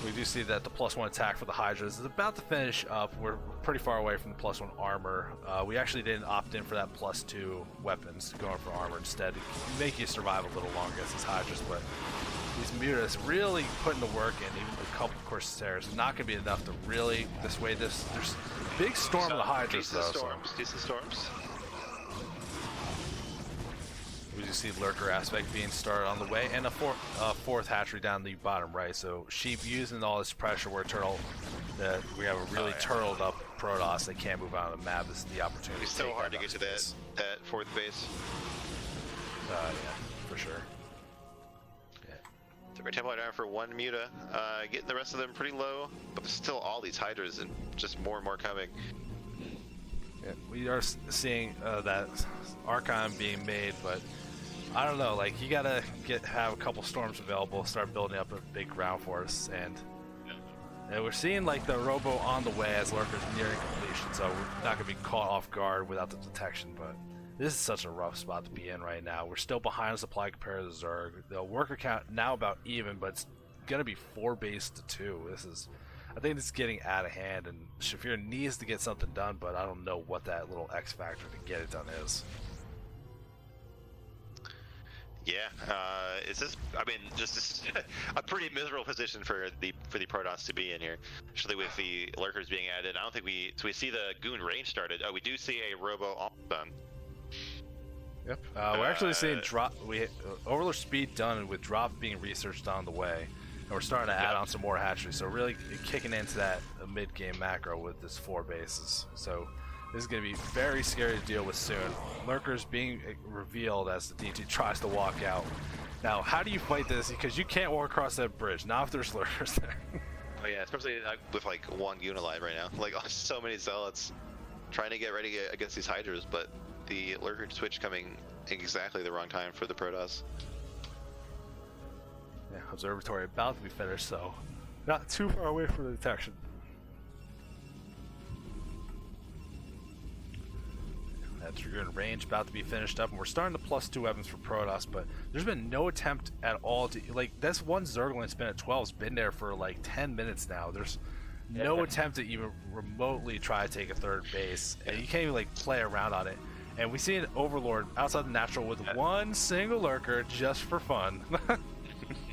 We do see that the +1 attack for the Hydras is about to finish up. We're pretty far away from the +1 armor. We actually didn't opt in for that +2 weapons, going for armor instead to make you survive a little longer against these Hydras. But these mutas really putting the work in, even with a couple of Corsairs. It's not going to be enough to really dissuade this. There's a big storm of the Hydras, though. Decent storms. We just see lurker aspect being started on the way, and a fourth hatchery down the bottom right. So sheep using all this pressure where we have a really turtled up Protoss that can't move out of the map. This is the opportunity. It's so hard to get to that fourth base. Yeah, for sure. Yeah. Took our Templar down for 1 muta, getting the rest of them pretty low, but there's still all these Hydras and just more and more coming. Yeah, we are seeing that Archon being made, but I don't know, like you gotta have a couple storms available, start building up a big ground force, and we're seeing like the robo on the way as lurkers nearing completion, so we're not gonna be caught off guard without the detection. But this is such a rough spot to be in right now. We're still behind the supply compared to the Zerg. The worker count now about even, but it's gonna be 4 base to 2. I think it's getting out of hand, and Shafir needs to get something done, but I don't know what that little X factor to get it done is. Yeah, it's just, I mean, just a pretty miserable position for the Protoss to be in here, especially with the lurkers being added. I don't think we see the goon range started. Oh, we do see a robo almost done. Yep. We're actually seeing Overlord speed done with drop being researched on the way. And we're starting to add on some more hatcheries, so really kicking into that mid-game macro with this 4 bases. So this is going to be very scary to deal with soon. Lurkers being revealed as the DT tries to walk out. Now, how do you fight this? Because you can't walk across that bridge, not if there's lurkers there. Oh yeah, especially with like 1 Unilive right now. Like so many Zealots trying to get ready against these Hydras, but the lurker switch coming exactly the wrong time for the Protoss. Yeah, observatory about to be finished, so not too far away from the detection. That Dragoon range about to be finished up, and we're starting to +2 weapons for Protoss, but there's been no attempt at all to, like, this one Zergling spin at 12 has been there for like 10 minutes now. There's no attempt to even remotely try to take a 3rd base, and you can't even like play around on it. And we see an Overlord outside the natural with 1 single lurker just for fun.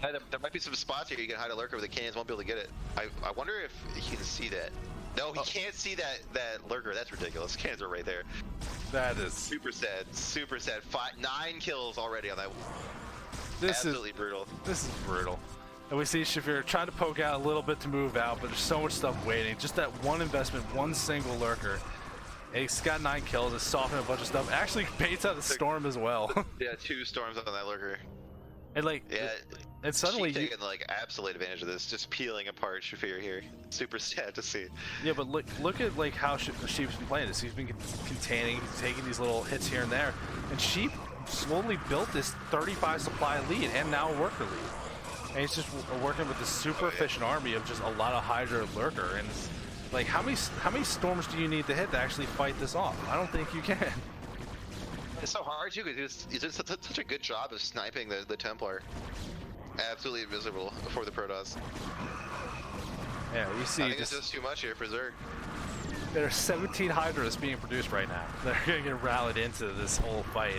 There might be some spots here you can hide a lurker, but the cannons won't be able to get it. I wonder if he can see that. No, he can't see that lurker. That's ridiculous. Cannons are right there. That is super sad. Super sad. 9 kills already on that. Absolutely brutal. This is brutal. And we see Shafir trying to poke out a little bit to move out, but there's so much stuff waiting. Just that one investment, 1 single lurker. And he's got 9 kills. It's softening a bunch of stuff. Actually baits out the storm as well. Yeah, 2 storms on that lurker. And like, and suddenly Sheep taking like absolute advantage of this, just peeling apart Shafir here. Super sad to see. Yeah, but look at like how Sheep's been playing this. He's been containing, taking these little hits here and there, and Sheep slowly built this 35 supply lead and now a worker lead. And he's just working with this super efficient army of just a lot of Hydra lurker, and Like, how many storms do you need to hit to actually fight this off? I don't think you can. It's so hard too because he's did such a good job of sniping the Templar. Absolutely invisible before the Protoss. Yeah, you see, I think it's just too much here for Zerg. there are 17 Hydras being produced right now. They're going to get rallied into this whole fight.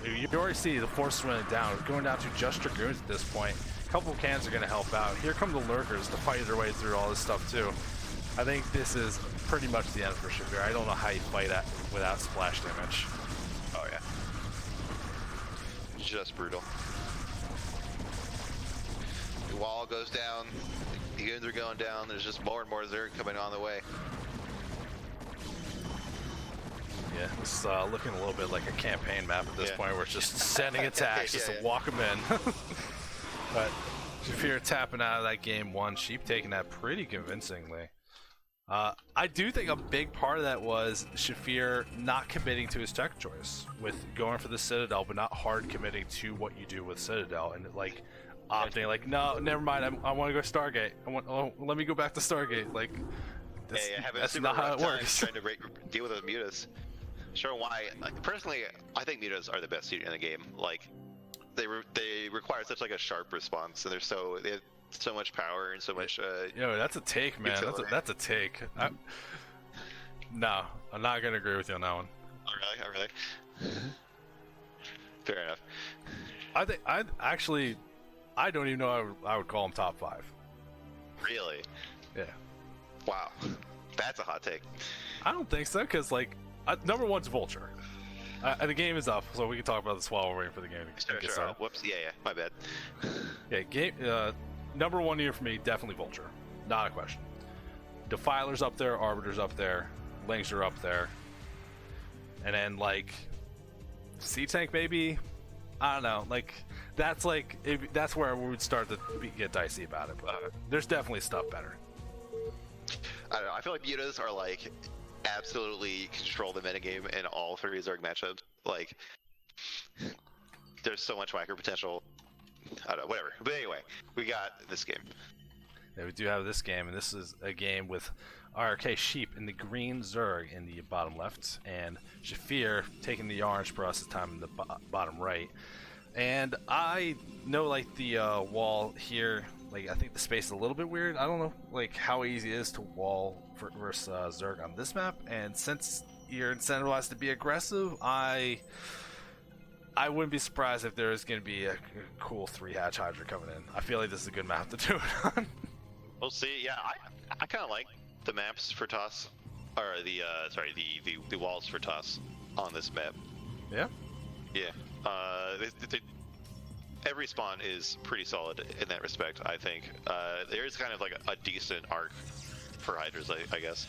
You already see the force running down. It's going down to just Dragoons at this point. A couple of cans are going to help out. Here come the Lurkers to fight their way through all this stuff too. I think this is pretty much the end for Shavir. I don't know how you fight without splash damage. Oh yeah. Just brutal. The wall goes down. The goons are going down. There's just more and more Zerg coming on the way. Yeah, this is looking a little bit like a campaign map at this Yeah. point. Where it's just sending attacks just to walk them in. But Shavir tapping out of that game 1. Sheep taking that pretty convincingly. I do think a big part of that was Shavir not committing to his tech choice with going for the Citadel, but not hard committing to what you do with Citadel, and like opting like, no, never mind, I want to go Stargate. Let me go back to Stargate. Like, that's not how it works. Trying to deal with the mutas. Sure, why? Personally, I think mutas are the best unit in the game. Like, they require such like a sharp response, and they have so much power and so much. Yo, that's a take, man. That's a take. No, I'm not gonna agree with you on that one. Oh really? Fair enough. I don't even know I would call him top 5. Really? Yeah. Wow. That's a hot take. I don't think so, because like number 1's Vulture. The game is up, so we can talk about this while we're waiting for the game to get Sure. started. Whoops. Yeah. My bad. Yeah, number 1 here for me, definitely Vulture. Not a question. Defiler's up there, Arbiter's up there, Lings are up there. And then, like, C-Tank maybe? I don't know. Like, that's where we would start to get dicey about it. But there's definitely stuff better. I don't know. I feel like mutas are, like, absolutely control the metagame in all 3 Zerg matchups. Like, there's so much whacker potential. I don't know, whatever. But anyway, we got this game. Yeah, we do have this game, and this is a game with RK Sheep in the green, Zerg in the bottom left, and Shavir taking the orange for us this time in the bottom right. And I know, like, the wall here, like, I think the space is a little bit weird. I don't know, like, how easy it is to wall versus Zerg on this map, and since you're incentivized to be aggressive, I wouldn't be surprised if there is going to be a cool 3-hatch Hydra coming in. I feel like this is a good map to do it on. We'll see. Yeah, I kind of like the maps for toss, or the walls for toss on this map. Yeah. Yeah. Every spawn is pretty solid in that respect. I think there is kind of like a decent arc for Hydras, I guess.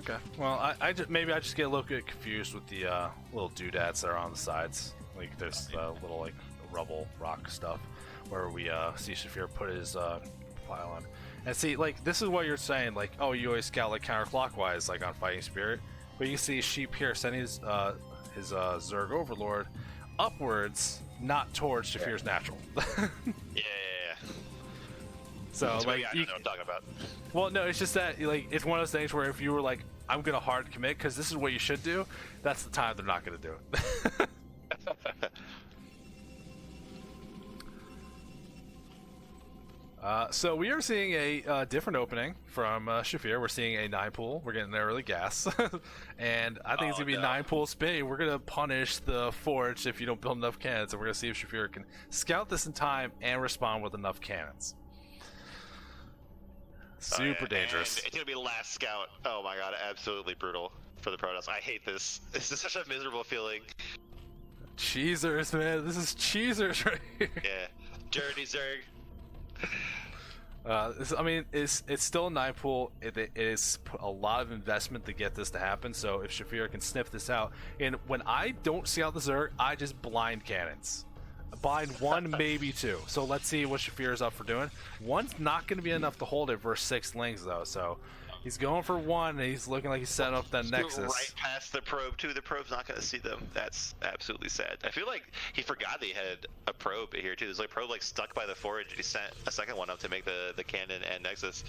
Okay. Well, maybe I just get a little bit confused with the little doodads that are on the sides. Like, there's little, like, rubble rock stuff where we see Shavir put his file on. And see, like, this is what you're saying, like, oh, you always scout, like, counterclockwise, like, on Fighting Spirit. But you see Sheep here sending his Zerg Overlord upwards, not towards Shafir's natural. Yeah. So, like, I don't know what I'm talking about. Well, no, it's just that, like, it's one of those things where if you were like, I'm gonna hard commit because this is what you should do, that's the time they're not gonna do it. So we are seeing a different opening from Shavir. We're seeing a 9-pool. We're getting early gas, and I think it's gonna be 9-pool spin. We're gonna punish the Forge if you don't build enough cannons, and we're gonna see if Shavir can scout this in time and respond with enough cannons. Super dangerous. And it's gonna be last scout. Oh my god, absolutely brutal for the Protoss. I hate this. This is such a miserable feeling. Cheesers, man. This is cheesers right here. Yeah. Dirty Zerg. I mean, it's still a 9-pool. It is a lot of investment to get this to happen. So if Shavir can sniff this out, and when I don't see out the Zerg, I just blind cannons. Blind 1, maybe 2. So let's see what Shavir is up for doing. 1's not going to be enough to hold it versus 6 Lings, though. So he's going for 1, and he's looking like he's setting up that Nexus. Right past the probe, too. The probe's not going to see them. That's absolutely sad. I feel like he forgot that he had a probe here, too. There's like a probe like stuck by the forge, and he sent a second one up to make the cannon and Nexus.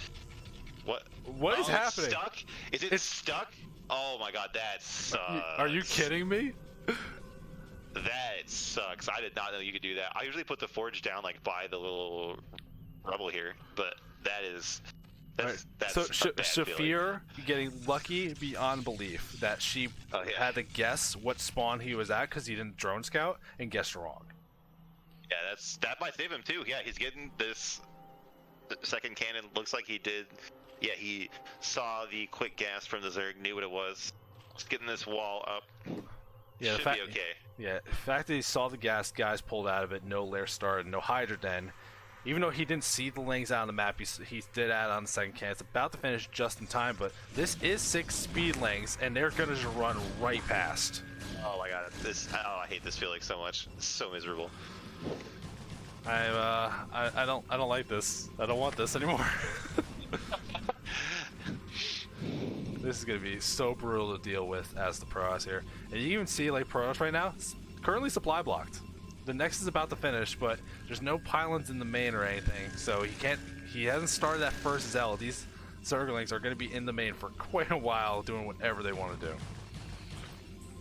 What is it's happening? Stuck? Is it stuck? Oh my god, that sucks. Are you kidding me? That sucks. I did not know you could do that. I usually put the forge down like by the little rubble here, but that's so a bad feeling. Shafir getting lucky beyond belief that she had to guess what spawn he was at because he didn't drone scout and guessed wrong. Yeah, that might save him too. Yeah, he's getting this second cannon. Looks like he did. Yeah, he saw the quick gas from the Zerg, knew what it was. Just getting this wall up. Yeah, should be okay. Yeah, the fact that he saw the gas, guys pulled out of it, no lair started, no Hydra Den. Even though he didn't see the lanes out on the map, he did add on the second can. It's about to finish just in time, but this is 6 speed lanes, and they're gonna just run right past. Oh my god, I hate this feeling so much. It's so miserable. I don't like this. I don't want this anymore. This is gonna be so brutal to deal with as the Protoss here. And you even see like Protoss right now, it's currently supply blocked. The next is about to finish, but there's no pylons in the main or anything, so he hasn't started that first Zealot. These Zerglings are gonna be in the main for quite a while doing whatever they want to do.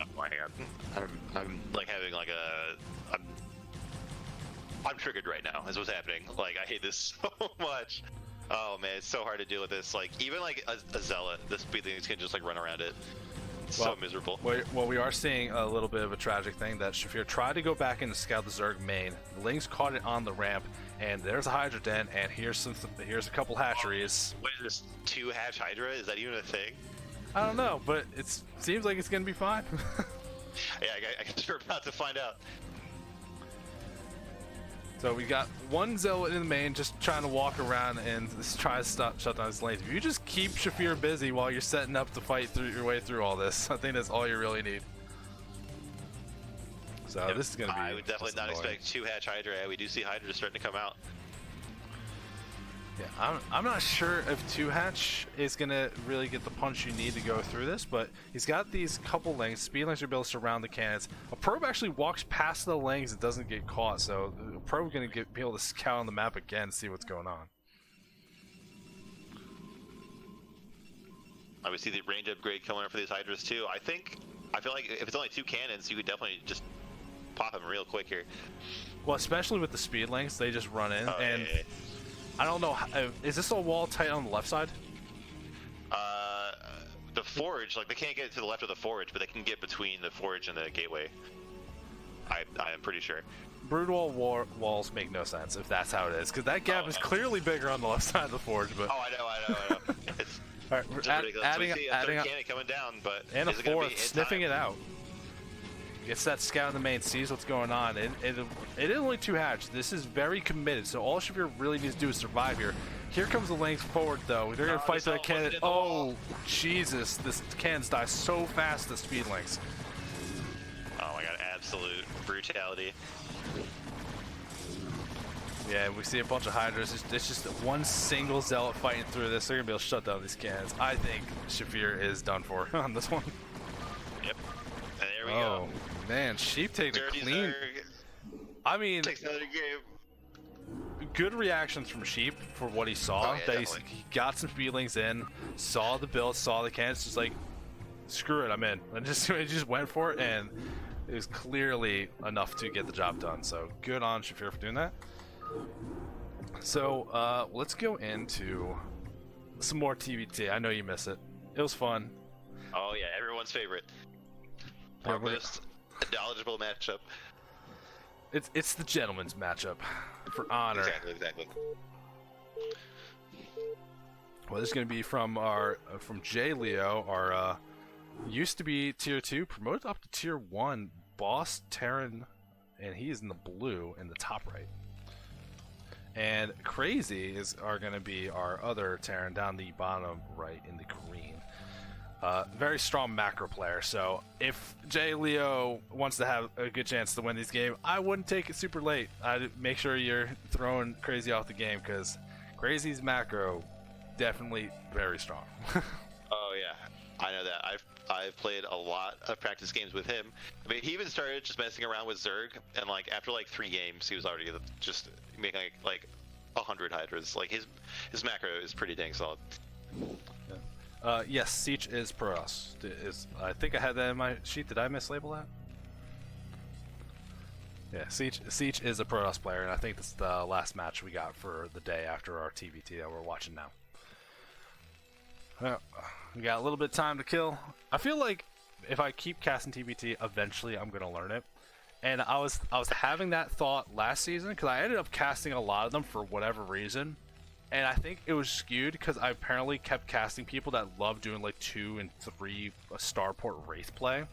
Oh my god. I'm like having like I'm triggered right now is what's happening. Like I hate this so much. Oh man, it's so hard to deal with this. Like even like a Zealot, the speed things can just like run around it. It's so miserable. Well, we are seeing a little bit of a tragic thing that Shafir tried to go back in to scout the Zerg main. The Lings caught it on the ramp, and there's a Hydra Den, and here's a couple hatcheries. What is this? 2 hatch Hydra? Is that even a thing? I don't know, but it seems like it's gonna be fine. Yeah, I guess we're about to find out. So we got one Zealot in the main just trying to walk around and try to shut down his lanes. If you just keep Shafir busy while you're setting up to fight through your way through all this, I think that's all you really need. So this is going to be... I would definitely not expect 2 hatch Hydra. We do see Hydra starting to come out. Yeah, I'm not sure if 2 hatch is going to really get the punch you need to go through this, but he's got these couple lanes. Speed lanes are able to surround the cannons. A probe actually walks past the lanes and doesn't get caught, so the probe going to be able to scout on the map again and see what's going on. Obviously the range upgrade coming in for these Hydras too. I feel like if it's only 2 cannons, you could definitely just pop them real quick here. Well, especially with the speed lanes, they just run in, and yeah. I don't know, is this a wall tight on the left side? The forge, like they can't get to the left of the forge, but they can get between the forge and the gateway. I am pretty sure. Brood walls make no sense if that's how it is, because that gap is clearly bigger on the left side of the forge. But I know. It's all right, we're adding a third cannon coming down, but and a 4th sniffing it out. Gets that scout in the main, sees what's going on. It is only 2 hatch. This is very committed, so all Shafir really needs to do is survive here. Here comes the lanes forward, though. They're going to fight that cannon. Oh, Jesus. This cannons die so fast, the speed links. Oh my god, absolute brutality. Yeah, we see a bunch of Hydras. It's just one single Zealot fighting through this. They're going to be able to shut down these cannons. I think Shafir is done for on this one. Yep. And there we go. Man, Sheep taking a clean... I mean... Takes another game. Good reactions from Sheep for what he saw. That he got some feelings in, saw the build, saw the cannons, just like, screw it, I'm in. And he just went for it, and it was clearly enough to get the job done. So good on Shafir for doing that. So let's go into some more TVT. I know you miss it. It was fun. Oh yeah, everyone's favorite. Our most knowledgeable matchup. It's the gentleman's matchup for honor. Exactly. Well, this is going to be from J Leo, our used to be tier 2, promoted up to tier 1, boss Terran, and he is in the blue in the top right. And Crazy are going to be our other Terran down the bottom right in the green. Very strong macro player, so if J Leo wants to have a good chance to win this game, I wouldn't take it super late. I'd make sure you're throwing Crazy off the game, because Crazy's macro definitely very strong. Oh yeah, I know that. I've played a lot of practice games with him. I mean, he even started just messing around with Zerg, and like after like 3 games, he was already just making like 100 Hydras. Like his macro is pretty dang solid. Yes, Siege is Protoss. I think I had that in my sheet. Did I mislabel that? Yeah, Siege is a Protoss player, and I think this is the last match we got for the day after our TVT that we're watching now. We got a little bit of time to kill. I feel like if I keep casting TVT, eventually I'm gonna learn it. And I was having that thought last season because I ended up casting a lot of them for whatever reason. And I think it was skewed because I apparently kept casting people that love doing like 2 and 3 starport wraith play.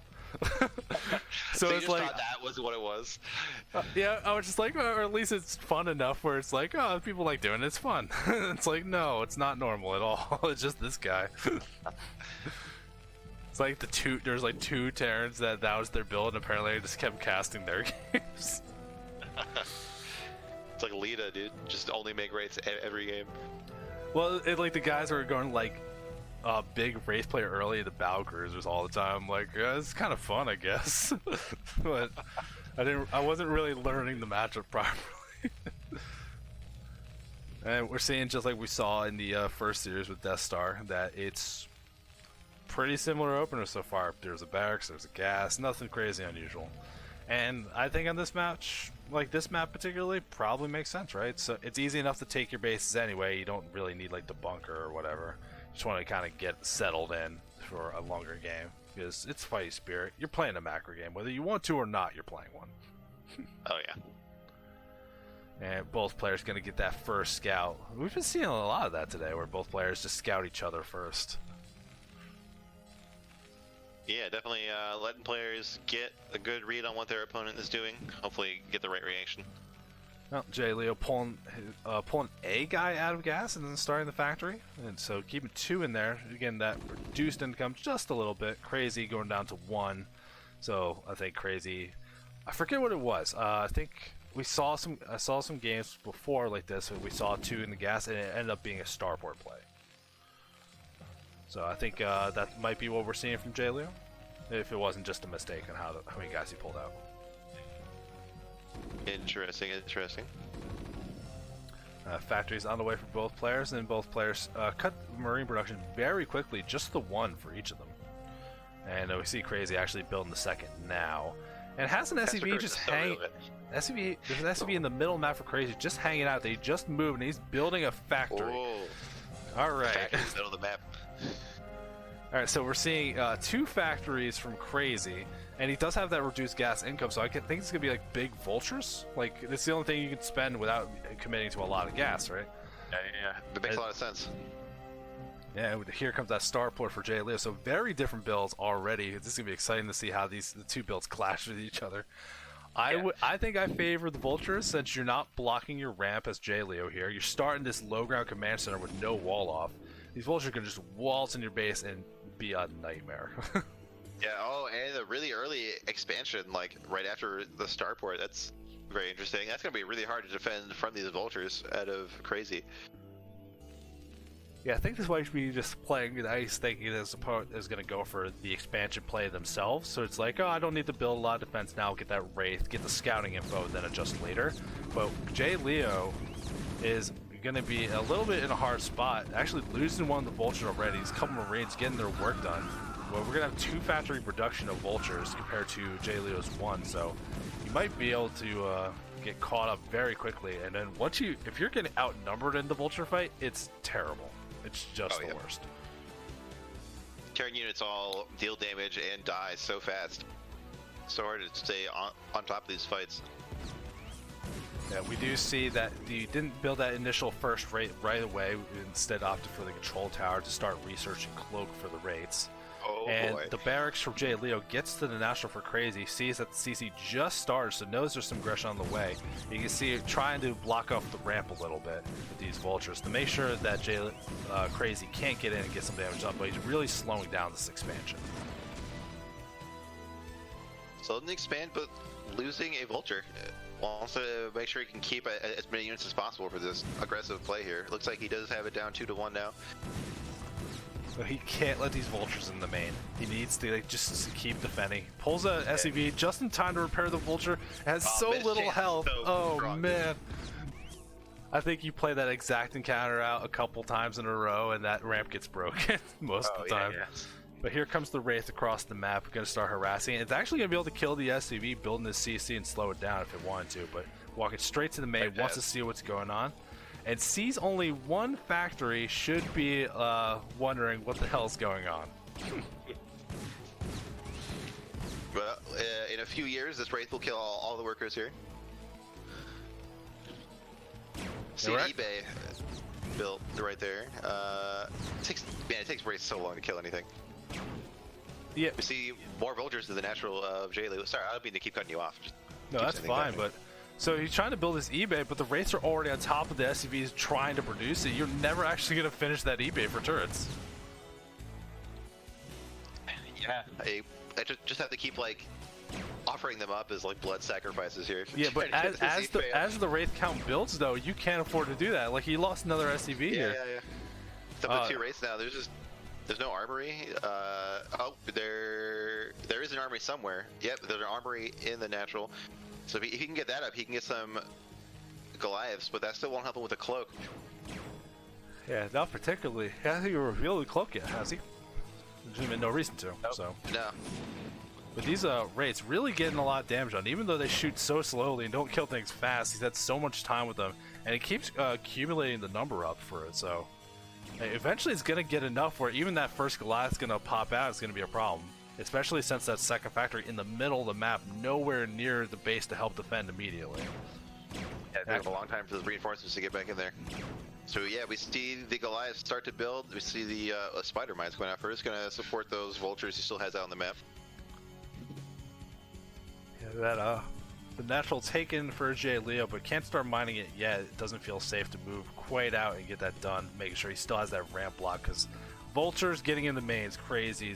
So you it's just like thought that was what it was? yeah, I was just like, or at least it's fun enough where it's like, oh, people like doing it, it's fun. It's like, no, it's not normal at all. It's just this guy. It's like there's like 2 Terrans that was their build, and apparently I just kept casting their games. It's like Lita, dude. Just only make wraiths every game. Well, like the guys were going like big race player early, the battle cruisers all the time. Like, yeah, it's kind of fun, I guess. But I wasn't really learning the matchup properly. And we're seeing, just like we saw in the first series with Death Star, that it's pretty similar openers so far. There's a barracks, there's a gas, nothing crazy unusual. And I think on this match, like this map particularly, probably makes sense, right? So it's easy enough to take your bases anyway. You don't really need like the bunker or whatever. You just want to kind of get settled in for a longer game because it's fighting spirit. You're playing a macro game, whether you want to or not. You're playing one. Oh yeah. And both players going to get that first scout. We've been seeing a lot of that today, where both players just scout each other first. Yeah, definitely letting players get a good read on what their opponent is doing. Hopefully get the right reaction. Well, Jay Leo pulling a guy out of gas and then starting the factory. And so keeping 2 in there. Again, that reduced income just a little bit. Crazy going down to 1. So I think Crazy, I forget what it was. I think I saw some games before like this where we saw 2 in the gas and it ended up being a starport play. So I think that might be what we're seeing from Jay Leo, if it wasn't just a mistake on how many guys he pulled out. Interesting. Factories on the way for both players, and both players cut marine production very quickly, just the 1 for each of them. And we see Crazy actually building the second now, and has an SCV just hanging. There's an SCV in the middle of the map for Crazy, just hanging out. They just moved, and he's building a factory. Whoa. All right. Factory in the middle of the map. All right, so we're seeing 2 factories from Crazy, and he does have that reduced gas income, so I think it's gonna be like big vultures. Like, it's the only thing you can spend without committing to a lot of gas, right? Yeah. That makes a lot of sense. Yeah, here comes that starport for Jay Leo. So very different builds already. This is gonna be exciting to see how the 2 builds clash with each other. I think I favor the vultures, since you're not blocking your ramp as Jay Leo here. You're starting this low ground command center with no wall off. These vultures can just waltz in your base and be a nightmare. Yeah, and a really early expansion, like right after the starport. That's very interesting. That's going to be really hard to defend from these vultures out of Crazy. Yeah, I think this is why you should be just playing nice, thinking this opponent is going to go for the expansion play themselves. So it's like, oh, I don't need to build a lot of defense now, get that Wraith, get the scouting info, and then adjust later. But Jay Leo is going to be a little bit in a hard spot, actually losing one of the vultures already. He's a couple Marines getting their work done. Well, we're going to have 2 factory production of vultures compared to Jay Leo's 1, so you might be able to get caught up very quickly. And then if you're getting outnumbered in the vulture fight, it's terrible. It's just the worst. Terran units all deal damage and die so fast. So hard to stay on top of these fights. Yeah, we do see that you didn't build that initial first rate right away. We instead opted for the control tower to start researching Cloak for the rates. Oh, and boy. the barracks from Jay Leo gets to the National for Crazy, sees that the CC just started, so knows there's some aggression on the way. You can see it trying to block off the ramp a little bit with these vultures to make sure that Crazy can't get in and get some damage up, but he's really slowing down this expansion. So didn't expand, but losing a vulture. Wants to make sure he can keep as many units as possible for this aggressive play here. Looks like he does have it down 2-1 now. So he can't let these vultures in the main. He needs to just keep defending. Pulls a SCV just in time to repair the vulture. Has so little health. So strong, dude. Man. I think you play that exact encounter out a couple times in a row, and that ramp gets broken most of the time. Yeah. But here comes the Wraith across the map. We're going to start harassing it. It's actually going to be able to kill the SCV, building this CC and slow it down if it wanted to. But walking straight to the main, wants to see what's going on. And sees only one factory, should be wondering what the hell's going on. Well, in a few years, this Wraith will kill all the workers here. See eBay built right there. It takes Wraith so long to kill anything. Yeah. We see more Vultures than the natural of J-Lou. Sorry, I don't mean to keep cutting you off. No, that's fine, but... So he's trying to build his eBay, but the Wraiths are already on top of the SCVs trying to produce it. You're never actually going to finish that eBay for turrets. Yeah. I just have to keep, like, offering them up as, like, blood sacrifices here. Yeah, but as the Wraith count builds, though, you can't afford to do that. Like, he lost another SCV here. Yeah. It's up to 2 Wraiths now. There's no armory. There is an armory somewhere. Yep, there's an armory in the natural. So if he can get that up, he can get some Goliaths, but that still won't help him with a cloak. Yeah, not particularly. He hasn't even revealed the cloak yet, has he? There's been no reason to. Nope. So. No. But these Wraiths really getting a lot of damage on, even though they shoot so slowly and don't kill things fast. He's had so much time with them, and it keeps accumulating the number up for it. So eventually, it's gonna get enough where even that first Goliath's gonna pop out. It's gonna be a problem. Especially since that second factory in the middle of the map, nowhere near the base to help defend immediately. Yeah, it took a long time for the reinforcements to get back in there. So yeah, we see the Goliath start to build. We see the Spider Mines going out first, going to support those Vultures he still has out on the map. Yeah, the natural taken for J. Leo, but can't start mining it yet. It doesn't feel safe to move quite out and get that done, making sure he still has that ramp block, because Vultures getting in the main is crazy.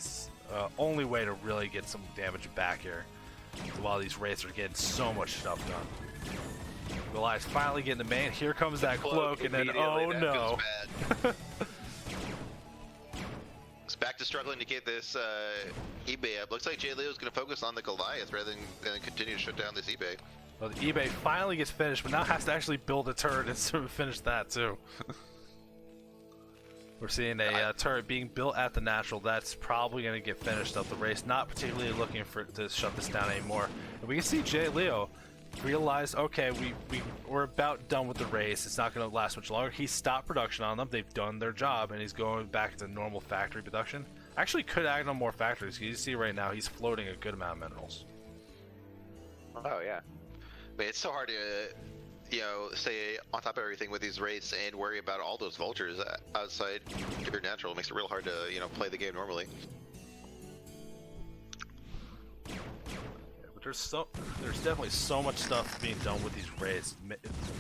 Only way to really get some damage back here, while these Wraiths are getting so much stuff done. Goliath's finally getting the main. Here comes that cloak, and then oh no! It's back to struggling to get this eBay up. Looks like J. Leo's going to focus on the Goliath rather than continue to shut down this eBay. Well, the eBay finally gets finished, but now has to actually build a turret and sort of finish that too. We're seeing a turret being built at the natural. That's probably going to get finished up. The race not particularly looking to shut this down anymore. And we can see J. Leo realize, okay, we're about done with the race. It's not going to last much longer. He stopped production on them. They've done their job, and he's going back to normal factory production. Actually, could add on more factories. You see right now, he's floating a good amount of minerals. Oh yeah, but it's so hard to, stay on top of everything with these Wraiths and worry about all those Vultures outside your natural. It makes it real hard to, play the game normally. Yeah, but there's definitely so much stuff being done with these Wraiths.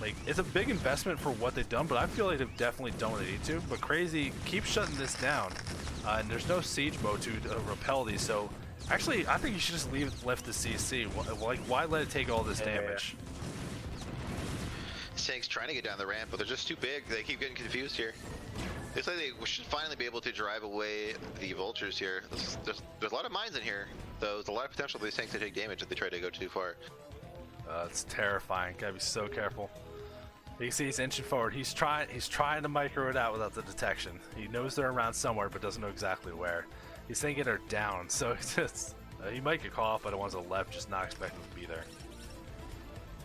Like, it's a big investment for what they've done, but I feel like they've definitely done what they need to. But Crazy keeps shutting this down, and there's no siege mode to repel these. So actually, I think you should just left the CC. Like, why let it take all this damage? Tank's trying to get down the ramp, but they're just too big. They keep getting confused here. It's like they should finally be able to drive away the Vultures here. There's a lot of mines in here, though. There's a lot of potential for these tanks to take damage if they try to go too far. It's terrifying. Gotta be so careful. You can see he's inching forward. He's trying to micro it out without the detection. He knows they're around somewhere, but doesn't know exactly where. He's thinking they're down, so it's just, he might get caught off by the ones on the left, just not expecting to be there.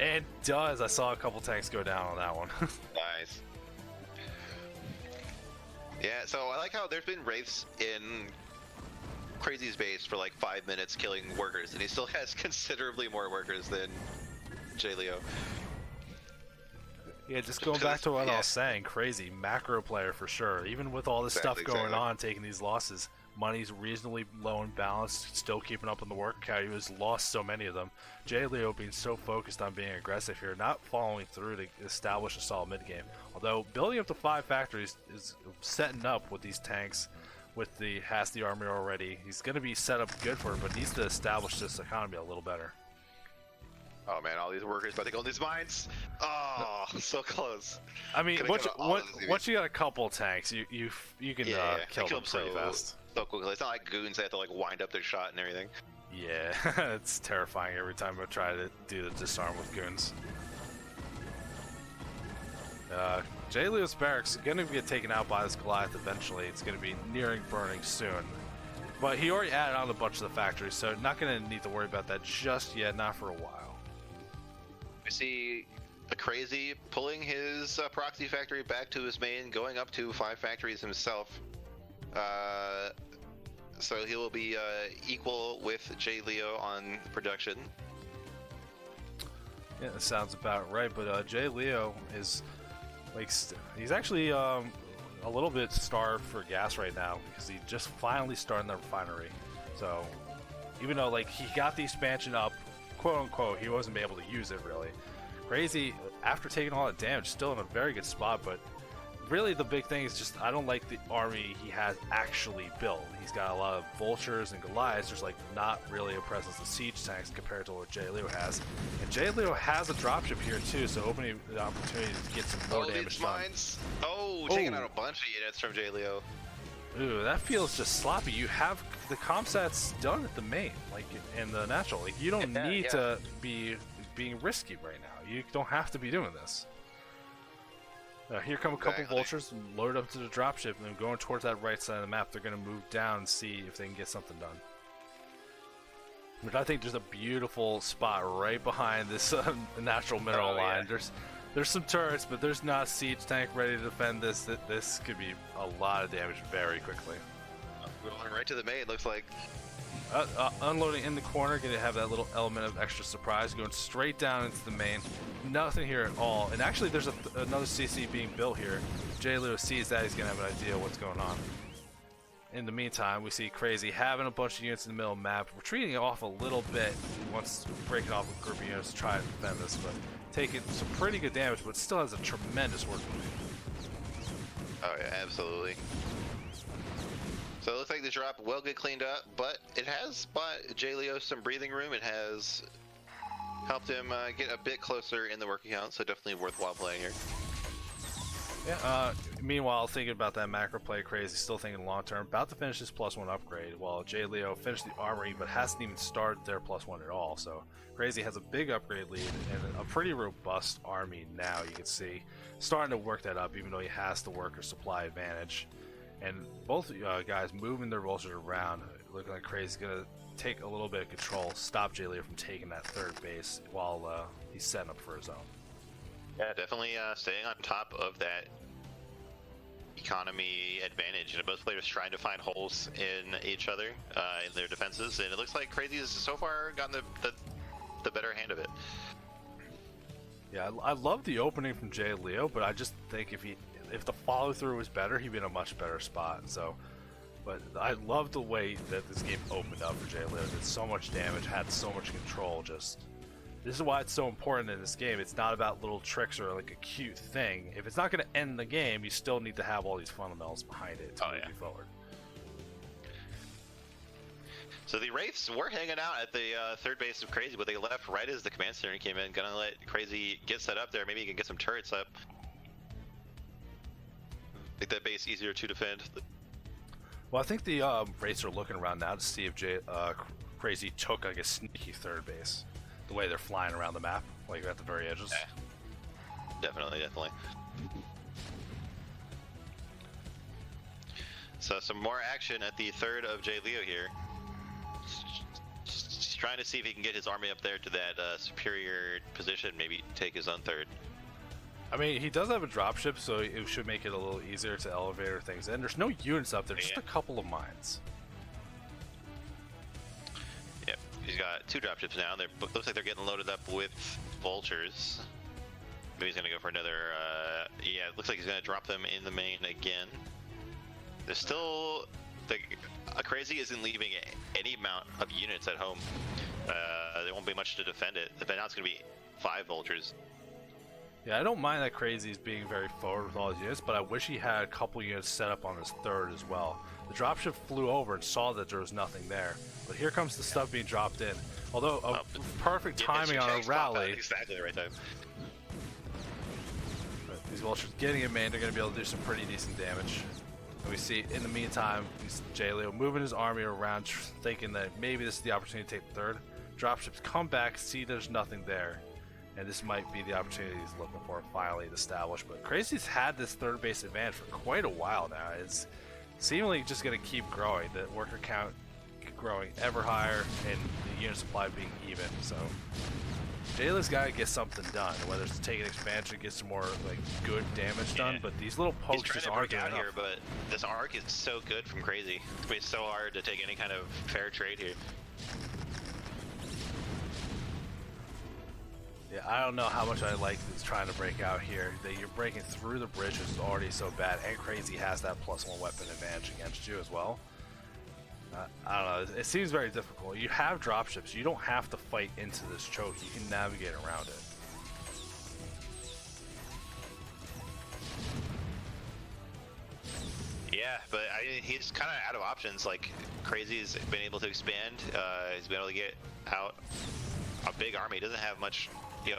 And does. I saw a couple tanks go down on that one. Nice. Yeah, so I like how there's been Wraiths in Crazy's base for like 5 minutes killing workers, and he still has considerably more workers than J. Leo. Yeah, just going back to what I was saying, Crazy, macro player for sure. Even with all this stuff going on, taking these losses, money's reasonably low and balanced, still keeping up on the work count. He has lost so many of them. J. Leo being so focused on being aggressive here, not following through to establish a solid mid game. Although building up to 5 factories is setting up with these tanks, with the army already. He's going to be set up good for it, but needs to establish this economy a little better. Oh man, all these workers about to go in these mines. Oh, so close. I mean, once you got a couple tanks, you can kill them pretty fast. So quickly. It's not like goons that have to like wind up their shot and everything. Yeah, it's terrifying every time I try to do the disarm with goons. J. Leo's barracks is going to get taken out by this Goliath eventually. It's going to be nearing burning soon. But he already added on a bunch of the factories, so not going to need to worry about that just yet, not for a while. We see the Crazy pulling his proxy factory back to his main, going up to 5 factories himself. So he will be equal with J. Leo on production. Yeah, that sounds about right, but J. Leo is, like, he's actually a little bit starved for gas right now because he just finally started the refinery. So even though, like, he got the expansion up, quote unquote, he wasn't able to use it really. Crazy, after taking all that damage, still in a very good spot, but really the big thing is just I don't like the army he has actually built. He's got a lot of vultures and Goliaths. There's like not really a presence of siege tanks compared to what J. Leo has. And J. Leo has a dropship here too, so opening the opportunity to get some more damage done. Mines. Oh, taking out a bunch of units from J. Leo. Ooh, that feels just sloppy. You have the comsats done at the main, like in the natural. Like you don't need to be being risky right now. You don't have to be doing this. Here come a couple vultures loaded up to the dropship, and then going towards that right side of the map, they're going to move down and see if they can get something done. But I think there's a beautiful spot right behind this natural mineral line. There's some turrets, but there's not a siege tank ready to defend this. This could be a lot of damage very quickly. Going right to the main, looks like. Unloading in the corner, going to have that little element of extra surprise, going straight down into the main. Nothing here at all. And actually, there's another CC being built here. J. Leo sees that, he's going to have an idea what's going on. In the meantime, we see Crazy having a bunch of units in the middle of the map, retreating off a little bit once breaking off a group of units to try to defend this, but taking some pretty good damage, but still has a tremendous work rate. Oh yeah, absolutely. So it looks like the drop will get cleaned up, but it has bought J. Leo some breathing room. It has helped him get a bit closer in the work account, so definitely worthwhile playing here. Yeah, meanwhile, thinking about that macro play, Crazy, still thinking long term, about to finish his +1 upgrade, while J. Leo finished the armory, but hasn't even started their +1 at all. So Crazy has a big upgrade lead and a pretty robust army now, you can see. Starting to work that up, even though he has the worker supply advantage. And both guys moving their vultures around, looking like Crazy's going to take a little bit of control, stop J. Leo from taking that third base while he's setting up for his own. Yeah, definitely staying on top of that economy advantage. Both players trying to find holes in each other in their defenses, and it looks like Crazy has so far gotten the better hand of it. Yeah, I love the opening from J. Leo, but I just think if the follow-through was better, he'd be in a much better spot. So, but I love the way that this game opened up for J. Leo. Did so much damage, had so much control. Just this is why it's so important in this game. It's not about little tricks or like a cute thing. If it's not going to end the game, you still need to have all these fundamentals behind it to move you forward. So the Wraiths were hanging out at the third base of Crazy, but they left right as the command center came in. Gonna let Crazy get set up there. Maybe he can get some turrets up. Make that base easier to defend. Well, I think the Wraiths are looking around now to see if Crazy took like a sneaky third base. The way they're flying around the map, like at the very edges. Yeah. Definitely. So some more action at the third of J. Leo here. Just trying to see if he can get his army up there to that superior position, maybe take his own third. I mean, he does have a dropship, so it should make it a little easier to elevate things in. There's no units up there, just a couple of mines. Yep, he's got 2 dropships now. They looks like they're getting loaded up with vultures. Maybe he's gonna go for another. Yeah, it looks like he's gonna drop them in the main again. There's still Crazy isn't leaving any amount of units at home. There won't be much to defend it. But now it's gonna be 5 vultures. Yeah, I don't mind that Crazy's being very forward with all his units, but I wish he had a couple units set up on his third as well. The dropship flew over and saw that there was nothing there, but here comes the stuff being dropped in. Although perfect timing on a rally. Exactly the right time. But these vultures getting in main, they're going to be able to do some pretty decent damage. And we see in the meantime, J. Leo moving his army around, thinking that maybe this is the opportunity to take the third. Dropships come back, see there's nothing there. and this might be the opportunity he's looking for finally to establish. But Crazy's had this third base advantage for quite a while now. It's seemingly just going to keep growing. The worker count growing ever higher, and the unit supply being even. So Jayla's got to get something done, whether it's to take an expansion, get some more like good damage done. But these little pokes just aren't doing enough. Here, but this arc is so good from Crazy. It's gonna be so hard to take any kind of fair trade here. Yeah, I don't know how much I like this trying to break out here. That you're breaking through the bridge, which is already so bad, and Crazy has that +1 weapon advantage against you as well. I don't know, it seems very difficult. You have dropships, you don't have to fight into this choke, you can navigate around it. Yeah, but he's kind of out of options. Like, Crazy's been able to expand, he's been able to get out a big army. He doesn't have much,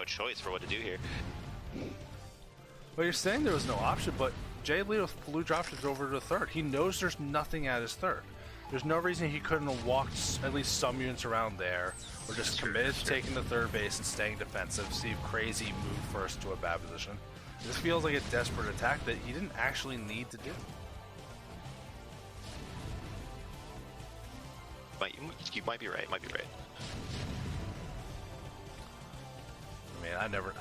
choice for what to do here. Well, you're saying there was no option, but Jay Leo flew dropships over to the third. He knows there's nothing at his third. There's no reason he couldn't have walked at least some units around there, or just committed to taking the third base and staying defensive, see if Crazy moved first to a bad position. This feels like a desperate attack that he didn't actually need to do. You might be right. I mean, I'm never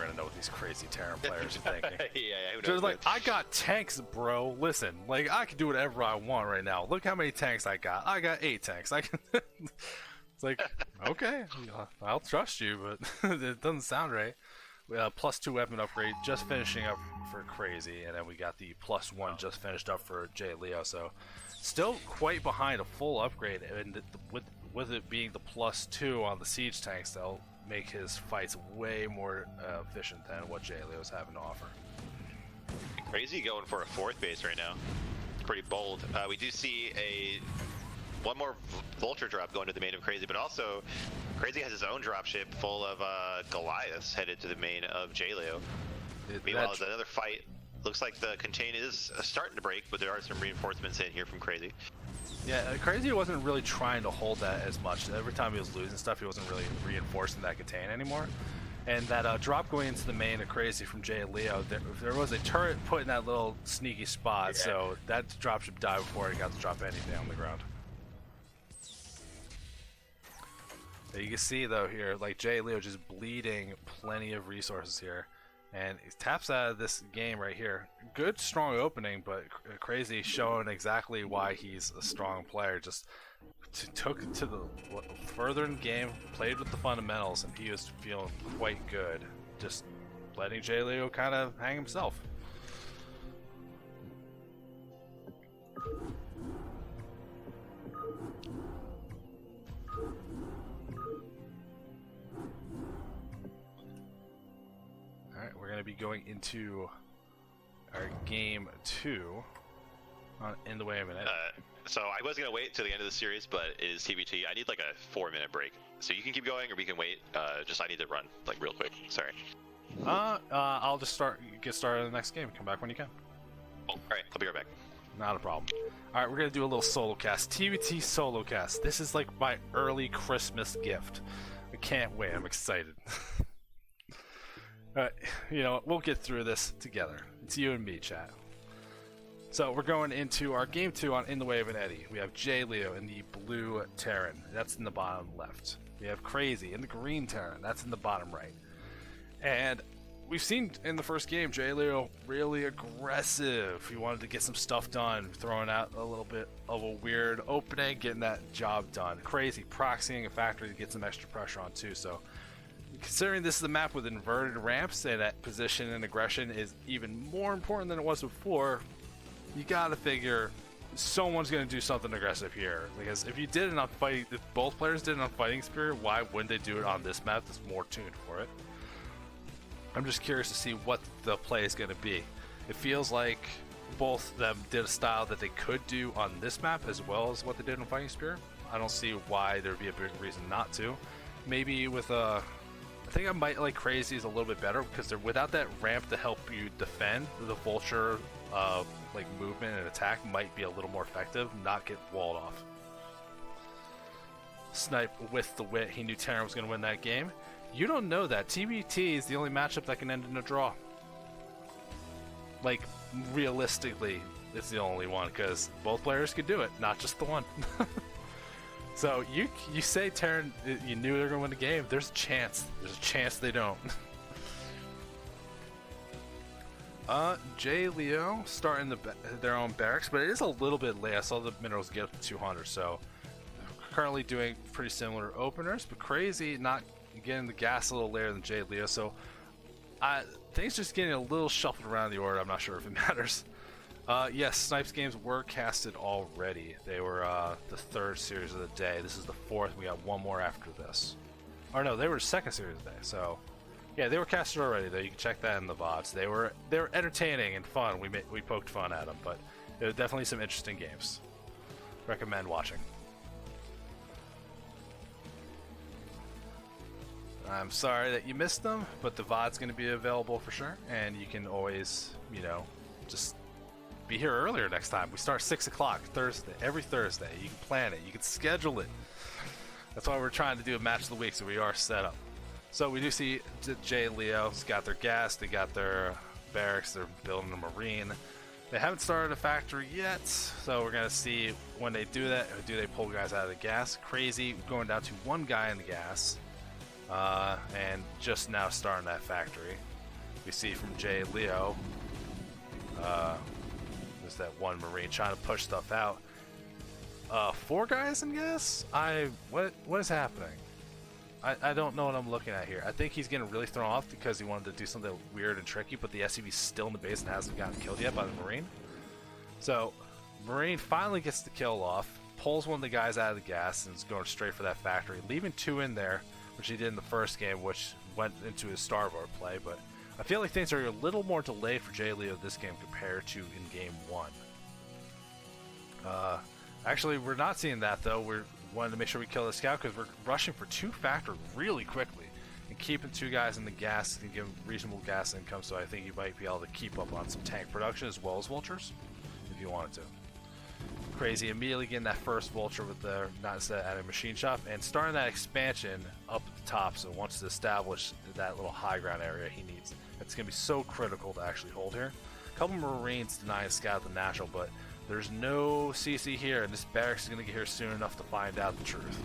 gonna know what these crazy Terran players are thinking. Yeah, They're like, I got tanks, bro. Listen, like I can do whatever I want right now. Look how many tanks I got. I got 8 tanks. I can. It's like, okay, I'll trust you, but it doesn't sound right. +2 weapon upgrade just finishing up for Crazy, and then we got the +1 just finished up for Jay Leo. So still quite behind a full upgrade, and with it being the +2 on the siege tanks, they'll make his fights way more efficient than what Jay Leo's having to offer. Crazy going for a 4th base right now. Pretty bold. We do see one more vulture drop going to the main of Crazy, but also Crazy has his own dropship full of Goliaths headed to the main of Jay Leo. Meanwhile, there's another fight. Looks like the contain is starting to break, but there are some reinforcements in here from Crazy. Yeah, Crazy wasn't really trying to hold that as much. Every time he was losing stuff, he wasn't really reinforcing that contain anymore. And that drop going into the main of Crazy from Jay and Leo, there was a turret put in that little sneaky spot, so that dropship died before it got to drop anything on the ground. You can see though here, like Jay Leo just bleeding plenty of resources here. And he taps out of this game right here. Good, strong opening, but Crazy showing exactly why he's a strong player. Just took it to the further in the game, played with the fundamentals, and he was feeling quite good. Just letting Jay Leo kind of hang himself. We're going to be going into our game 2 in the way of an edit. So I was going to wait till the end of the series, but it is TBT. I need like a 4-minute break. So you can keep going or we can wait. I need to run like real quick. Sorry. I'll just get started on the next game. Come back when you can. Oh, all right. I'll be right back. Not a problem. All right, we're going to do a little solo cast. TBT solo cast. This is like my early Christmas gift. I can't wait. I'm excited. Alright, we'll get through this together. It's you and me, chat. So we're going into our game 2 on In the Way of an Eddy. We have Jay Leo in the blue Terran. That's in the bottom left. We have Crazy in the green Terran. That's in the bottom right. And we've seen in the first game, Jay Leo really aggressive. He wanted to get some stuff done, throwing out a little bit of a weird opening, getting that job done. Crazy proxying a factory to get some extra pressure on too. So considering this is a map with inverted ramps and that position and aggression is even more important than it was before, you gotta figure someone's gonna do something aggressive here. Because if you did it on fighting, if both players did it on Fighting Spirit, why wouldn't they do it on this map that's more tuned for it? I'm just curious to see what the play is gonna be. It feels like both of them did a style that they could do on this map as well as what they did on Fighting Spirit. I don't see why there'd be a big reason not to. Maybe with I think I might like Crazy's a little bit better because without that ramp to help you defend, the vulture like movement and attack might be a little more effective, not get walled off. Snipe with the wit, he knew Terran was going to win that game. you don't know that. TBT is the only matchup that can end in a draw. Like, realistically, it's the only one, because both players could do it, not just the one. So you say Terran, you knew they were going to win the game. There's a chance. There's a chance they don't. Jay Leo starting their own barracks, but it is a little bit late. I saw the minerals get up to 200, so currently doing pretty similar openers, but crazy not getting the gas a little later than Jay Leo. So things just getting a little shuffled around the order. I'm not sure if it matters. Yes, Snipes games were casted already. They were the third series of the day. This is the fourth. We got one more after this. Or no, they were the second series of the day. So yeah, they were casted already. Though you can check that in the VODs. They were entertaining and fun. We poked fun at them, but there were definitely some interesting games. Recommend watching. I'm sorry that you missed them, but the VOD's going to be available for sure, and you can always, just be here earlier next time. We start 6 o'clock Thursday, every Thursday. You can plan it, you can schedule it. That's why we're trying to do a match of the week, so we are set up. So we do see Jay and Leo's got their gas, they got their barracks, they're building a marine. They haven't started a factory yet, so we're gonna see when they do that. Do they pull guys out of the gas? Crazy, going down to one guy in the gas. And just now starting that factory. We see from Jay Leo, there's that one marine trying to push stuff out. 4 guys in gas? What is happening? I don't know what I'm looking at here. I think he's getting really thrown off because he wanted to do something weird and tricky, but the SCV's still in the base and hasn't gotten killed yet by the marine. So marine finally gets the kill off, pulls one of the guys out of the gas, and is going straight for that factory, leaving 2 in there, which he did in the first game, which went into his Starboard play. But I feel like things are a little more delayed for Jay Leo this game compared to in game 1. Actually, we're not seeing that though. We're wanting to make sure we kill the scout because we're rushing for 2 factor really quickly and keeping 2 guys in the gas and give them reasonable gas income. So I think you might be able to keep up on some tank production as well as vultures if you wanted to. Crazy immediately getting that first vulture with the instead of adding a machine shop and starting that expansion up at the top. So once it's established that little high ground area he needs, it's going to be so critical to actually hold here. A couple marines denying scout the natural, but there's no CC here, and this barracks is going to get here soon enough to find out the truth.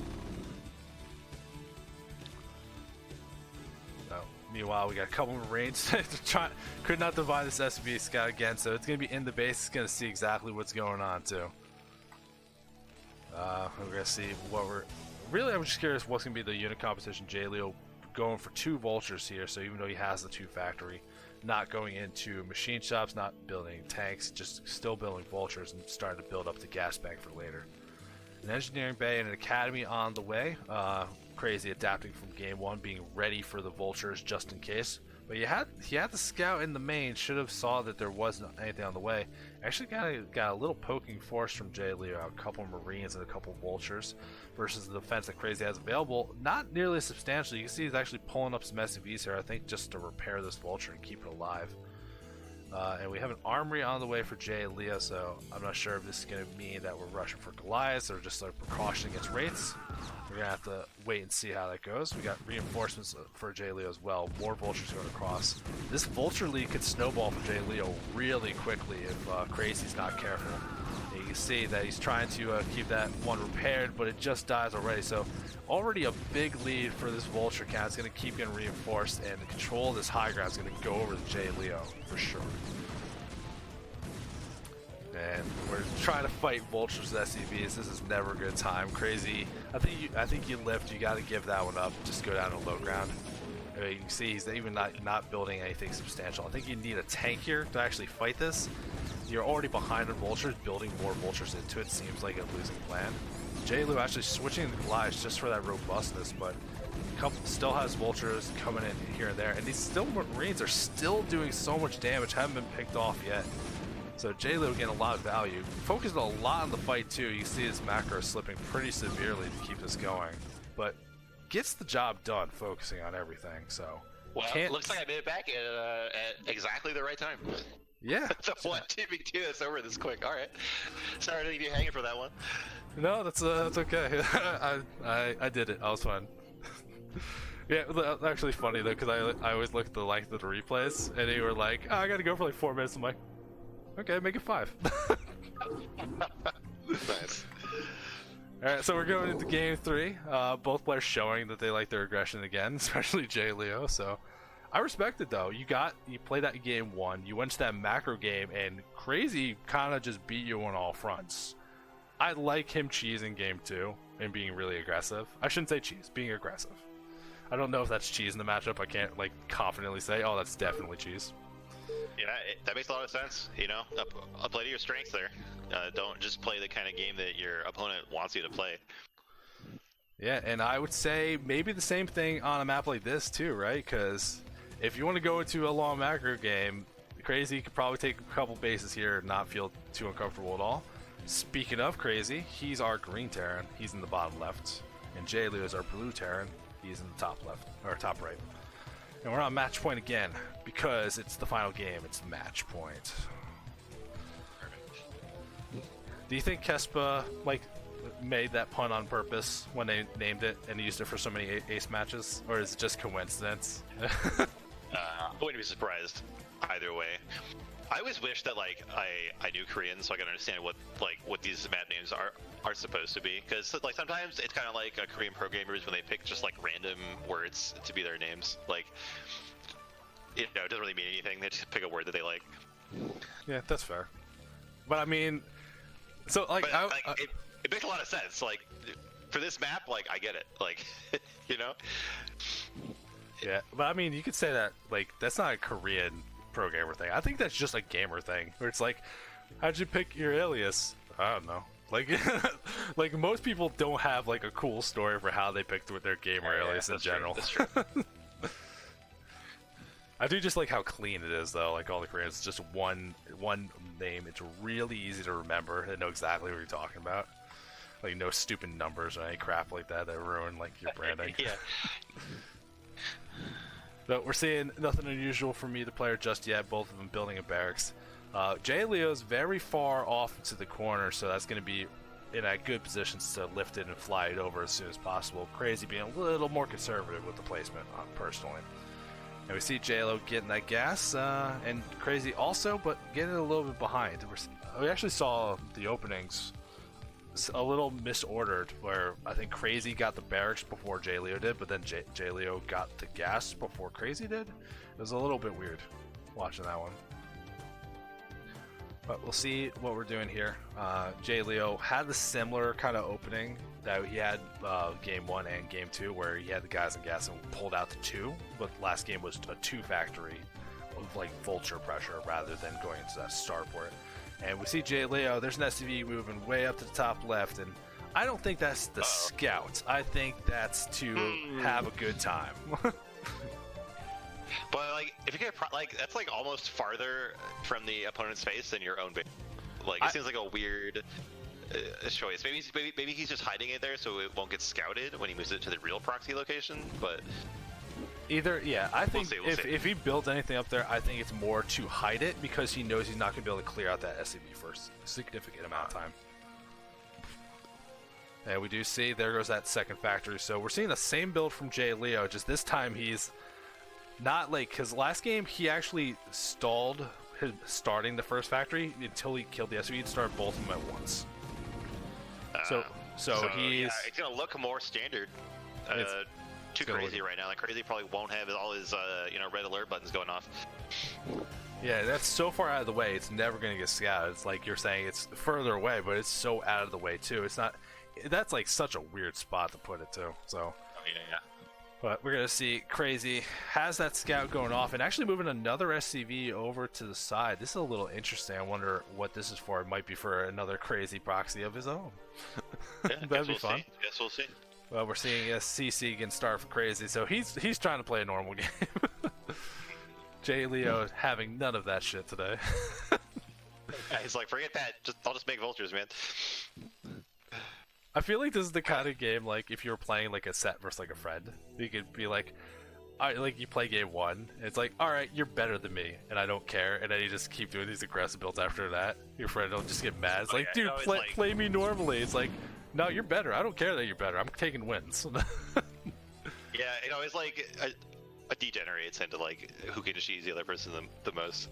So, meanwhile, we got a couple marines could not divide this SB scout again, so it's going to be in the base. It's going to see exactly what's going on too. We're going to see what I'm just curious what's going to be the unit competition. Jay Leo going for 2 vultures here, so even though he has the 2 factory, not going into machine shops, not building tanks, just still building vultures and starting to build up the gas bank for later. An engineering bay and an academy on the way. Crazy adapting from game 1, being ready for the vultures just in case. But he had the scout in the main, should have saw that there wasn't anything on the way. Actually got a little poking force from Jay Leo, a couple marines and a couple vultures versus the defense that Crazy has available. Not nearly as substantial. You can see he's actually pulling up some SCVs here, I think just to repair this vulture and keep it alive. And we have an armory on the way for Jay and Leo, so I'm not sure if this is going to mean that we're rushing for Goliaths or just a precaution against Wraiths. We're going to have to wait and see how that goes. We got reinforcements for Jay Leo as well. More vultures going across. This vulture lead could snowball for Jay Leo really quickly if Crazy's not careful. And you can see that he's trying to keep that one repaired, but it just dies already. So already a big lead for this vulture count. It's going to keep getting reinforced, and the control of this high ground is going to go over to Jay Leo for sure. And we're trying to fight vultures with SCVs. This is never a good time. Crazy. I think you lift. You got to give that one up. Just go down to low ground. I mean, you can see he's even not building anything substantial. I think you need a tank here to actually fight this. You're already behind on vultures. Building more vultures into it seems like a losing plan. Jay Lou actually switching the Goliaths just for that robustness, but still has vultures coming in here and there, and these marines are still doing so much damage. Haven't been picked off yet. So Jay Lou getting a lot of value. Focused a lot on the fight too. You see his macro slipping pretty severely to keep this going, but gets the job done focusing on everything. So well, looks like I made it back at exactly the right time. Yeah. The one TB2 that's over this quick. All right. Sorry to leave you hanging for that one. No, that's okay. I did it. I was fine. Yeah, that's actually funny though, because I always look at the length of the replays, and they were like, oh, I gotta go for like 4 minutes. I'm like, okay, make it 5. Nice. Alright, so we're going into game 3. Both players showing that they like their aggression again, especially Jay Leo. So I respect it though. You played that game 1, you went to that macro game, and Crazy kind of just beat you on all fronts. I like him cheesing game 2 and being really aggressive. I shouldn't say cheese, being aggressive. I don't know if that's cheese in the matchup. I can't like confidently say, oh, that's definitely cheese. Yeah, that makes a lot of sense. You know, play to your strengths there. Don't just play the kind of game that your opponent wants you to play. Yeah, and I would say maybe the same thing on a map like this too, right? Because if you want to go into a long macro game, Crazy could probably take a couple bases here and not feel too uncomfortable at all. Speaking of Crazy, he's our green Terran. He's in the bottom left. And Jay Leo is our blue Terran. He's in the top left, or top right. And we're on match point again, because it's the final game. It's match point. Do you think Kespa made that pun on purpose when they named it and used it for so many ace matches, or is it just coincidence? I wouldn't be surprised either way. I always wish that I knew Korean so I could understand what these map names are supposed to be, because like sometimes it's kind of like Korean pro gamers when they pick just like random words to be their names. Like, you know, it doesn't really mean anything. They just pick a word that they like. Yeah, that's fair. But I mean, so like, it makes a lot of sense. Like for this map, like I get it. Like, you know. Yeah, but I mean, you could say that like that's not a Korean pro gamer thing. I think that's just a gamer thing, where it's like, how'd you pick your alias? I don't know. Like, like most people don't have like a cool story for how they picked with their gamer alias in general. That's true. I do just like how clean it is though. Like all the Koreans, just one name. It's really easy to remember and know exactly what you're talking about. Like no stupid numbers or any crap like that ruin like your branding. Yeah. But we're seeing nothing unusual from either player just yet, both of them building a barracks. Jay Leo's very far off to the corner, so that's going to be in a good position to lift it and fly it over as soon as possible. Crazy being a little more conservative with the placement, personally. And we see J-Lo getting that gas, and Crazy also, but getting a little bit behind. We actually saw the openings a little misordered, where I think Crazy got the barracks before Jay Leo did, but then Jay Leo got the gas before Crazy did. It was a little bit weird watching that one. But we'll see what we're doing here. Jay Leo had the similar kind of opening that he had game 1 and game 2, where he had the guys and gas and pulled out the 2, but last game was a 2 factory of like vulture pressure rather than going into that starport. And we see Jay Leo, there's an SCV moving way up to the top left, and I don't think that's the scout. I think that's to have a good time. But like, if you get that's like almost farther from the opponent's face than your own base. Like, it seems like a weird choice. Maybe he's just hiding it there so it won't get scouted when he moves it to the real proxy location. But either, yeah, I think we'll see. if he builds anything up there, I think it's more to hide it because he knows he's not going to be able to clear out that SCV for a significant amount of time. And we do see, there goes that second factory. So we're seeing the same build from Jay Leo, just this time he's not like, because last game he actually stalled his starting the first factory until he killed the SCV and started both of them at once. So he's... Yeah, it's going to look more standard. Too crazy right now. Like Crazy probably won't have all his red alert buttons going off. Yeah, that's so far out of the way. It's never going to get scouted. It's like you're saying it's further away, but it's so out of the way too. It's not. That's like such a weird spot to put it to. So. Oh yeah. But we're gonna see Crazy has that scout going off and actually moving another SCV over to the side. This is a little interesting. I wonder what this is for. It might be for another Crazy proxy of his own. Yeah, That'd be fun. Guess we'll see. Well, we're seeing a CC against Star for Crazy, so he's trying to play a normal game. Jay Leo having none of that shit today. Yeah, he's like, forget that. I'll just make vultures, man. I feel like this is the kind of game, like, if you were playing, like, a set versus, like, a friend, you could be like, alright, like, you play game 1, and it's like, alright, you're better than me, and I don't care, and then you just keep doing these aggressive builds after that. Your friend will just get mad. It's like, dude, play me normally. It's like, no, you're better. I don't care that you're better. I'm taking wins. Yeah, it always like degenerates into like who can cheese the other person the most.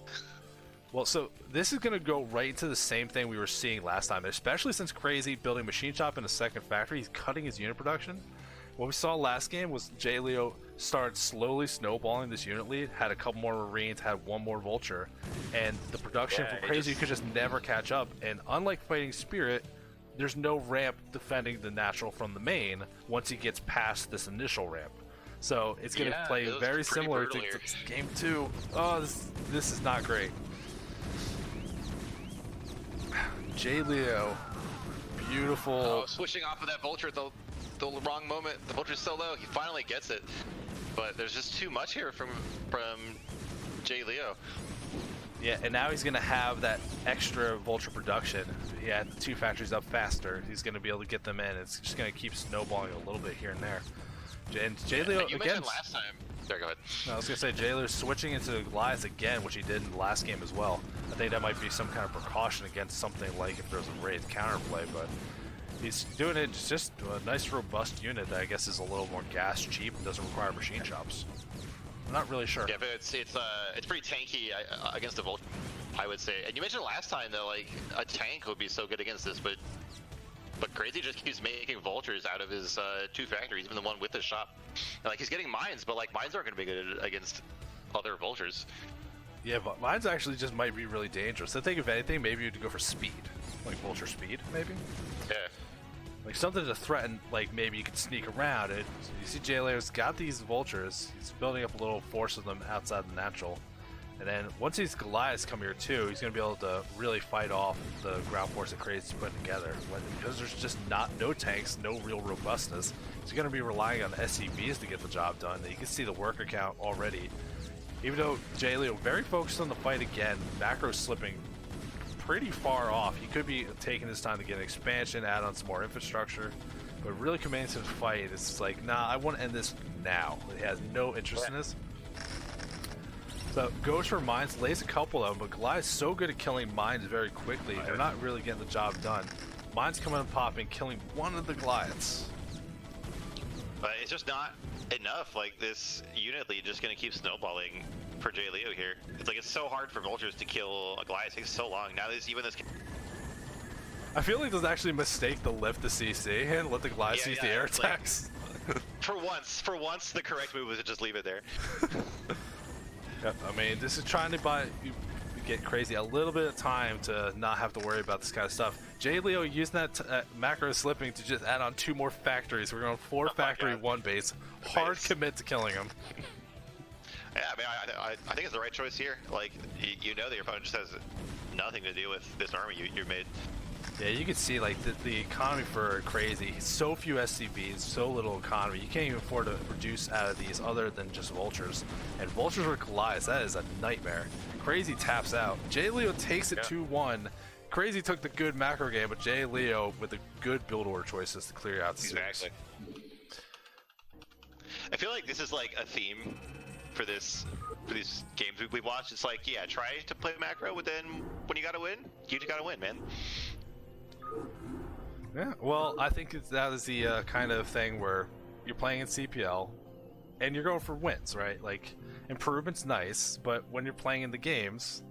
Well, so this is going to go right into the same thing we were seeing last time, especially since Crazy building Machine Shop in a second factory. He's cutting his unit production. What we saw last game was J. Leo started slowly snowballing this unit lead, had a couple more Marines, had one more Vulture, and the production from Crazy could just never catch up. And unlike Fighting Spirit, there's no ramp defending the natural from the main once he gets past this initial ramp. So it's going to play very similar to game 2. Oh, this is not great. J. Leo, beautiful. Oh, switching off of that Vulture at the wrong moment. The Vulture's so low, he finally gets it. But there's just too much here from J. Leo. Yeah, and now he's going to have that extra Vulture production. He had the 2 factories up faster. He's going to be able to get them in. It's just going to keep snowballing a little bit here and there. And J. Leo, you again... mentioned last time... There, go ahead. I was going to say, J. Leo's switching into Goliath again, which he did in the last game as well. I think that might be some kind of precaution against something like if there's a Wraith counterplay, but he's doing it just a nice robust unit that I guess is a little more gas cheap and doesn't require machine shops. I'm not really sure. Yeah, but it's pretty tanky against the Vulture, I would say. And you mentioned last time that like a tank would be so good against this, but Crazy just keeps making Vultures out of his 2 factories, even the one with the shop. And, like, he's getting mines, but like mines aren't going to be good against other Vultures. Yeah, but mines actually just might be really dangerous. I think if anything, maybe you'd go for speed, like Vulture speed, maybe. Yeah. Like something to threaten, like maybe you could sneak around it. You see J. Leo's got these Vultures. He's building up a little force of them outside the natural. And then once these Goliaths come here too, he's going to be able to really fight off the ground force that Crazy's putting together. Because there's just no tanks, no real robustness. He's going to be relying on SCVs to get the job done. You can see the worker count already. Even though J. Leo very focused on the fight again, macro slipping pretty far off. He could be taking his time to get an expansion, add on some more infrastructure. But really committing to the fight, it's like, nah, I want to end this now. He has no interest in this. So goes for mines, lays a couple of them, but Goliath's so good at killing mines very quickly, they're not really getting the job done. Mines coming and popping, killing one of the Goliaths. But it's just not enough. Like, this unit lead just going to keep snowballing for J. Leo here. It's like, it's so hard for Vultures to kill a Goliath. It takes so long. Now there's even this... I feel like there's actually a mistake to lift the CC and let the Goliath seize the air attacks. Like, for once, the correct move was to just leave it there. Yep, I mean, this is trying to get Crazy a little bit of time to not have to worry about this kind of stuff. J. Leo using that macro slipping to just add on 2 more factories. We're going 4 factory, 1 base. Hard commit to killing him. Yeah, I mean, I think it's the right choice here. Like, you know that your opponent just has nothing to do with this army you made. Yeah, you can see like the economy for Crazy. So few SCVs, so little economy. You can't even afford to reduce out of these other than just Vultures. And Vultures with Goliaths, that is a nightmare. Crazy taps out. J. Leo takes it 2-1. Crazy took the good macro game, but J. Leo with the good build order choices to clear out the Exactly. I feel like this is like a theme for these games we watched. It's like, yeah, try to play macro, but then when you gotta win, you just gotta win, man. Yeah, well, I think that is the kind of thing where you're playing in CPL and you're going for wins, right? Like, improvement's nice, but when you're playing in the games,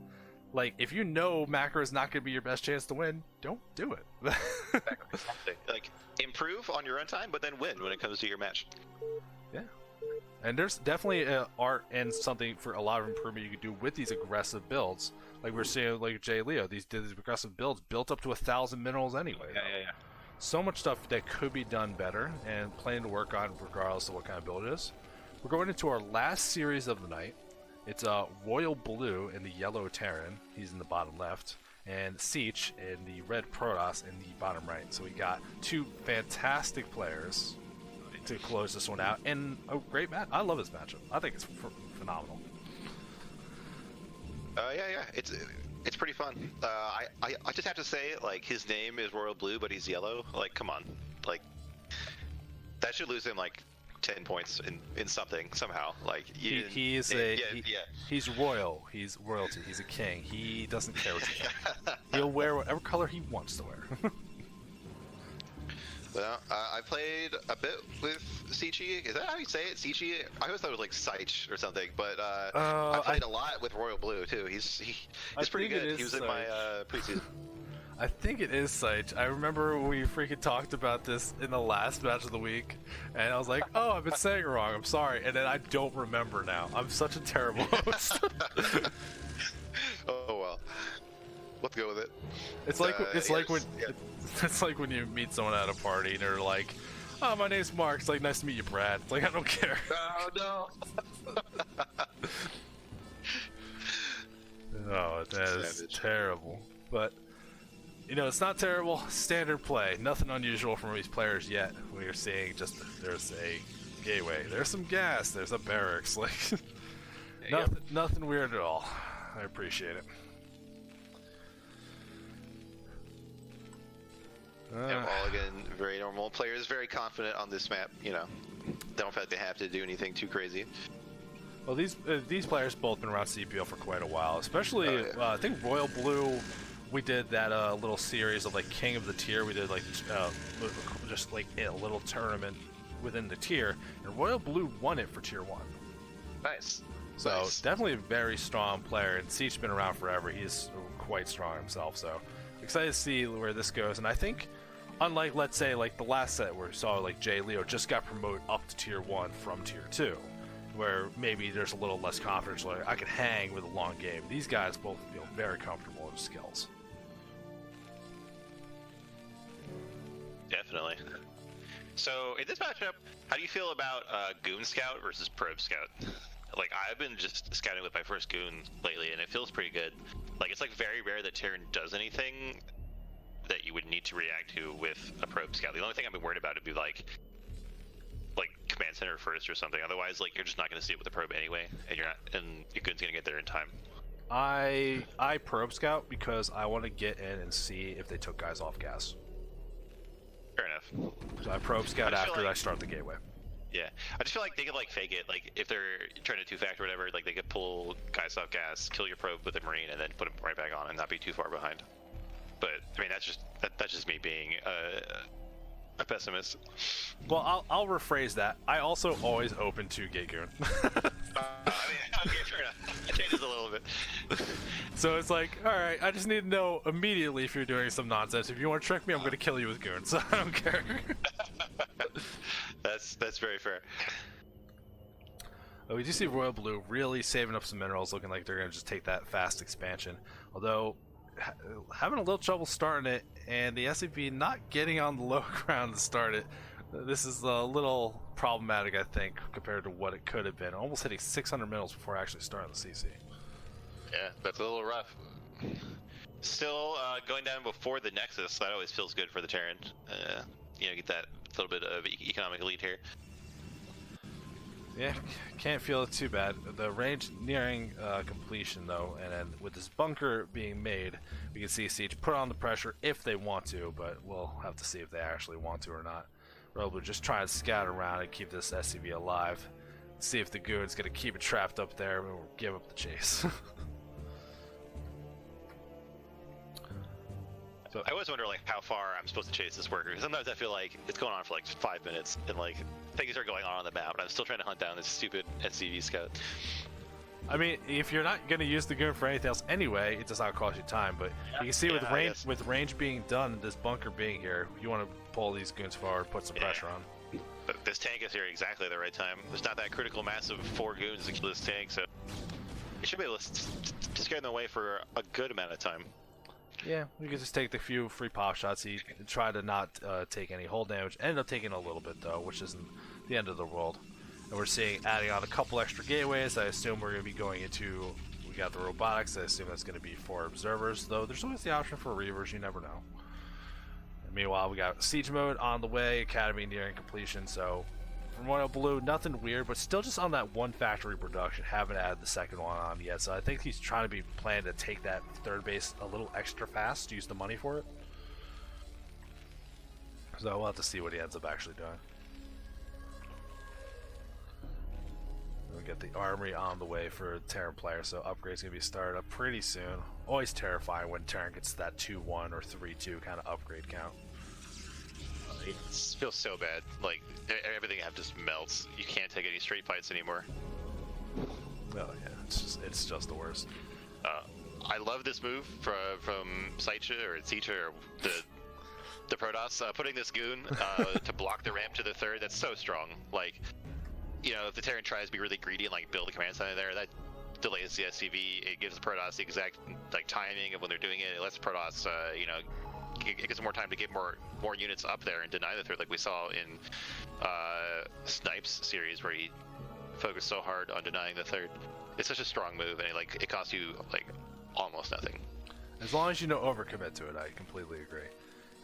like, if you know macro is not going to be your best chance to win, don't do it. Like, improve on your own time, but then win when it comes to your match. Yeah. And there's definitely art and something for a lot of improvement you can do with these aggressive builds. Like we're seeing, like J. Leo, these aggressive builds built up to 1,000 minerals anyway. Yeah. So much stuff that could be done better and planning to work on regardless of what kind of build it is. We're going into our last series of the night. It's Royal Blue and the Yellow Terran. He's in the bottom left. And Siege and the Red Protoss in the bottom right. So we got 2 fantastic players to close this one out. And a great match. I love this matchup. I think it's phenomenal. Yeah. It's pretty fun. I just have to say, like, his name is Royal Blue, but he's yellow. Like, come on. Like, that should lose him, like, 10 points in something, somehow. Like, he's royal. He's royalty. He's a king. He doesn't care what you think. He'll wear whatever color he wants to wear. Well, I played a bit with Sichi. Is that how you say it? Sichi? I always thought it was like Seich or something, but I played a lot with Royal Blue too. He's pretty good. He was in my preseason. I think it is Sight. I remember we freaking talked about this in the last match of the week, and I was like, "Oh, I've been saying it wrong. I'm sorry." And then I don't remember now. I'm such a terrible host. Oh well, let's go with it. It's like when you meet someone at a party and they're like, "Oh, my name's Mark." It's like, "Nice to meet you, Brad." It's like, I don't care. Oh no. Oh, that is terrible. But you know, it's not terrible. Standard play. Nothing unusual from these players yet. We are seeing just there's a gateway. There's some gas. There's a barracks. Like nothing weird at all. I appreciate it. All again, very normal. Players very confident on this map. You know, they don't feel like they have to do anything too crazy. Well, these players both been around CPL for quite a while. Especially, I think Royal Blue. We did that little series of like King of the Tier. We did like just like a little tournament within the tier, and Royal Blue won it for Tier 1. Nice. So nice. Definitely a very strong player, and Siege been around forever. He's quite strong himself. So excited to see where this goes. And I think, unlike let's say like the last set where we saw like Jay Leo just got promoted up to Tier 1 from Tier 2. Where maybe there's a little less confidence, like I could hang with a long game. These guys both feel very comfortable with skills. Definitely. So in this matchup, how do you feel about Goon Scout versus Probe Scout? Like I've been just scouting with my first Goon lately, and it feels pretty good. Like it's like very rare that Terran does anything that you would need to react to with a Probe Scout. The only thing I've been worried about would be like command center first or something. Otherwise, like you're just not going to see it with the probe anyway, and your Goon's going to get there in time. I Probe Scout because I want to get in and see if they took guys off gas. Fair enough. So I Probe Scout after I start the gateway. Yeah, I just feel like they could like fake it. Like if they're trying to two-factor or whatever, like they could pull guys off gas, kill your probe with a marine, and then put them right back on, and not be too far behind. But I mean, that's just me being a pessimist. Well, I'll rephrase that. I also always open to get Goon. I mean, okay, fair enough. I changed it a little bit. So it's like, all right, I just need to know immediately if you're doing some nonsense. If you want to trick me, I'm going to kill you with Goon, so I don't care. That's very fair. We do see Royal Blue really saving up some minerals, looking like they're going to just take that fast expansion. Although, having a little trouble starting it, and the SCP not getting on the low ground to start it. This is a little problematic, I think, compared to what it could have been. Almost hitting 600 minerals before actually starting the CC. Yeah, that's a little rough. Still going down before the Nexus. That always feels good for the Terran. Get that little bit of economic lead here. Yeah, can't feel it too bad. The range nearing completion, though, and then with this bunker being made, we can see Siege put on the pressure if they want to, but we'll have to see if they actually want to or not. Robo just trying to scout around and keep this SCV alive. See if the Goon's going to keep it trapped up there or give up the chase. So I always wonder like how far I'm supposed to chase this worker. Sometimes I feel like it's going on for like 5 minutes and like things are going on the map, but I'm still trying to hunt down this stupid SCV scout. I mean, if you're not going to use the Goon for anything else anyway, it does not cost you time. But you can see with range being done, this bunker being here, you want to pull these Goons forward, put some pressure on. But this tank is here exactly at the right time. There's not that critical mass of 4 Goons to kill this tank, so you should be able to scare them away for a good amount of time. Yeah, we could just take the few free pop shots. He try to not take any hull damage. Ended up taking a little bit though, which isn't the end of the world. And we're seeing adding on a couple extra gateways. I assume we're going to be going into. We got the robotics. I assume that's going to be for observers, though. There's always the option for reavers. You never know. And meanwhile, we got siege mode on the way. Academy nearing completion. So from Royal Blue, nothing weird, but still just on that one factory production. Haven't added the second one on yet, so I think he's trying to be planning to take that third base a little extra fast, use the money for it. So we'll have to see what he ends up actually doing. We get the armory on the way for Terran player, so upgrade's gonna be started up pretty soon. Always terrifying when Terran gets that 2-1 or 3-2 kind of upgrade count. It feels so bad. Like everything just melts. You can't take any straight fights anymore. Well, yeah, it's just the worst. I love this move from Saetzero or the Protoss, putting this goon to block the ramp to the third. That's so strong. Like, you know, if the Terran tries to be really greedy and like build a command center there, that delays the SCV. It gives the Protoss the exact like timing of when they're doing it. It lets the Protoss, you know, it gives them more time to get more units up there and deny the third, like we saw in Snipes series where he focused so hard on denying the third. It's such a strong move, and it costs you like almost nothing. As long as you don't overcommit to it, I completely agree.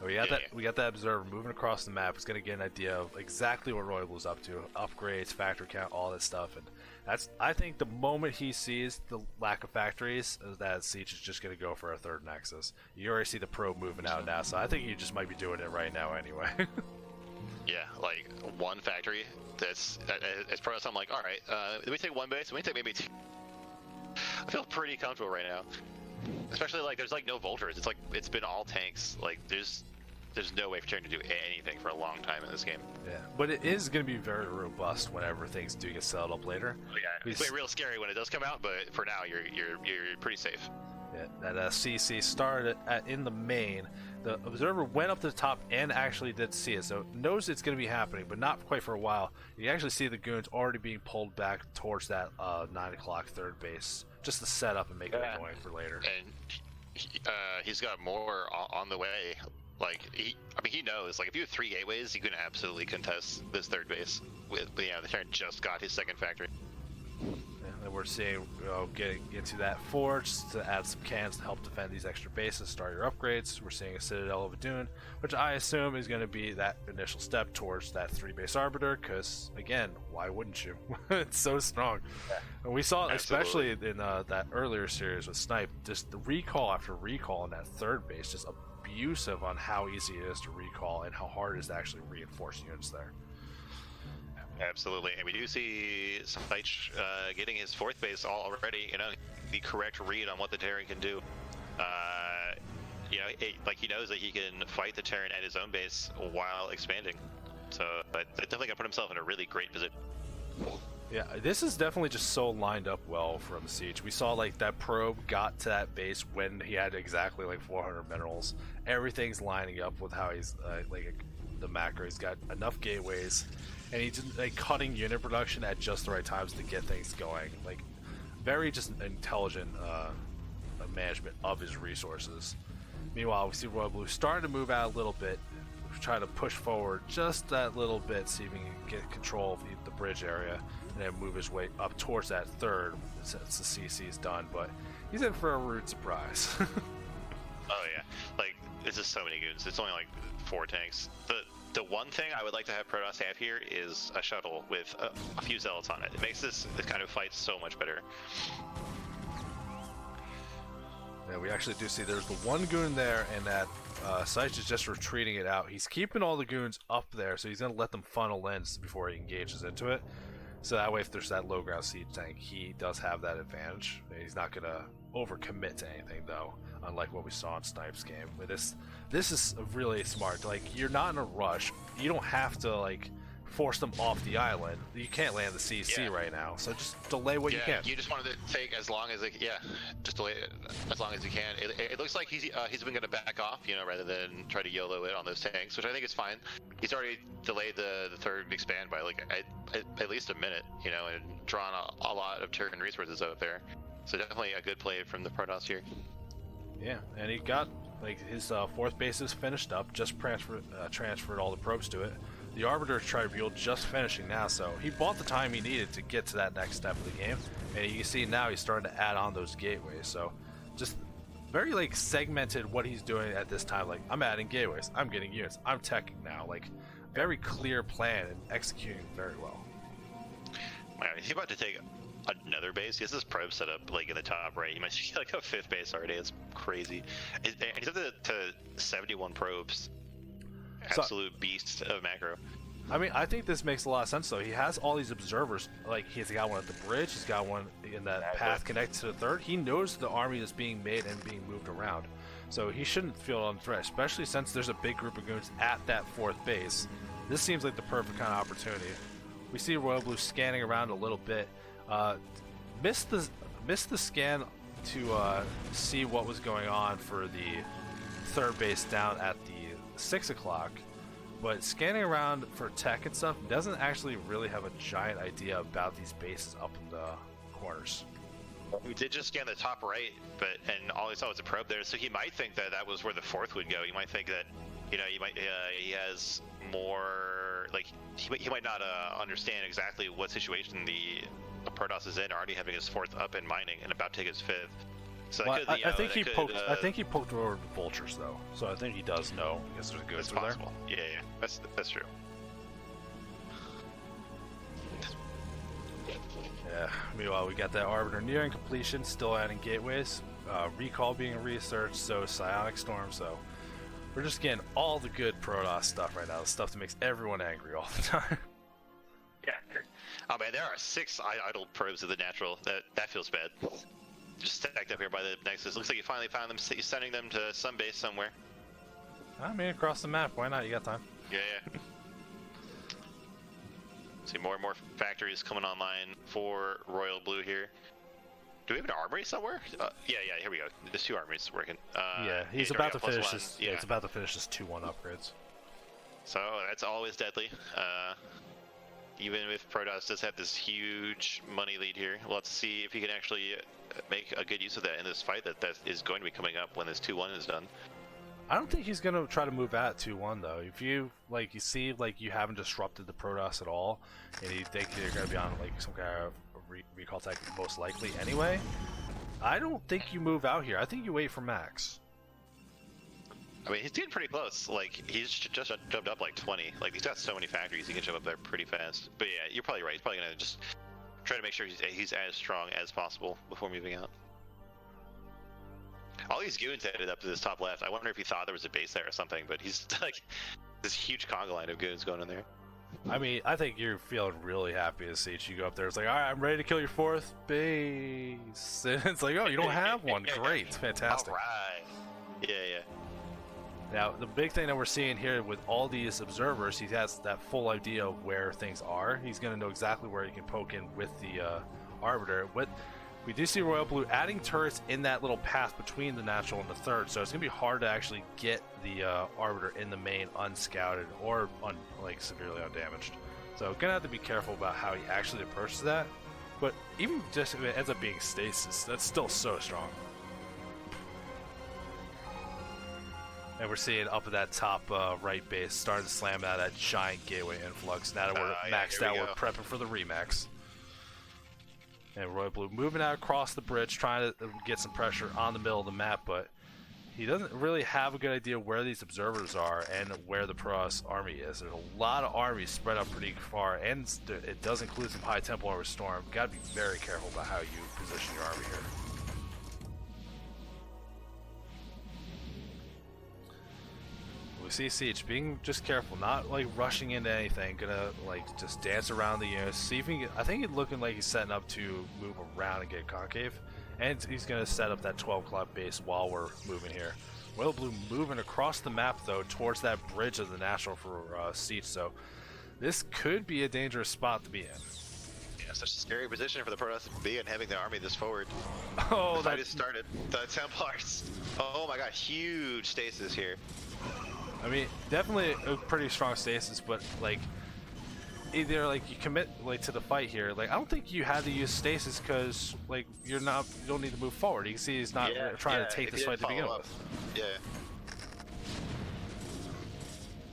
And we got that observer moving across the map. It's going to get an idea of exactly what Roy Blue's up to, upgrades, factory count, all that stuff. And that's, I think, the moment he sees the lack of factories, that Siege is just going to go for a third Nexus. You already see the probe moving out now, so I think you just might be doing it right now anyway. Yeah, like one factory. That's as Protoss. I'm like, all right, let me take one base. Let me take maybe two. I feel pretty comfortable right now. Especially like there's like no vultures. It's like it's been all tanks. Like there's no way for Terran to do anything for a long time in this game. Yeah, but it is going to be very robust whenever things do get settled up later. Oh, yeah, it's real scary when it does come out, but for now you're pretty safe. Yeah, that CC started in the main. The observer went up to the top and actually did see it, so knows it's going to be happening, but not quite for a while. You actually see the goons already being pulled back towards that 9 o'clock third base, just to set up and make it annoying for later. And he's got more on the way. Like he knows. Like if you have 3 gateways, you can absolutely contest this third base. The Terran just got his second factory. And we're seeing getting into that forge to add some cans to help defend these extra bases, start your upgrades. We're seeing a Citadel of a Dune, which I assume is going to be that initial step towards that 3-base Arbiter, because, again, why wouldn't you? It's so strong. Yeah. And we saw it especially in that earlier series with Snipe, just the recall after recall in that third base, just abusive on how easy it is to recall and how hard it is to actually reinforce units there. Absolutely, and we do see Saich getting his 4th base already. You know, the correct read on what the Terran can do. You know, like he knows that he can fight the Terran at his own base while expanding. So, but definitely gonna put himself in a really great position. Yeah, this is definitely just so lined up well from Siege. We saw like that probe got to that base when he had exactly like 400 minerals. Everything's lining up with how he's like the macro. He's got enough gateways. And he's like cutting unit production at just the right times to get things going. Like, very just intelligent management of his resources. Meanwhile, we see Royal Blue starting to move out a little bit, trying to push forward just that little bit, see if he can get control of the bridge area, and then move his way up towards that third since the CC is done. But he's in for a rude surprise. Oh yeah, like this is so many goons. It's only like 4 tanks. The one thing I would like to have Protoss have here is a shuttle with a few zealots on it. It makes this kind of fight so much better. Yeah, we actually do see there's the one goon there, and that Siege is just retreating it out. He's keeping all the goons up there, so he's going to let them funnel in before he engages into it. So that way, if there's that low ground siege tank, he does have that advantage. He's not going to overcommit to anything, though, unlike what we saw in Snipes' game. But this is really smart. Like, you're not in a rush. You don't have to like force them off the island. You can't land the CC right now, so just delay what you can. You just wanted to take as long as just delay it as long as you can. It looks like he's been going to back off, you know, rather than try to YOLO it on those tanks, which I think is fine. He's already delayed the third expand by like at least a minute, you know, and drawn a lot of Terran resources out there. So definitely a good play from the Protoss here. Yeah, and he got like his 4th base is finished up, just transferred all the probes to it. The Arbiter Tribunal just finishing now, so he bought the time he needed to get to that next step of the game, and you can see now he's starting to add on those gateways. So just very like segmented what he's doing at this time. Like, I'm adding gateways, I'm getting units, I'm teching now. Like, very clear plan and executing very well. Man, he's about to take another base. He has this probe set up like in the top right. He might see like a 5th base already. It's crazy. He's up to 71 probes. Absolute beast of macro. I mean, I think this makes a lot of sense though. He has all these observers. Like, he's got one at the bridge, he's got one in that path connected to the third. He knows the army is being made and being moved around. So he shouldn't feel under threat, especially since there's a big group of goons at that 4th base. This seems like the perfect kind of opportunity. We see Royal Blue scanning around a little bit. Missed the scan to see what was going on for the 3rd base down at the 6 o'clock. But scanning around for tech and stuff doesn't actually really have a giant idea about these bases up in the corners. We did just scan the top right, and all he saw was a probe there, so he might think that that was where the 4th would go. He might think that, you know, he has more, like, he might not understand exactly what situation the Protoss is in, already having his 4th up and mining and about to take his 5th. So well, I think he poked over the vultures though, so I think he does know because there's goods over there. Yeah, that's true. Yeah. Meanwhile, we got that Arbiter nearing completion, still adding gateways, recall being researched, so Psionic Storm. So we're just getting all the good Protoss stuff right now, the stuff that makes everyone angry all the time. Yeah. Oh man, there are 6 idle probes of the natural. That feels bad. Just stacked up here by the Nexus. Looks like you finally found them. He's sending them to some base somewhere. I mean, across the map. Why not? You got time. Yeah. See more and more factories coming online for Royal Blue here. Do we have an armory somewhere? Yeah. Here we go. There's 2 armories working. Yeah, he's about to finish this. Yeah, it's about to finish this 2-1 upgrades. So that's always deadly. Even if Protoss does have this huge money lead here, we'll have to see if he can actually make a good use of that in this fight that is going to be coming up when this 2-1 is done. I don't think he's gonna try to move out 2-1 though. If you see you haven't disrupted the Protoss at all, and you think you're gonna be on like some kind of recall tech most likely anyway, I don't think you move out here. I think you wait for Max. I mean, he's getting pretty close. Like, he's just jumped up like 20. Like, he's got so many factories, he can jump up there pretty fast. But yeah, you're probably right. He's probably gonna just try to make sure he's as strong as possible before moving out. All these goons headed up to this top left. I wonder if he thought there was a base there or something, but he's like this huge conga line of goons going in there. I mean, I think you're feeling really happy to see you go up there. It's like, all right, I'm ready to kill your 4th base. And it's like, oh, you don't have one. Great. It's fantastic. All right. Yeah. Now, the big thing that we're seeing here with all these observers, he has that full idea of where things are. He's going to know exactly where he can poke in with the Arbiter. We do see Royal Blue adding turrets in that little path between the natural and the 3rd, so it's going to be hard to actually get the Arbiter in the main unscouted or severely undamaged. So going to have to be careful about how he actually approaches that. But even just if it ends up being stasis, that's still so strong. And we're seeing up at that top right base starting to slam out that giant gateway influx. Now that we're maxed out, we're prepping for the Remax. And Royal Blue moving out across the bridge, trying to get some pressure on the middle of the map, but he doesn't really have a good idea where these observers are and where the Protoss army is. There's a lot of armies spread out pretty far, and it does include some High Temple over Storm. Got to be very careful about how you position your army here. We see Siege being just careful, not rushing into anything, gonna just dance around the units, see if he can I think it's looking like he's setting up to move around and get concave, and he's gonna set up that 12 o'clock base while we're moving here. Royal Blue moving across the map though towards that bridge of the National for Siege, so this could be a dangerous spot to be in. Yeah, such a scary position for the Protoss to be in, having the army this forward. Oh, that just started. The Templars. Oh my god, huge stasis here. I mean, definitely a pretty strong stasis, but either you commit to the fight here. I don't think you had to use stasis because you don't need to move forward. You can see he's not trying to take this fight to begin with. Yeah.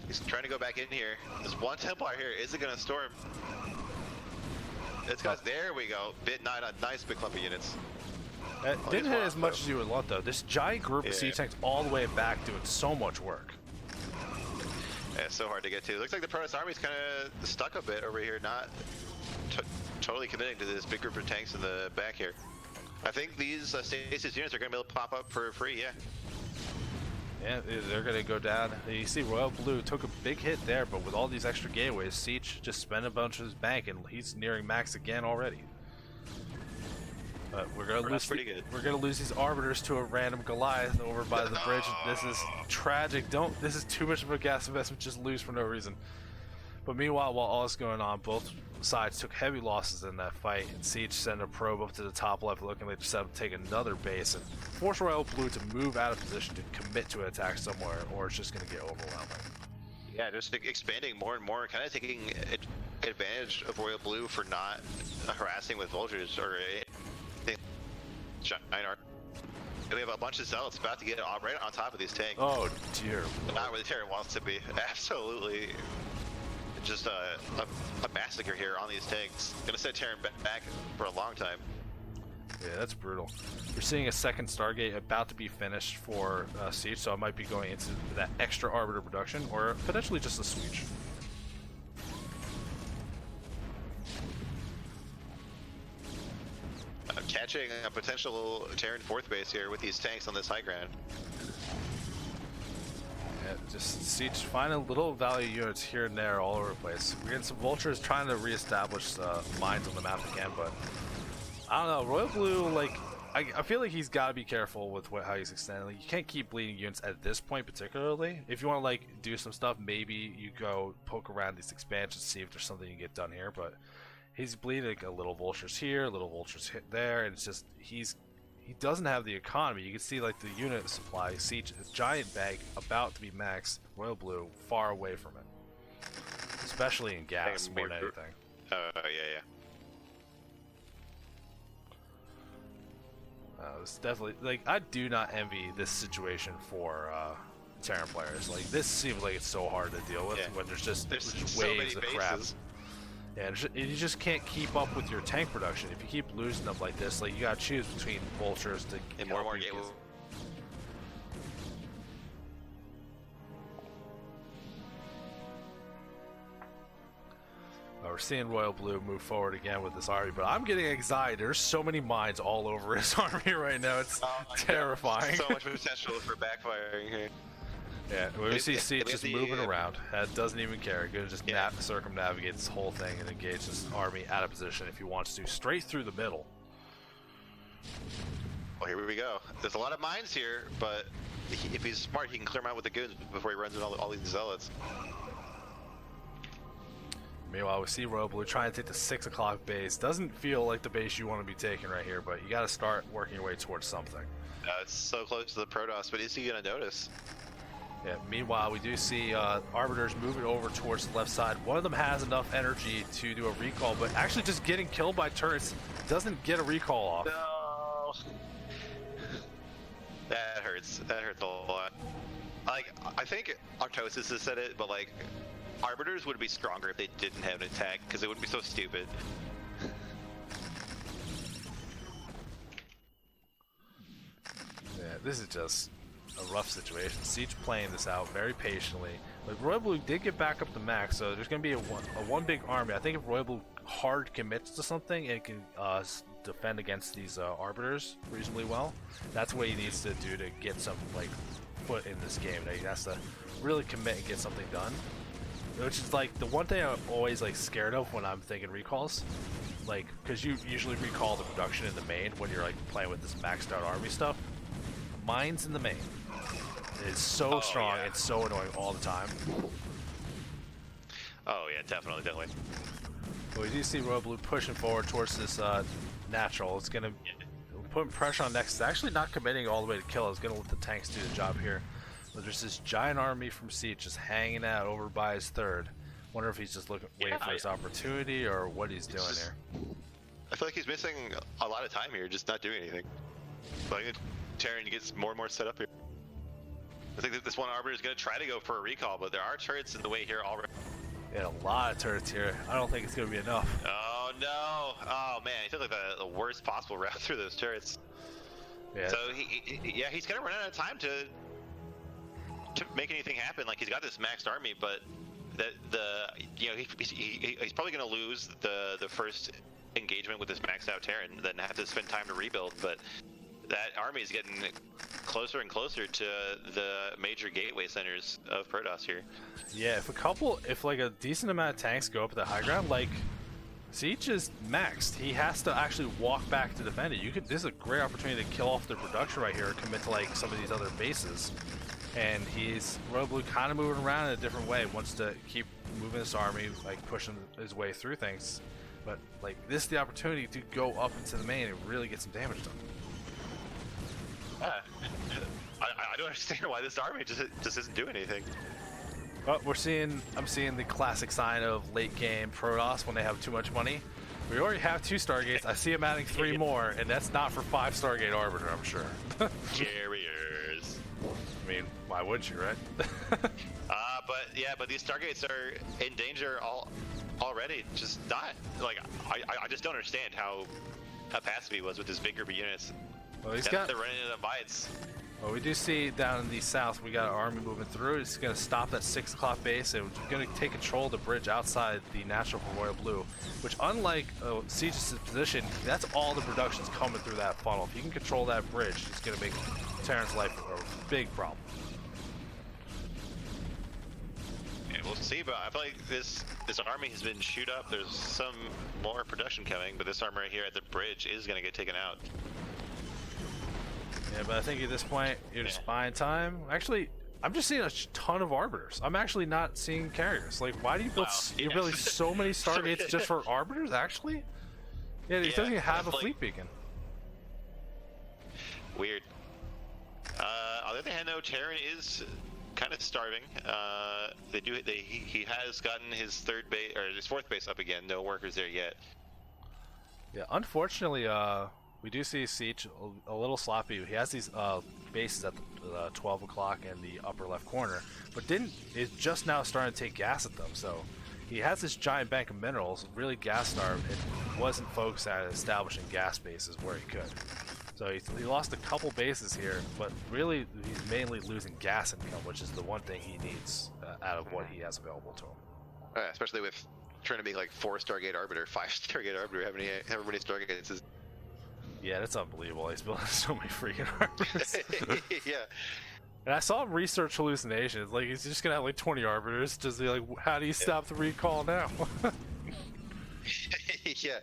He's trying to go back in here. There's one Templar here. Is it gonna storm? It's got. There we go. Nice big clump of units. Didn't hit as much as you would want though. This giant group of siege tanks all the way back doing so much work. Yeah, it's so hard to get to. Looks like the Protoss army's kind of stuck a bit over here, not totally committing to this big group of tanks in the back here. I think these stasis units are going to be able to pop up for free, yeah. Yeah, they're going to go down. You see Royal Blue took a big hit there, but with all these extra gateways, Siege just spent a bunch of his bank, and he's nearing max again already. We're gonna lose. Pretty good. We're gonna lose these arbiters to a random Goliath over by the bridge. This is tragic. This is too much of a gas investment. Just lose for no reason. But meanwhile, while all this going on, both sides took heavy losses in that fight. And Siege sent a probe up to the top left, looking like to set up to take another base and force Royal Blue to move out of position to commit to an attack somewhere, or it's just gonna get overwhelming. Yeah, just expanding more and more, kind of taking advantage of Royal Blue for not harassing with vultures or anything. Giant art. We have a bunch of zealots about to get right on top of these tanks. Oh dear. Not where the Terran wants to be. Absolutely. Just a massacre here on these tanks. Gonna set Terran back for a long time. Yeah, that's brutal. You're seeing a second Stargate about to be finished for Siege, so it might be going into that extra Arbiter production, or potentially just a switch. Catching a potential Terran fourth base here with these tanks on this high ground. Yeah, just Siege find a little value units here and there all over the place. We're getting some vultures trying to reestablish mines on the map again, but I don't know. Royal Blue, like, I feel like he's got to be careful with how he's extending. Like, you can't keep bleeding units at this point, particularly. If you want to like do some stuff, maybe you go poke around these expansions, see if there's something you can get done here. But he's bleeding a little vultures here, little vultures hit there, and it's just he doesn't have the economy. You can see like the unit supply, Siege, giant bag about to be maxed. Royal Blue far away from it, especially in gas more than anything. Yeah. It's definitely, like, I do not envy this situation for Terran players. Like, this seems like it's so hard to deal with when there's just so waves of many crap. bases. Yeah, you just can't keep up with your tank production. If you keep losing them like this, like, you gotta choose between vultures to And more help you game. get- We're seeing Royal Blue move forward again with this army, but I'm getting anxiety. There's so many mines all over his army right now. It's terrifying. So much potential for backfiring here. Yeah, we see Siege just moving around. Doesn't even care. Gonna just circumnavigate this whole thing and engage this army out of position if he wants to, straight through the middle. Well, here we go. There's a lot of mines here, but if he's smart, he can clear them out with the goons before he runs into all these zealots. Meanwhile, we see Royal Blue trying to take the 6 o'clock base. Doesn't feel like the base you want to be taking right here, but you got to start working your way towards something. It's so close to the Protoss, but is he going to notice? Yeah, meanwhile, we do see Arbiters moving over towards the left side. One of them has enough energy to do a recall, but actually just getting killed by turrets doesn't get a recall off. No. That hurts. That hurts a lot. Like, I think Artosis has said it, but like, Arbiters would be stronger if they didn't have an attack, because it would be so stupid. Yeah, this is just a rough situation. Siege playing this out very patiently. Like, Royal Blue did get back up to max, so there's going to be a one big army. I think if Royal Blue hard commits to something, it can defend against these Arbiters reasonably well. That's what he needs to do to get some like foot in this game. He has to really commit and get something done. Which is like the one thing I'm always like scared of when I'm thinking recalls, like, because you usually recall the production in the main when you're like playing with this maxed out army stuff. Mines in the main is so strong and so annoying all the time. Oh yeah, definitely. But we do see Royal Blue pushing forward towards this natural. It's gonna put pressure on Next. It's actually not committing all the way to kill. It's gonna let the tanks do the job here. But there's this giant army from Siege just hanging out over by his third. Wonder if he's just waiting for his opportunity or what he's doing here. I feel like he's missing a lot of time here, just not doing anything. Like, Terran gets more and more set up here. I think that this one Arbiter is going to try to go for a recall, but there are turrets in the way here already. Yeah, a lot of turrets here. I don't think it's going to be enough. Oh no! Oh man, he took like the worst possible route through those turrets. Yeah. So he's going to run out of time to make anything happen. Like, he's got this maxed army, but he's probably going to lose the first engagement with this maxed out Terran, then have to spend time to rebuild. But that army is getting closer and closer to the major gateway centers of Protoss here. Yeah, if like a decent amount of tanks go up the high ground, like Siege is maxed. He has to actually walk back to defend it. This is a great opportunity to kill off their production right here, commit to like some of these other bases. And he's Royal Blue kind of moving around in a different way. Wants to keep moving this army, like pushing his way through things. But like this is the opportunity to go up into the main and really get some damage done. I don't understand why this army just isn't doing anything. But I'm seeing the classic sign of late game Protoss when they have too much money. We already have 2 Stargates. I see him adding 3 more, and that's not for 5 Stargate Arbiter, I'm sure. Carriers. I mean, why would you, right? But these Stargates are in danger already. Just not like I just don't understand how passive he was with his big group of units. Well, they're running into the bites. Well, we do see down in the south, we got our army moving through. It's going to stop that 6 o'clock base, and we're going to take control of the bridge outside the natural from Royal Blue, which unlike Siege's position, that's all the production's coming through that funnel. If you can control that bridge, it's going to make Terran's life a big problem. Yeah, we'll see, but I feel like this army has been shoot up. There's some more production coming, but this army right here at the bridge is going to get taken out. Yeah, but I think at this point, you're just buying time. Actually, I'm just seeing a ton of Arbiters. I'm actually not seeing carriers. Like, why do you build you're building so many Stargates just for Arbiters, actually? Yeah, it doesn't even have a fleet beacon. Weird. On the other hand, though, Terran is kind of starving. He has gotten his 3rd base, or his 4th base up again. No workers there yet. Yeah, unfortunately, we do see Siege a little sloppy. He has these bases at the 12 o'clock in the upper left corner, but is just now starting to take gas at them. So he has this giant bank of minerals, really gas starved, and wasn't focused at establishing gas bases where he could. So he lost a couple bases here, but really he's mainly losing gas income, which is the one thing he needs out of what he has available to him. Especially with trying to be like 4 Stargate Arbiter, 5 Stargate Arbiter, however many Stargates is. Yeah, that's unbelievable. He's building so many freaking Arbiters. Yeah. And I saw him research hallucinations. Like, he's just gonna have like 20 Arbiters. Just be like, how do you stop the recall now? Yeah.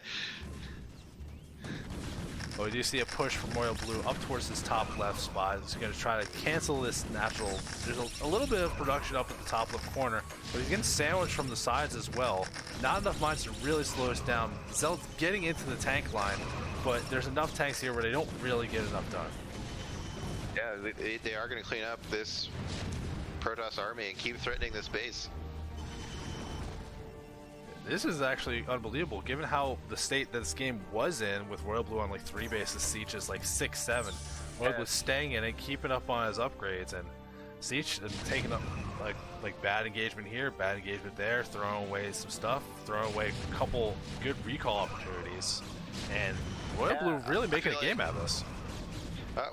Well, we do see a push from Royal Blue up towards this top left spot. He's going to try to cancel this natural. There's a little bit of production up at the top left corner, but he's getting sandwiched from the sides as well. Not enough mines to really slow us down. Zealot's getting into the tank line, but there's enough tanks here where they don't really get enough done. Yeah, they are going to clean up this Protoss army and keep threatening this base. This is actually unbelievable, given how the state that this game was in, with Royal Blue on like 3 bases, Siege is like 6, 7. Royal Blue staying in it, keeping up on his upgrades, and Siege taking up like bad engagement here, bad engagement there, throwing away some stuff, throwing away a couple good recall opportunities, and Royal Blue really making a game out of this.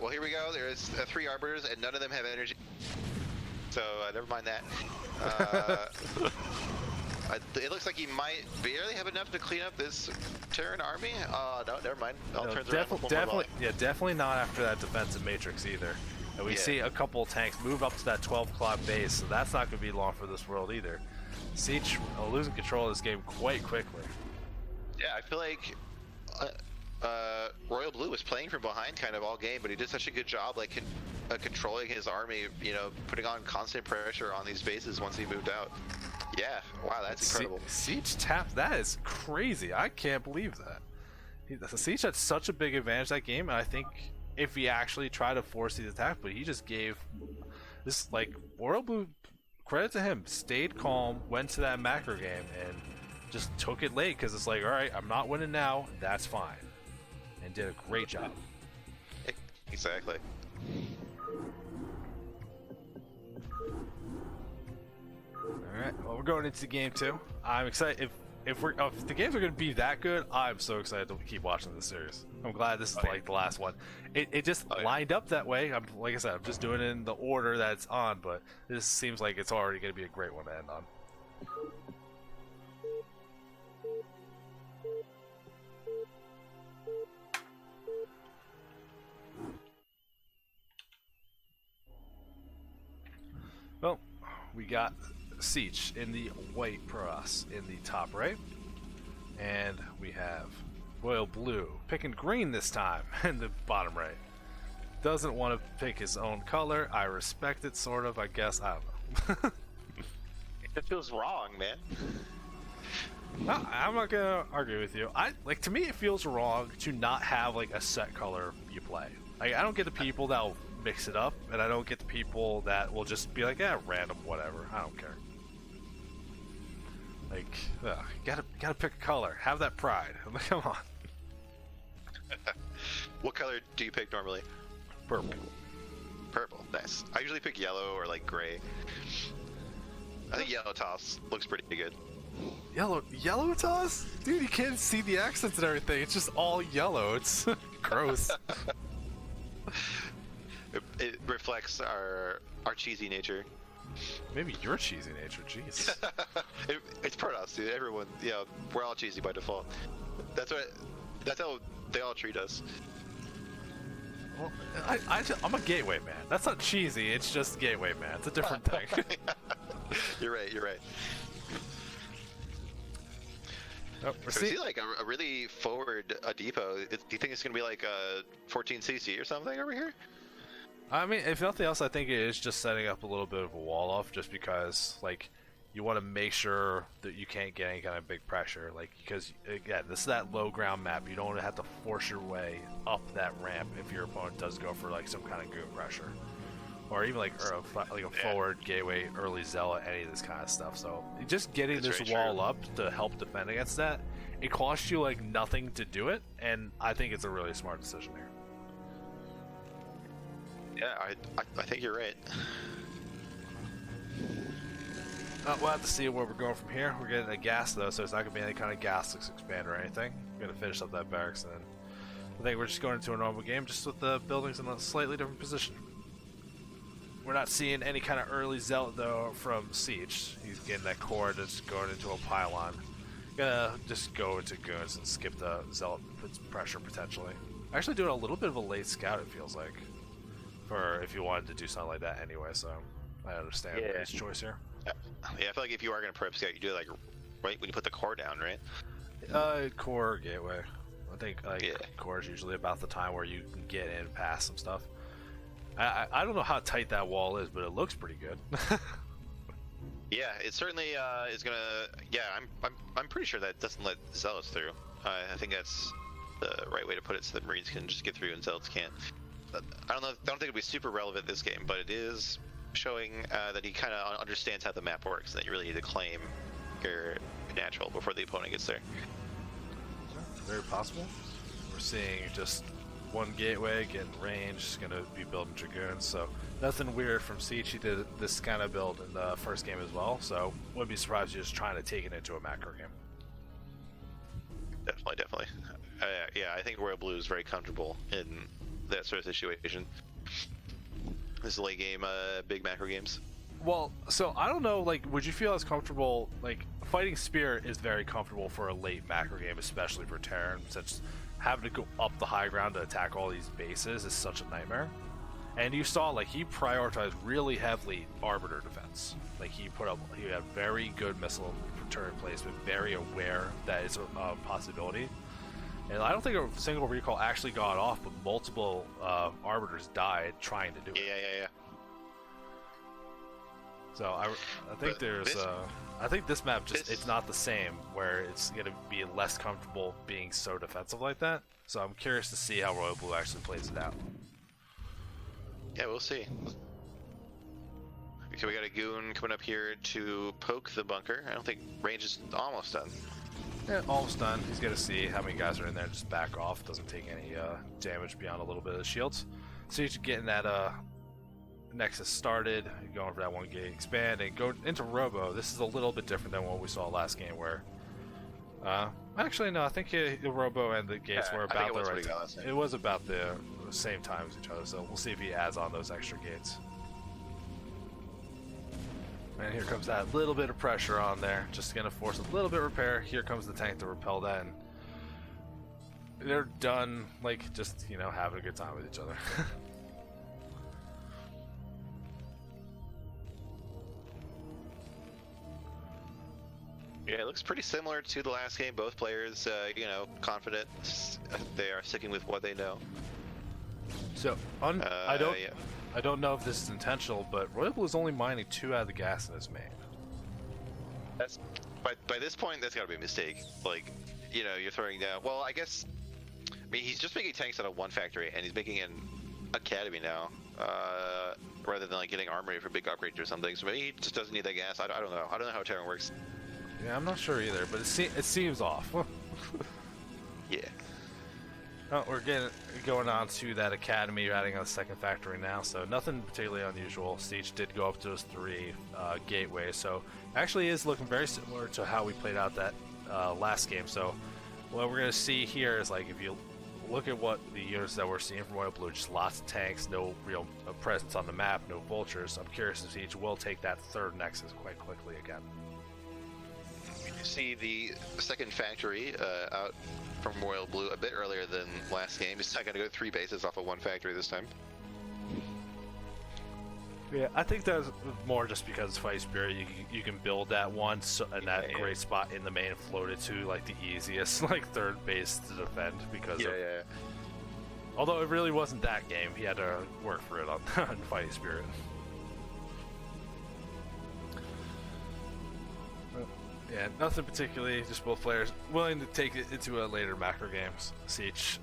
Well, here we go. There's 3 Arbiters, and none of them have energy. So never mind that. It looks like he might barely have enough to clean up this Terran army. No, never mind. Definitely not after that defensive matrix either. And we see a couple tanks move up to that 12 o'clock base, so that's not going to be long for this world either. Siege losing control of this game quite quickly. Yeah, I feel like Royal Blue was playing from behind kind of all game, but he did such a good job like controlling his army, you know, putting on constant pressure on these bases once he moved out. Yeah, wow, that's incredible. Siege tapped, that is crazy. I can't believe that. Siege had such a big advantage that game, and I think if he actually tried to force these attacks, but he just gave this, like, Royal Blue, credit to him, stayed calm, went to that macro game, and just took it late, because it's like, alright, I'm not winning now, that's fine. And did a great job. Exactly. Alright, well, we're going into game 2. I'm excited. If the games are going to be that good, I'm so excited to keep watching this series. I'm glad this is like the last one. It just lined up that way. Like I said, I'm just doing it in the order that it's on, but this seems like it's already going to be a great one to end on. Well, we got Siege in the white Protoss in the top right. And we have royal blue picking green this time in the bottom right. Doesn't want to pick his own color. I respect it, sort of, I guess. I don't know. It feels wrong, man. No, I'm not gonna argue with you. To me, it feels wrong to not have like a set color you play. Like, I don't get the people that will mix it up, and I don't get the people that will just be like, yeah, random, whatever. I don't care. Like, gotta pick a color. Have that pride. Like, come on. What color do you pick normally? Purple. Purple. Nice. I usually pick yellow or like gray. I think yellow toss looks pretty good. Yellow toss? Dude, you can't see the accents and everything. It's just all yellow. It's gross. It reflects our cheesy nature. Maybe your cheesy nature, jeez. It's part of us, dude. Everyone, we're all cheesy by default. That's how they all treat us. Well, I'm a gateway man. That's not cheesy. It's just gateway man. It's a different thing. You're right. Oh, So is he like a really forward depot? Do you think it's gonna be like a 14cc or something over here? I mean, if nothing else, I think it is just setting up a little bit of a wall off, just because, like, you want to make sure that you can't get any kind of big pressure, like, because again, this is that low ground map. You don't want to have to force your way up that ramp if your opponent does go for like some kind of good pressure, or even like a forward gateway, early zealot, any of this kind of stuff. So just getting That's this very wall true. up to help defend against that, it costs you like nothing to do it, and I think it's a really smart decision here. Yeah, I think you're right. We'll have to see where we're going from here. We're getting a gas though, so it's not going to be any kind of gas expand or anything. We're going to finish up that barracks, and then I think we're just going into a normal game, just with the buildings in a slightly different position. We're not seeing any kind of early zealot though from Siege. He's getting that core that's going into a pylon. Gonna just go into goons and skip the zealot pressure potentially. Actually doing a little bit of a late scout, it feels like, for if you wanted to do something like that anyway, so I understand his choice here. Yeah, I feel like if you are gonna prep scout, you do it like right when you put the core down, right? Core gateway. I think core is usually about the time where you can get in past some stuff. I don't know how tight that wall is, but it looks pretty good. Yeah, it certainly is gonna. Yeah, I'm pretty sure that doesn't let zealots through. I think that's the right way to put it, so the Marines can just get through and zealots can't. I don't think it'll be super relevant this game, but it is showing that he kind of understands how the map works, and that you really need to claim your natural before the opponent gets there. Very possible. We're seeing just one gateway getting range, going to be building dragoons, so nothing weird from Siege. He did this kind of build in the first game as well, so wouldn't be surprised if he's just trying to take it into a macro game. Definitely. Yeah, I think Royal Blue is very comfortable in that sort of situation. This is late game, big macro games. Well, so I don't know, like, would you feel as comfortable, like, Fighting Spirit is very comfortable for a late macro game, especially for Terran, since having to go up the high ground to attack all these bases is such a nightmare. And you saw, like, he prioritized really heavily Arbiter defense. Like, he had very good missile turret placement, very aware that it's a possibility. And I don't think a single recall actually got off, but multiple Arbiters died trying to do it. Yeah. So I think I think this map it's not the same, where it's going to be less comfortable being so defensive like that. So I'm curious to see how Royal Blue actually plays it out. Yeah, we'll see. Okay, we got a goon coming up here to poke the bunker. I don't think range is almost done. Yeah, almost done. He's got to see how many guys are in there and just back off. Doesn't take any damage beyond a little bit of the shields. So you're getting that Nexus started, going for that one gate expand, and go into Robo. This is a little bit different than what we saw last game, where actually no, I think the Robo and the gates were about the right time. It was about the same time as each other, so we'll see if he adds on those extra gates. And here comes that little bit of pressure on there, just gonna force a little bit of repair. Here comes the tank to repel that, and they're done, like, just, you know, having a good time with each other. Yeah, it looks pretty similar to the last game. Both players, you know, confident. They are sticking with what they know. So I don't know if this is intentional, but Royal Blue is only mining 2 out of the gas in his main. That's by this point, that's got to be a mistake. Like, you know, you're throwing down. Well, I guess. I mean, he's just making tanks out of one factory, and he's making an academy now, rather than like getting armory for big upgrades or something. So maybe he just doesn't need that gas. I don't know. I don't know how Terran works. Yeah, I'm not sure either, but it seems off. Yeah. Oh, we're going on to that academy. You're adding a second factory now, so nothing particularly unusual. Siege did go up to those 3 gateways, so actually is looking very similar to how we played out that last game. So what we're going to see here is, like, if you look at what the units that we're seeing from Royal Blue, just lots of tanks, no real presence on the map, no vultures. I'm curious if Siege will take that 3rd nexus quite quickly again. See the second factory out from Royal Blue a bit earlier than last game. It's not going to go 3 bases off of 1 factory this time. Yeah, I think that's more just because Fighting Spirit, you can build that one and that great spot in the main and float it to like the easiest like 3rd base to defend because although it really wasn't that game, he had to work for it on Fighting Spirit. Yeah, nothing particularly, just both players willing to take it into a later macro games. Siege,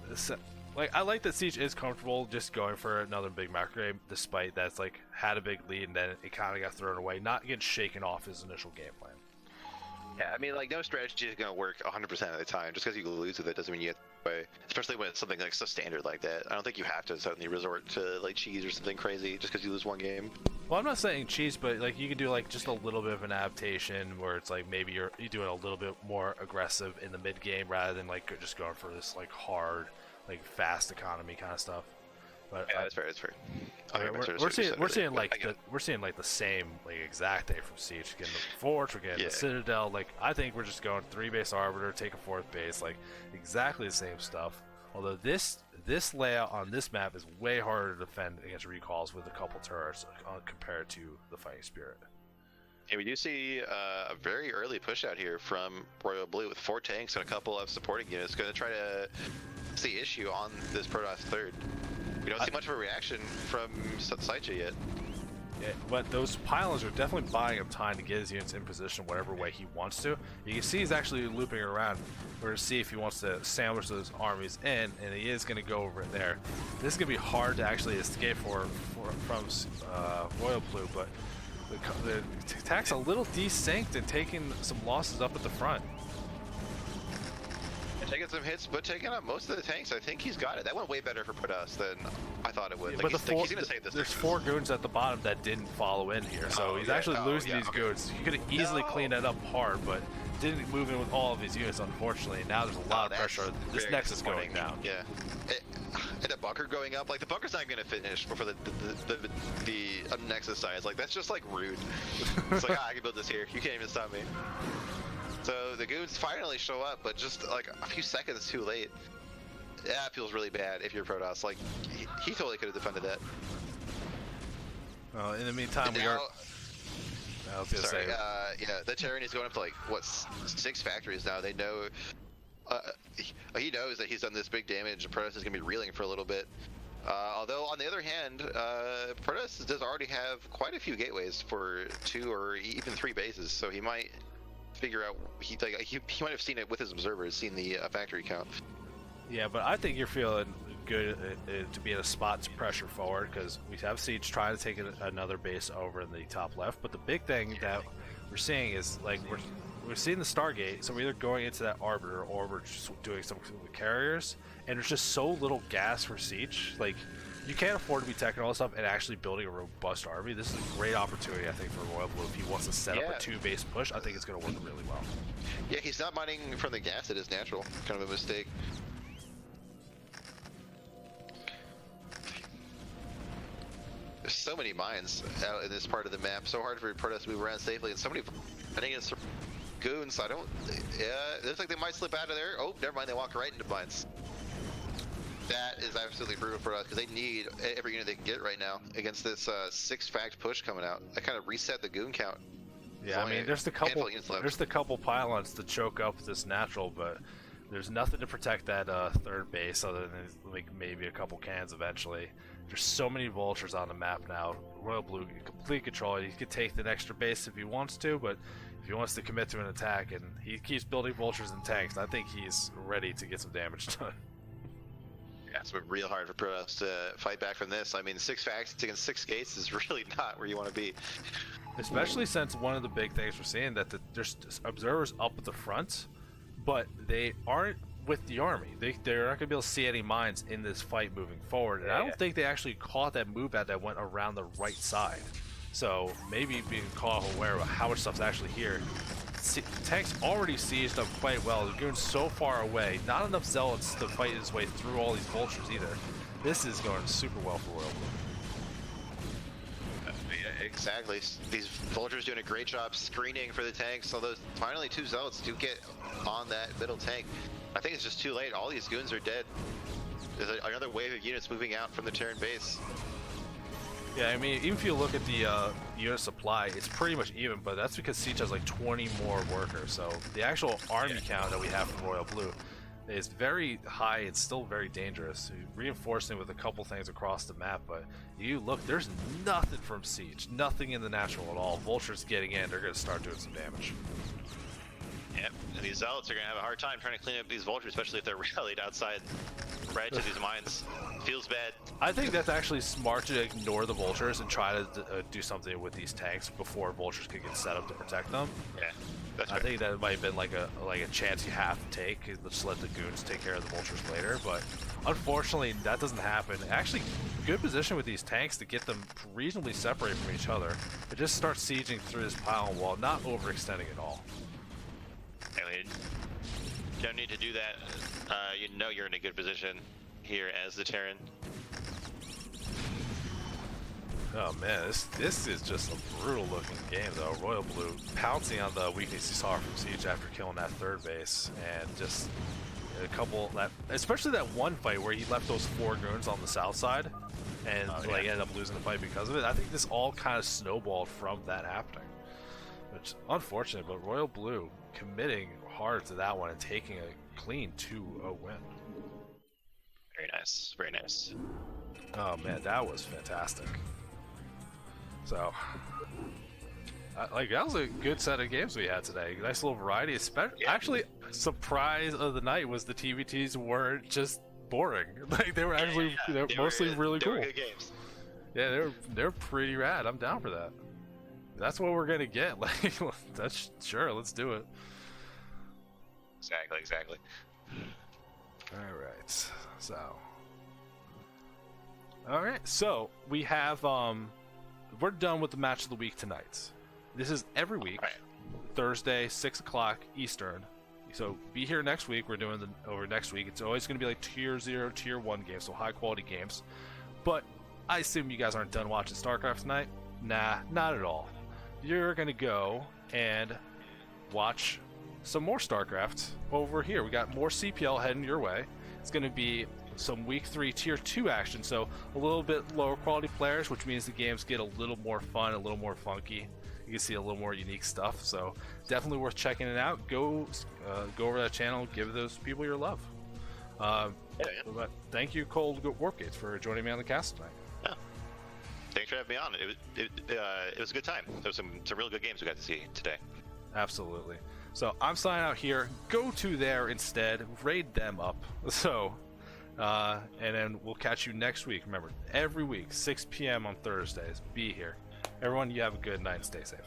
like, I like that Siege is comfortable just going for another big macro game, despite that's like had a big lead and then it kind of got thrown away, not getting shaken off his initial game plan. Yeah, I mean, like, no strategy is going to work 100% of the time. Just because you lose with it doesn't mean you have to play. Especially when it's something like so standard like that. I don't think you have to suddenly resort to like cheese or something crazy just because you lose 1 game. Well, I'm not saying cheese, but like you can do like just a little bit of an adaptation where it's like maybe you're doing a little bit more aggressive in the mid game rather than like just going for this like hard, like fast economy kind of stuff. But yeah, that's fair. That's fair. We're seeing like the same like exact thing from Siege. We're getting the forge, we're getting the Citadel. Like, I think we're just going 3 base arbiter, take a 4th base, like exactly the same stuff. Although this layout on this map is way harder to defend against recalls with a couple turrets compared to the Fighting Spirit. And we do see a very early push out here from Royal Blue with 4 tanks and a couple of supporting units. Going to try to see issue on this Protoss 3rd. We don't see much of a reaction from Saetzero yet. Yeah, but those pylons are definitely buying him time to get his units in position whatever way he wants to. You can see he's actually looping around. We're going to see if he wants to sandwich those armies in, and he is going to go over there. This is going to be hard to actually escape from Royal Blue, but the attack's a little desynced and taking some losses up at the front. Taking some hits, but taking out most of the tanks. I think he's got it. That went way better for Protoss than I thought it would. Yeah, like, but he's gonna save this. There's 4 goons at the bottom that didn't follow in here, so he's actually losing these goons. He could have easily cleaned that up hard, but didn't move in with all of his units, unfortunately. Now there's a lot of pressure. This Nexus is going down. Yeah. And a bunker going up, like the bunker's not gonna finish before the Nexus size. Like, that's just like rude. It's like, I can build this here. You can't even stop me. So the goons finally show up, but just like a few seconds too late. Yeah, it feels really bad if you're Protoss. Like, he totally could have defended that. Well, in the meantime, yeah, the Terran is going up to like, what, 6 factories now. They know, he knows that he's done this big damage, and Protoss is going to be reeling for a little bit. Although, on the other hand, Protoss does already have quite a few gateways for 2 or even 3 bases, so he might figure out, he might have seen it with his observers, seen the factory count. Yeah, but I think you're feeling good to be in a spot to pressure forward, because we have Siege trying to take another base over in the top left, but the big thing that we're seeing is, like, we're seeing the Stargate, so we're either going into that Arbiter or we're just doing something with carriers, and there's just so little gas for Siege. Like, you can't afford to be teching all this stuff and actually building a robust army. This is a great opportunity, I think, for Royal Blue. If he wants to set up a 2-base push, I think it's going to work really well. Yeah, he's not mining from the gas. It is natural. Kind of a mistake. There's so many mines out in this part of the map. So hard for Protoss to move around safely. And so many, I think it's goons. I don't, yeah, it looks like they might slip out of there. Oh, never mind. They walk right into mines. That is absolutely brutal for us, because they need every unit they can get right now against this 6 fact push coming out. That kind of reset the goon count. Yeah, I mean, there's the couple pylons to choke up this natural, but there's nothing to protect that third base other than like maybe a couple cans eventually. There's so many vultures on the map now. Royal Blue complete control. He could take the extra base if he wants to, but if he wants to commit to an attack, and he keeps building vultures and tanks, I think he's ready to get some damage done. Yeah, it's been real hard for Protoss to fight back from this. I mean, 6 factions against 6 gates is really not where you want to be. Especially since one of the big things we're seeing that there's observers up at the front, but they aren't with the army. They're not going to be able to see any mines in this fight moving forward. And I don't think they actually caught that move out that went around the right side. So maybe being caught aware of how much stuff's actually here. Tanks already sieged up quite well. They're going so far away. Not enough zealots to fight his way through all these vultures either. This is going super well for Royal Blue. Yeah, exactly. These vultures doing a great job screening for the tanks. Although finally 2 zealots do get on that middle tank. I think it's just too late. All these goons are dead. There's another wave of units moving out from the Terran base. Yeah, I mean, even if you look at the unit supply, it's pretty much even, but that's because Siege has like 20 more workers. So the actual army count that we have from Royal Blue is very high. It's still very dangerous. Reinforcing with a couple things across the map, but you look, there's nothing from Siege, nothing in the natural at all. Vultures getting in, they're going to start doing some damage. Yep, and these zealots are going to have a hard time trying to clean up these vultures, especially if they're rallied outside right to these mines. Feels bad. I think that's actually smart to ignore the vultures and try to do something with these tanks before vultures can get set up to protect them. Yeah, that's I think that might have been like a chance you have to take. Just let the goons take care of the vultures later, but unfortunately that doesn't happen. Actually, good position with these tanks to get them reasonably separated from each other. It just starts sieging through this pylon wall, not overextending at all. I mean, you don't need to do that. You know you're in a good position here as the Terran. Oh man, this is just a brutal looking game though. Royal Blue pouncing on the weakness he saw from Siege after killing that third base, and just a couple especially that one fight where he left those 4 goons on the south side, and ended up losing the fight because of it. I think this all kind of snowballed from that happening, which unfortunate. But Royal Blue committing hard to that one and taking a clean 2-0 win. Very nice, very nice. Oh man, that was fantastic. So, that was a good set of games we had today. Nice little variety. Actually, surprise of the night was the TVTs weren't just boring. Like they were actually they were mostly really cool. They were good games. Yeah, they're pretty rad. I'm down for that. That's what we're gonna get. Like, that's sure. Let's do it. Exactly. All right. So we have we're done with the match of the week tonight. This is every week, Thursday, 6 o'clock Eastern. So be here next week. We're doing over next week. It's always going to be like tier 0, tier 1 games, so high quality games. But I assume you guys aren't done watching StarCraft tonight? Nah, not at all. You're going to go and watch some more StarCraft over here. We got more CPL heading your way. It's going to be some week 3 tier 2 action, so a little bit lower quality players, which means the games get a little more fun, a little more funky. You can see a little more unique stuff, so definitely worth checking it out. Go over that channel, give those people your love. But thank you, Cold Warpgates, for joining me on the cast tonight. Yeah. Thanks for having me on. It was a good time. There was some real good games we got to see today. Absolutely. So I'm signing out here. Go to there instead. Raid them up. So, and then we'll catch you next week. Remember, every week, 6 p.m. on Thursdays. Be here. Everyone, you have a good night and stay safe.